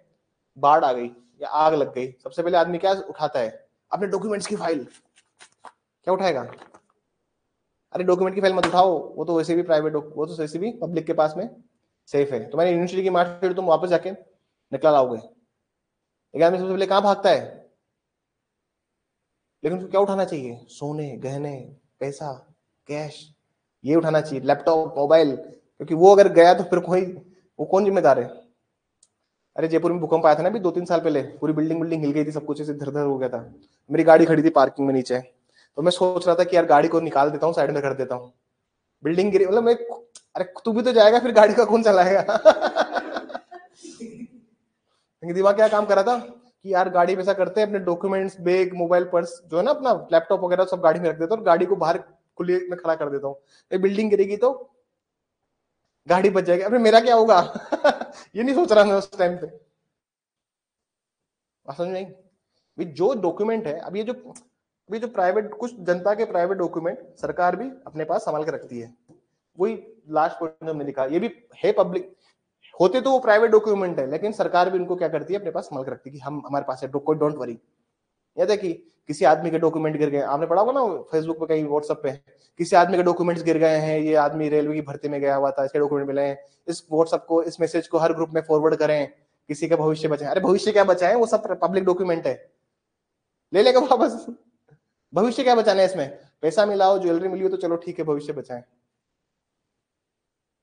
बाढ़ आ गई या आग लग गई, सबसे पहले आदमी क्या उठाता है? अपने डॉक्यूमेंट्स की फाइल। क्या उठाएगा? अरे डॉक्यूमेंट की फाइल मत उठाओ, वो तो वैसे भी प्राइवेट, वो तो वैसे भी पब्लिक के पास में सेफ है। तुम्हारी यूनिवर्सिटी की मार्कशीट तुम वापस जाके निकला लाओगे, लेकिन आदमी सबसे पहले कहाँ भागता है? लेकिन उसको क्या उठाना चाहिए? सोने, गहने, पैसा, कैश, ये उठाना चाहिए, लैपटॉप, मोबाइल, क्योंकि वो अगर गया तो फिर कोई वो कौन जिम्मेदार है? अरे जयपुर में भूकंप आया था ना अभी 2-3 साल पहले, पूरी बिल्डिंग बिल्डिंग हिल गई थी, सब कुछ ऐसे धर धर हो गया था। मेरी गाड़ी खड़ी थी पार्किंग में नीचे, तो मैं सोच रहा था कि यार गाड़ी को निकाल देता हूँ, साइड में कर देता हूँ, बिल्डिंग गिरी, मतलब मैं, अरे तू भी तो जाएगा, फिर गाड़ी का कौन चलाएगा? दिमाग क्या काम कर रहा था कि यार गाड़ी में ऐसा करते हैं, अपने डॉक्यूमेंट्स, बैग, मोबाइल, पर्स जो है ना, अपना लैपटॉप वगैरह सब गाड़ी में रख देता हूँ और गाड़ी को बाहर खुले में खड़ा कर देता हूँ, बिल्डिंग गिरेगी तो गाड़ी बच जाएगी, अरे मेरा क्या होगा? ये नहीं सोच रहा मैं उस टाइम पे। समझ में आई? भी जो डॉक्यूमेंट है, अभी जो प्राइवेट, कुछ जनता के प्राइवेट डॉक्यूमेंट सरकार भी अपने पास संभाल के रखती है। वही लास्ट पॉइंट हमने लिखा, ये भी है पब्लिक, होते तो वो प्राइवेट डॉक्यूमेंट है, लेकिन सरकार भी उनको क्या करती है, अपने पास संभाल के रखती है कि हम, हमारे पास है, कोई डोंट वरी। याद है कि किसी आदमी के डॉक्यूमेंट गिर गए, आपने पढ़ा होगा ना फेसबुक पे, कहीं व्हाट्सएप पे, किसी आदमी के डॉक्यूमेंट्स गिर गए हैं, ये आदमी रेलवे की भर्ती में गया हुआ था, इसके डॉक्यूमेंट मिले हैं, इस व्हाट्सएप को, इस मैसेज को हर ग्रुप में फॉरवर्ड करें, किसी का भविष्य बचाएं। अरे भविष्य क्या बचाएं, वो सब पब्लिक डॉक्यूमेंट है, ले लेगा वापस। भविष्य क्या बचाना है इसमें? पैसा मिला हो, ज्वेलरी मिली हो तो चलो ठीक है, भविष्य बचाएं।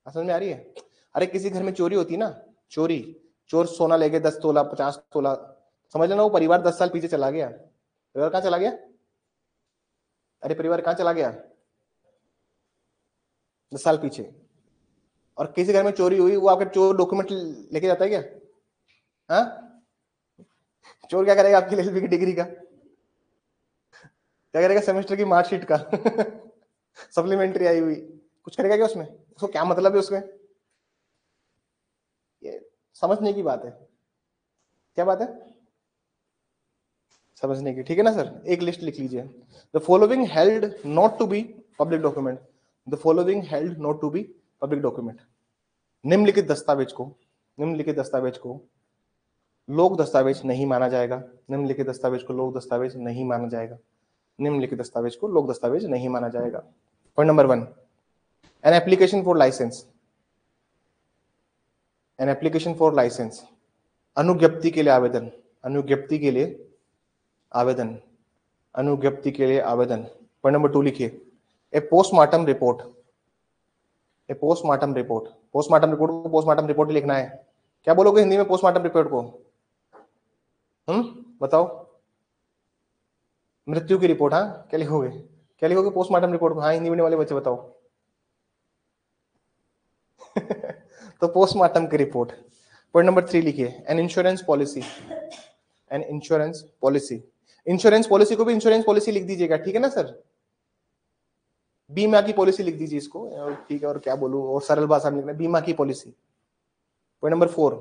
समझ में आ रही है? अरे किसी घर में चोरी होती है ना, चोरी, चोर सोना ले गए 10 तोला 50 तोला, समझ लेना वो परिवार 10 साल पीछे चला गया। परिवार कहाँ चला गया? अरे परिवार कहाँ चला गया? 10 साल पीछे। और किसी घर में चोरी हुई, वो आपके चोर डॉक्यूमेंट लेके जाता है क्या? हाँ, चोर क्या करेगा आपकी एलएलबी की डिग्री का? क्या करेगा सेमेस्टर की मार्कशीट का? सप्लीमेंट्री आई हुई, कुछ करेगा क्या उसमें? उसको क्या मतलब है उसमें? ये समझने की बात है। क्या बात है? समझने की, ठीक है ना सर? एक लिस्ट लिख लीजिए, the following held not to be public document, the following held not to be public document. निम्नलिखित दस्तावेज को, निम्नलिखित दस्तावेज को लोक दस्तावेज नहीं माना जाएगा, निम्नलिखित दस्तावेज को लोक दस्तावेज नहीं माना जाएगा, निम्नलिखित दस्तावेज को लोक दस्तावेज नहीं माना जाएगा। Point number 1, an application for license, an application for license, अनुज्ञप्ति के लिए आवेदन, अनुज्ञप्ति के लिए आवेदन, अनुज्ञप्ति के लिए आवेदन। पॉइंट नंबर 2 लिखिए, ए पोस्टमार्टम रिपोर्ट, ए पोस्टमार्टम रिपोर्ट, पोस्टमार्टम रिपोर्ट को पोस्टमार्टम रिपोर्ट लिखना है। क्या बोलोगे हिंदी में पोस्टमार्टम रिपोर्ट को? बताओ। मृत्यु की रिपोर्ट। हाँ, क्या लिखोगे? क्या लिखोगे पोस्टमार्टम रिपोर्ट को? हाँ, हिंदी मीडियम वाले बच्चे बताओ। तो पोस्टमार्टम की रिपोर्ट। पॉइंट नंबर 3 लिखिए, an insurance policy, an insurance policy, insurance policy को भी इंश्योरेंस पॉलिसी लिख दीजिएगा, ठीक है ना सर? बीमा की पॉलिसी लिख दीजिए इसको, ठीक है, और क्या बोलूं, और सरल भाषा में लिखना, बीमा की policy. Point number 4,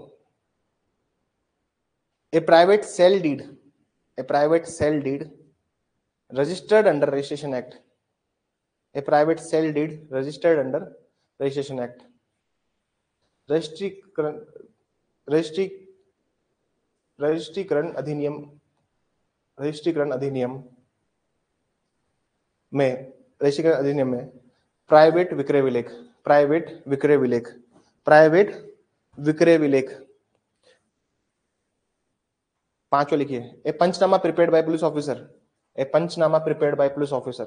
a private sale deed, a private sale deed registered under registration act, a private sale deed registered under registration act. रजिस्ट्रीकरण, रजिस्ट्री रजिस्ट्रीकरण अधिनियम, रजिस्ट्रीकरण अधिनियम में, रजिस्ट्रीकरण अधिनियम में प्राइवेट विक्रय विलेख, प्राइवेट विक्रय विलेख, प्राइवेट विक्रय विलेख। 5वां लिखिए, a panchnama prepared by police officer, a panchnama prepared by police officer,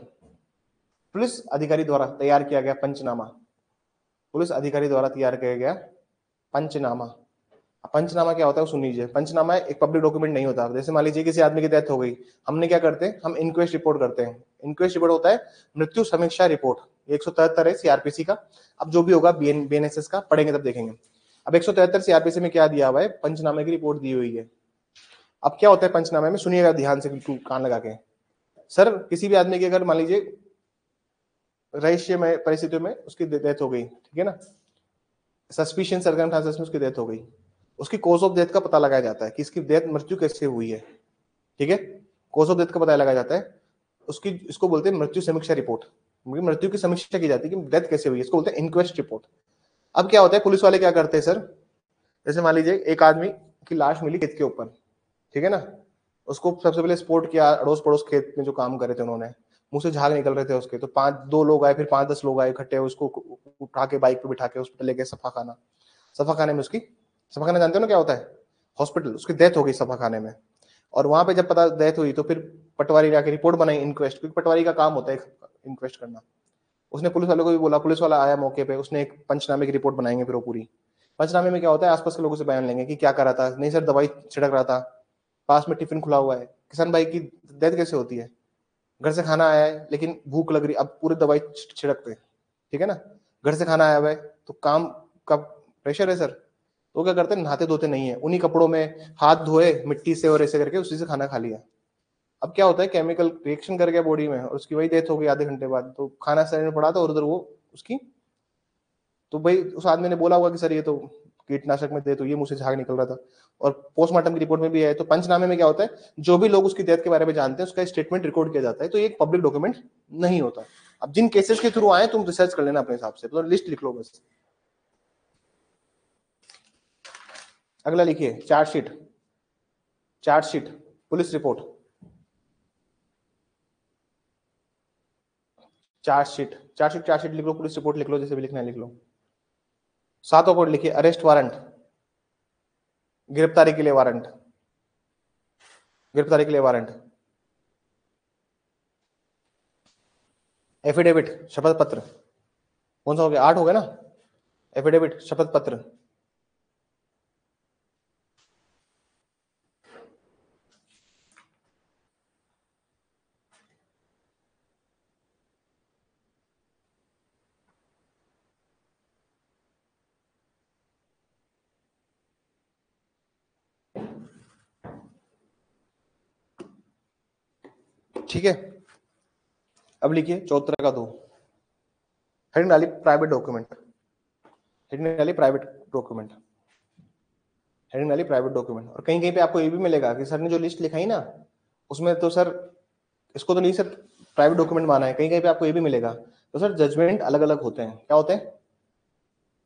police अधिकारी द्वारा तैयार किया गया पंचनामा, पुलिस अधिकारी द्वारा तैयार किया गया पंचनामा। पंचनामा क्या होता है वो सुन लीजिए। पंचनामा एक पब्लिक डॉक्यूमेंट नहीं होता। जैसे मान लीजिए किसी आदमी की डेथ हो गई, हमने क्या करते हैं, हम इंक्वेस्ट रिपोर्ट करते हैं। इंक्वेस्ट रिपोर्ट होता है मृत्यु समीक्षा रिपोर्ट, 173 है सीआरपीसी का। अब जो भी होगा बीएनएसएस का पढ़ेंगे तब देखेंगे। अब 173 सीआरपीसी में क्या दिया हुआ है, पंचनामे की रिपोर्ट दी हुई है। अब क्या होता है पंचनामे में, सुनिएगा ध्यान से, बिल्कुल कान लगा के। सर किसी भी आदमी की अगर मान लीजिए रहस्य में परिस्थितियों में उसकी डेथ हो गई, ठीक है ना, सस्पिशियस सर्कमस्टेंसेस में उसकी डेथ हो गई, उसकी कॉज ऑफ डेथ का पता लगाया जाता है कि इसकी डेथ, मृत्यु कैसे हुई है, ठीक है, कॉज ऑफ डेथ का पता लगाया जाता है। उसकी, इसको बोलते हैं मृत्यु समीक्षा रिपोर्ट, मृत्यु की समीक्षा की जाती है कि डेथ कैसे हुई है, इसको बोलते हैं इंक्वेस्ट रिपोर्ट। अब क्या होता है, पुलिस वाले क्या करते हैं सर, जैसे मान लीजिए एक आदमी की लाश मिली खेत के ऊपर, ठीक है ना, उसको सबसे पहले स्पोर्ट किया, अड़ोस पड़ोस खेत में जो काम करे थे उन्होंने, मुंह से झाग निकल रहे थे उसके, तो 5-2 लोग आए, फिर 5-10 लोग आए इकट्ठे, उसको उठा के बाइक पे बिठा के हॉस्पिटल लेके सफा खाना, सफा खाने में उसकी, सफा खाना जानते हो ना क्या होता है, हॉस्पिटल, उसकी डेथ हो गई सफा खाने में। और वहां पे जब पता डेथ हुई तो फिर पटवारी जाके रिपोर्ट बनाई, इंक्वेस्ट, क्योंकि पटवारी का काम होता है इंक्वेस्ट करना। उसने पुलिस वाले को भी बोला, पुलिस वाला आया मौके पे, उसने एक पंचनामे की रिपोर्ट बनाएंगे फिर वो पूरी, पंचनामे में क्या होता है, आसपास के लोगों से बयान लेंगे कि क्या कर रहा था, नहीं सर दवाई छिड़क रहा था, पास में टिफिन खुला हुआ है। किसान भाई की डेथ कैसे होती है, घर से खाना आया है लेकिन भूख लग रही, अब पूरी दवाई छिड़कते, ठीक है ना, घर से खाना आया हुआ है तो काम का प्रेशर है सर, तो क्या करते हैं, नहाते धोते नहीं है, उन्हीं कपड़ों में हाथ धोए मिट्टी से और ऐसे करके उसी से खाना खा लिया। अब क्या होता है, केमिकल रिएक्शन कर गया बॉडी में और उसकी वही डेथ हो गई आधे घंटे बाद, तो खाना शरीर में पड़ा था और उधर वो उसकी, तो भाई उस आदमी ने बोला होगा कि सर ये तो कीटनाशक में दे, तो ये मुंह से झाग निकल रहा था। और पोस्टमार्टम की रिपोर्ट में भी है। तो पंचनामे में क्या होता है, जो भी लोग उसकी डेथ के बारे में जानते हैं उसका स्टेटमेंट रिकॉर्ड किया जाता है, तो ये एक पब्लिक डॉक्यूमेंट नहीं होता। अब जिन केसेस के थ्रू आए तुम रिसर्च कर लेना अपने हिसाब से, तो लिस्ट लिख लो बस। अगला लिखिए, chargesheet, chargesheet police report, chargesheet, chargesheet, chargesheet लिख लो, पुलिस रिपोर्ट लिख लो, जैसे भी लिखना है लिख लो। 7वां पॉइंट लिखिए, अरेस्ट वारंट, गिरफ्तारी के लिए वारंट, गिरफ्तारी के लिए वारंट। एफिडेविट, शपथ पत्र, कौन सा हो गया, 8 हो गया ना, एफिडेविट, शपथ पत्र। ठीक है, अब लिखिए 74 का 2, हेडिंग डाली प्राइवेट डॉक्यूमेंट, हेडिंग डाली प्राइवेट डॉक्यूमेंट, हेडिंग डाली प्राइवेट डॉक्यूमेंट। और कहीं कहीं पे आपको ये भी मिलेगा कि सर ने जो लिस्ट लिखाई ना, उसमें तो सर इसको तो नहीं सर प्राइवेट डॉक्यूमेंट माना है, कहीं कहीं पे आपको ये भी मिलेगा। तो सर जजमेंट अलग अलग होते हैं, क्या होते हैं,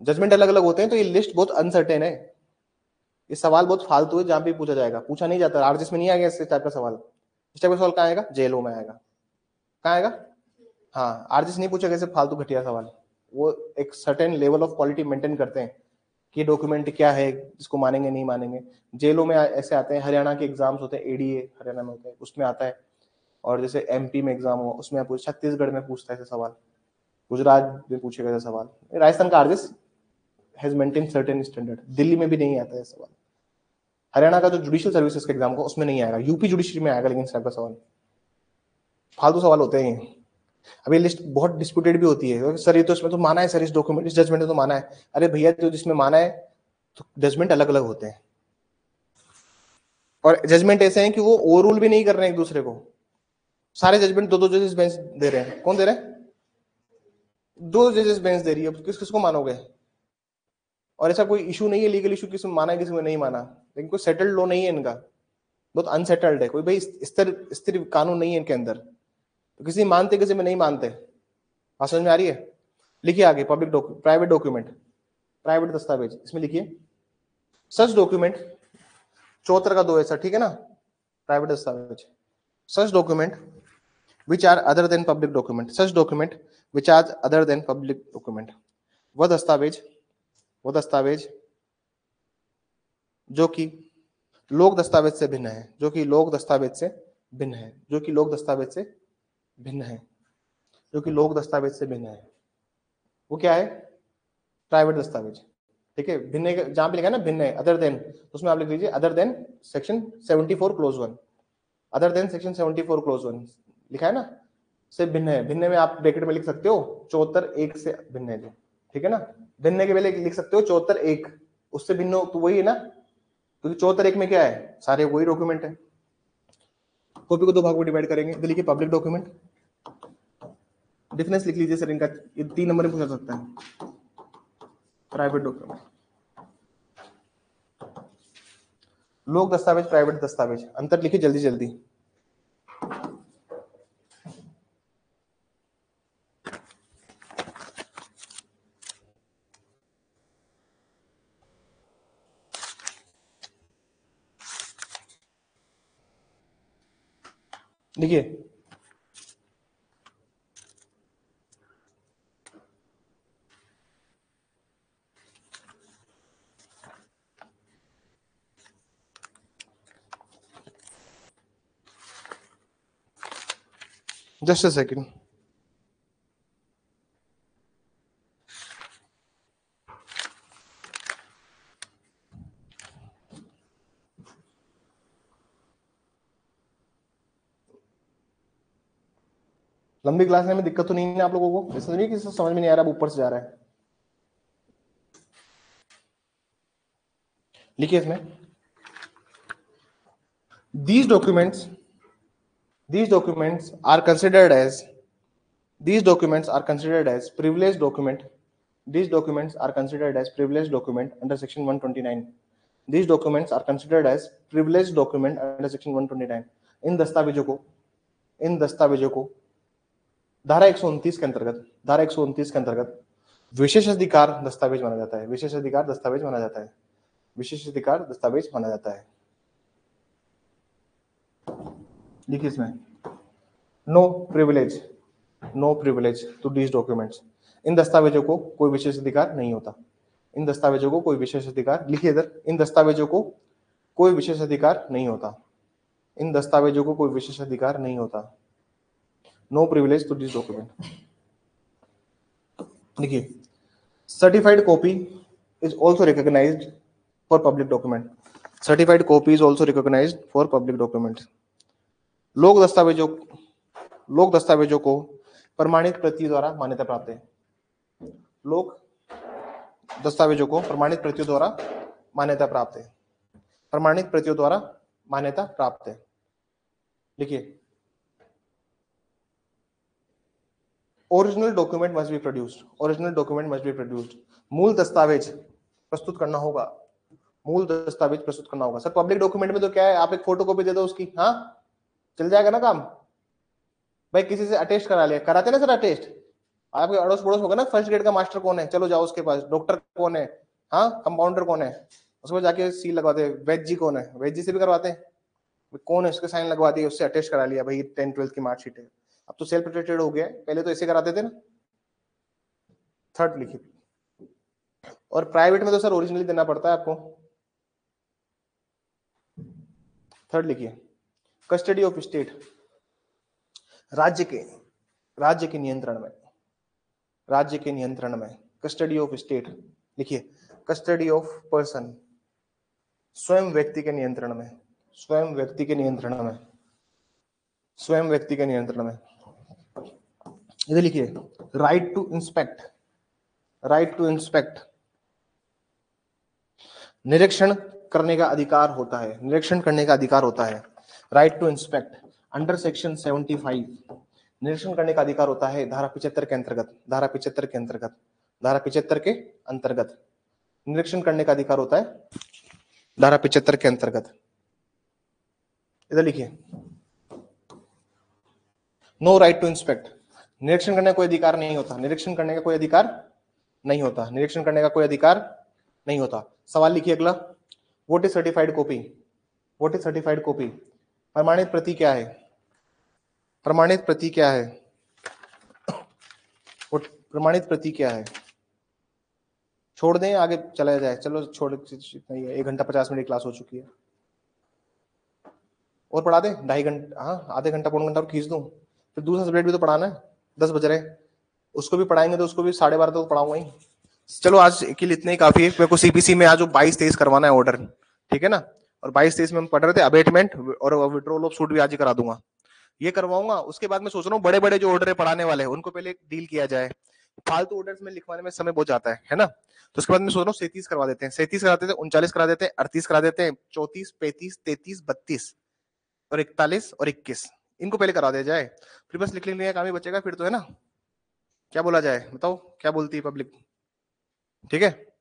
जजमेंट अलग अलग होते हैं। तो ये लिस्ट बहुत अनसर्टेन है, ये सवाल बहुत फालतू है, जहां भी पूछा जाएगा, पूछा नहीं जाता, आरजीएस में नहीं आएगा इस टाइप का सवाल। इस टाइप का सवाल कहाँ आएगा, जेलों में आएगा। कहाँ आएगा, हाँ, आरजीएस नहीं पूछेगा ऐसे फालतू घटिया सवाल। वो एक certain level of quality maintain करते हैं कि डॉक्यूमेंट क्या है, जिसको मानेंगे नहीं मानेंगे। जेलों में ऐसे आते हैं, हरियाणा के एग्जाम्स होते हैं, एडीए हरियाणा में होते हैं, उसमें आता है। और जैसे एमपी में एग्जाम हो उसमें आप, छत्तीसगढ़ में पूछता है ऐसे सवाल, गुजरात में पूछेगा ऐसा सवाल। राजस्थान का RGS has maintain certain standard, Delhi में भी नहीं आता है सवाल। हरियाणा का जो जुडिशियल सर्विसेज का एग्जाम को उसमें नहीं आएगा, यूपी जुडिशरी में आएगा, लेकिन इस टाइप का सवाल फालतू सवाल होते हैं। अभी लिस्ट बहुत डिस्प्यूटेड भी होती है, सर ये तो इसमें तो माना है सर, इस डॉक्यूमेंट इस जजमेंट में तो माना है। अरे भैया, तो जिसमें माना है तो जजमेंट अलग अलग होते हैं, और जजमेंट ऐसे हैं कि वो ओवर रूल भी नहीं कर रहे हैं एक दूसरे को। सारे जजमेंट दो दो जजेस बेंच दे रहे हैं, कौन दे रहे हैं, दो जजेस बेंच दे रही है, किस किसको मानोगे। और ऐसा कोई इशू नहीं है, लीगल इशू किसी में माना है किसी में नहीं माना, लेकिन कोई सेटल्ड लॉ नहीं है इनका, बहुत अनसेटल्ड है, कोई भाई स्थिर स्थिर कानून नहीं है इनके अंदर, तो किसी मानते किसी में नहीं मानते। बात समझ में आ रही है। लिखिए आगे, पब्लिक प्राइवेट डॉक्यूमेंट, प्राइवेट दस्तावेज, इसमें लिखिए सच डॉक्यूमेंट, 74 का 2 है सर, ठीक है ना, प्राइवेट दस्तावेज, such document which are other than public document, such document which are other than public document, वह दस्तावेज, वो दस्तावेज जो कि लोक दस्तावेज से भिन्न है, जो कि लोक दस्तावेज से भिन्न है, जो कि लोक दस्तावेज से भिन्न है, जो कि लोक दस्तावेज से भिन्न है, वो क्या है, प्राइवेट दस्तावेज। ठीक है, भिन्न जहां पे लिखा है ना भिन्न है, अदर देन, उसमें आप लिख लीजिए other than section 74 close 1, other than section 74 close 1 लिखा है ना, से भिन्न है। भिन्न में आप ब्रैकेट में लिख सकते हो 74(1) से भिन्न है जो, ठीक है ना, भिन्न के पहले लिख सकते हो 74(1), उससे भिन्न हो तो वही है ना, क्योंकि 74(1) में क्या है, सारे वही डॉक्यूमेंट है। कॉपी को 2 भाग में डिवाइड करेंगे, तो लिखिए पब्लिक डॉक्यूमेंट, डिफरेंस लिख लीजिए सर इनका, ये 3 नंबर में पूछा सकता है। प्राइवेट डॉक्यूमेंट, लोक दस्तावेज, प्राइवेट दस्तावेज, अंतर लिखिए जल्दी जल्दी। लिखिए, जस्ट अ सेकंड। लंबी क्लास में दिक्कत तो नहीं है आप लोगों को? ऐसा नहीं कि समझ में नहीं आ रहा, ऊपर से जा रहा है। लिखिए इसमें, these documents are considered as privileged document. These documents are considered as privileged document under section 129. These documents are considered as privileged document under section 129. इन दस्तावेजों को धारा 129 के अंतर्गत विशेषाधिकार दस्तावेज माना जाता है। विशेषाधिकार दस्तावेज माना जाता है। लिखिए इसमें, no privilege to these documents. इन दस्तावेजों को कोई विशेष अधिकार नहीं होता। लिखिए इधर, इन दस्तावेजों को कोई विशेष अधिकार नहीं होता। No privilege to this document. देखिए, certified copy is also recognised for public document. लोक दस्तावेजों को प्रमाणित प्रतियों द्वारा मान्यता प्राप्त है। लिखिए, original document must be produced. मूल दस्तावेज प्रस्तुत करना होगा। सर पब्लिक डॉक्यूमेंट में तो क्या है, आप एक फोटोकॉपी दे दो उसकी, हाँ चल जाएगा ना काम। भाई किसी से अटेस्ट करा लिया, कराते ना सर अटेस्ट, आपके अड़ोस पड़ोस होगा ना, फर्स्ट ग्रेड का मास्टर कौन है, चलो जाओ उसके पास। डॉक्टर कौन है, हाँ कंपाउंडर कौन है, उसको जाके सील लगवाते। वेज जी कौन है, वेज जी से भी करवाते हैं। कौन है, उसके साइन लगवा दिए, उससे अटेस्ट करा लिया, भाई 10th-12th की मार्कशीट है। अब तो सेल्फ अटेस्टेड हो गया है, पहले तो ऐसे कराते थे ना। थर्ड लिखिए, और प्राइवेट में तो सर ओरिजिनली देना पड़ता है आपको। थर्ड लिखिए, कस्टडी ऑफ स्टेट। राज्य के नियंत्रण में कस्टडी ऑफ स्टेट। लिखिए, कस्टडी ऑफ पर्सन, स्वयं व्यक्ति के नियंत्रण में। इधर लिखिए, राइट टू इंस्पेक्ट। निरीक्षण करने का अधिकार होता है। Right to inspect under section 75। निरीक्षण करने का अधिकार होता है धारा 75 के अंतर्गत। निरीक्षण करने का अधिकार होता है धारा 75 के अंतर्गत। इधर लिखिए, नो राइट टू इंस्पेक्ट। निरीक्षण करने का कोई अधिकार नहीं होता। सवाल लिखिए अगला, व्हाट इज सर्टिफाइड कॉपी? प्रमाणित प्रति क्या है? प्रमाणित प्रति क्या है? छोड़ दें, आगे चला जाए, चलो छोड़, इतना ही है, 1 घंटा 50 मिनट क्लास हो चुकी है। और पढ़ा दें 2.5 घंटा, हाँ आधे घंटा पौन घंटा और खींच दूं, फिर दूसरा सब्जेक्ट भी तो पढ़ाना है, 10 बज रहे, उसको भी पढ़ाएंगे तो उसको भी 12:30 तक पढ़ाऊंगा ही। चलो आज के लिए इतना ही काफी है। मेरे को सीपीसी में आज 22-23 करवाना है ऑर्डर, ठीक है ना। और 22-23 में हम पढ़ रहे थे अबेटमेंट और विड्रॉल ऑफ सूट भी आज ही करा दूंगा, ये करवाऊंगा। उसके बाद मैं सोच रहा हूँ बड़े बड़े जो ऑर्डर है पढ़ाने वाले, उनको पहले डील किया जाए। फालतू ऑर्डर्स में लिखवाने में समय बहुत जाता है ना। तो उसके बाद मैं सोच रहा हूँ 37 करवा देते हैं, 39 करा देते हैं, 38 करा देते हैं, 34, 35, 33, 32 और 41 और 21 इनको पहले करा दिया जाए, फिर बस लिख लेने का काम ही बचेगा फिर तो, है ना। क्या बोला जाए, बताओ क्या बोलती है पब्लिक? ठीक है।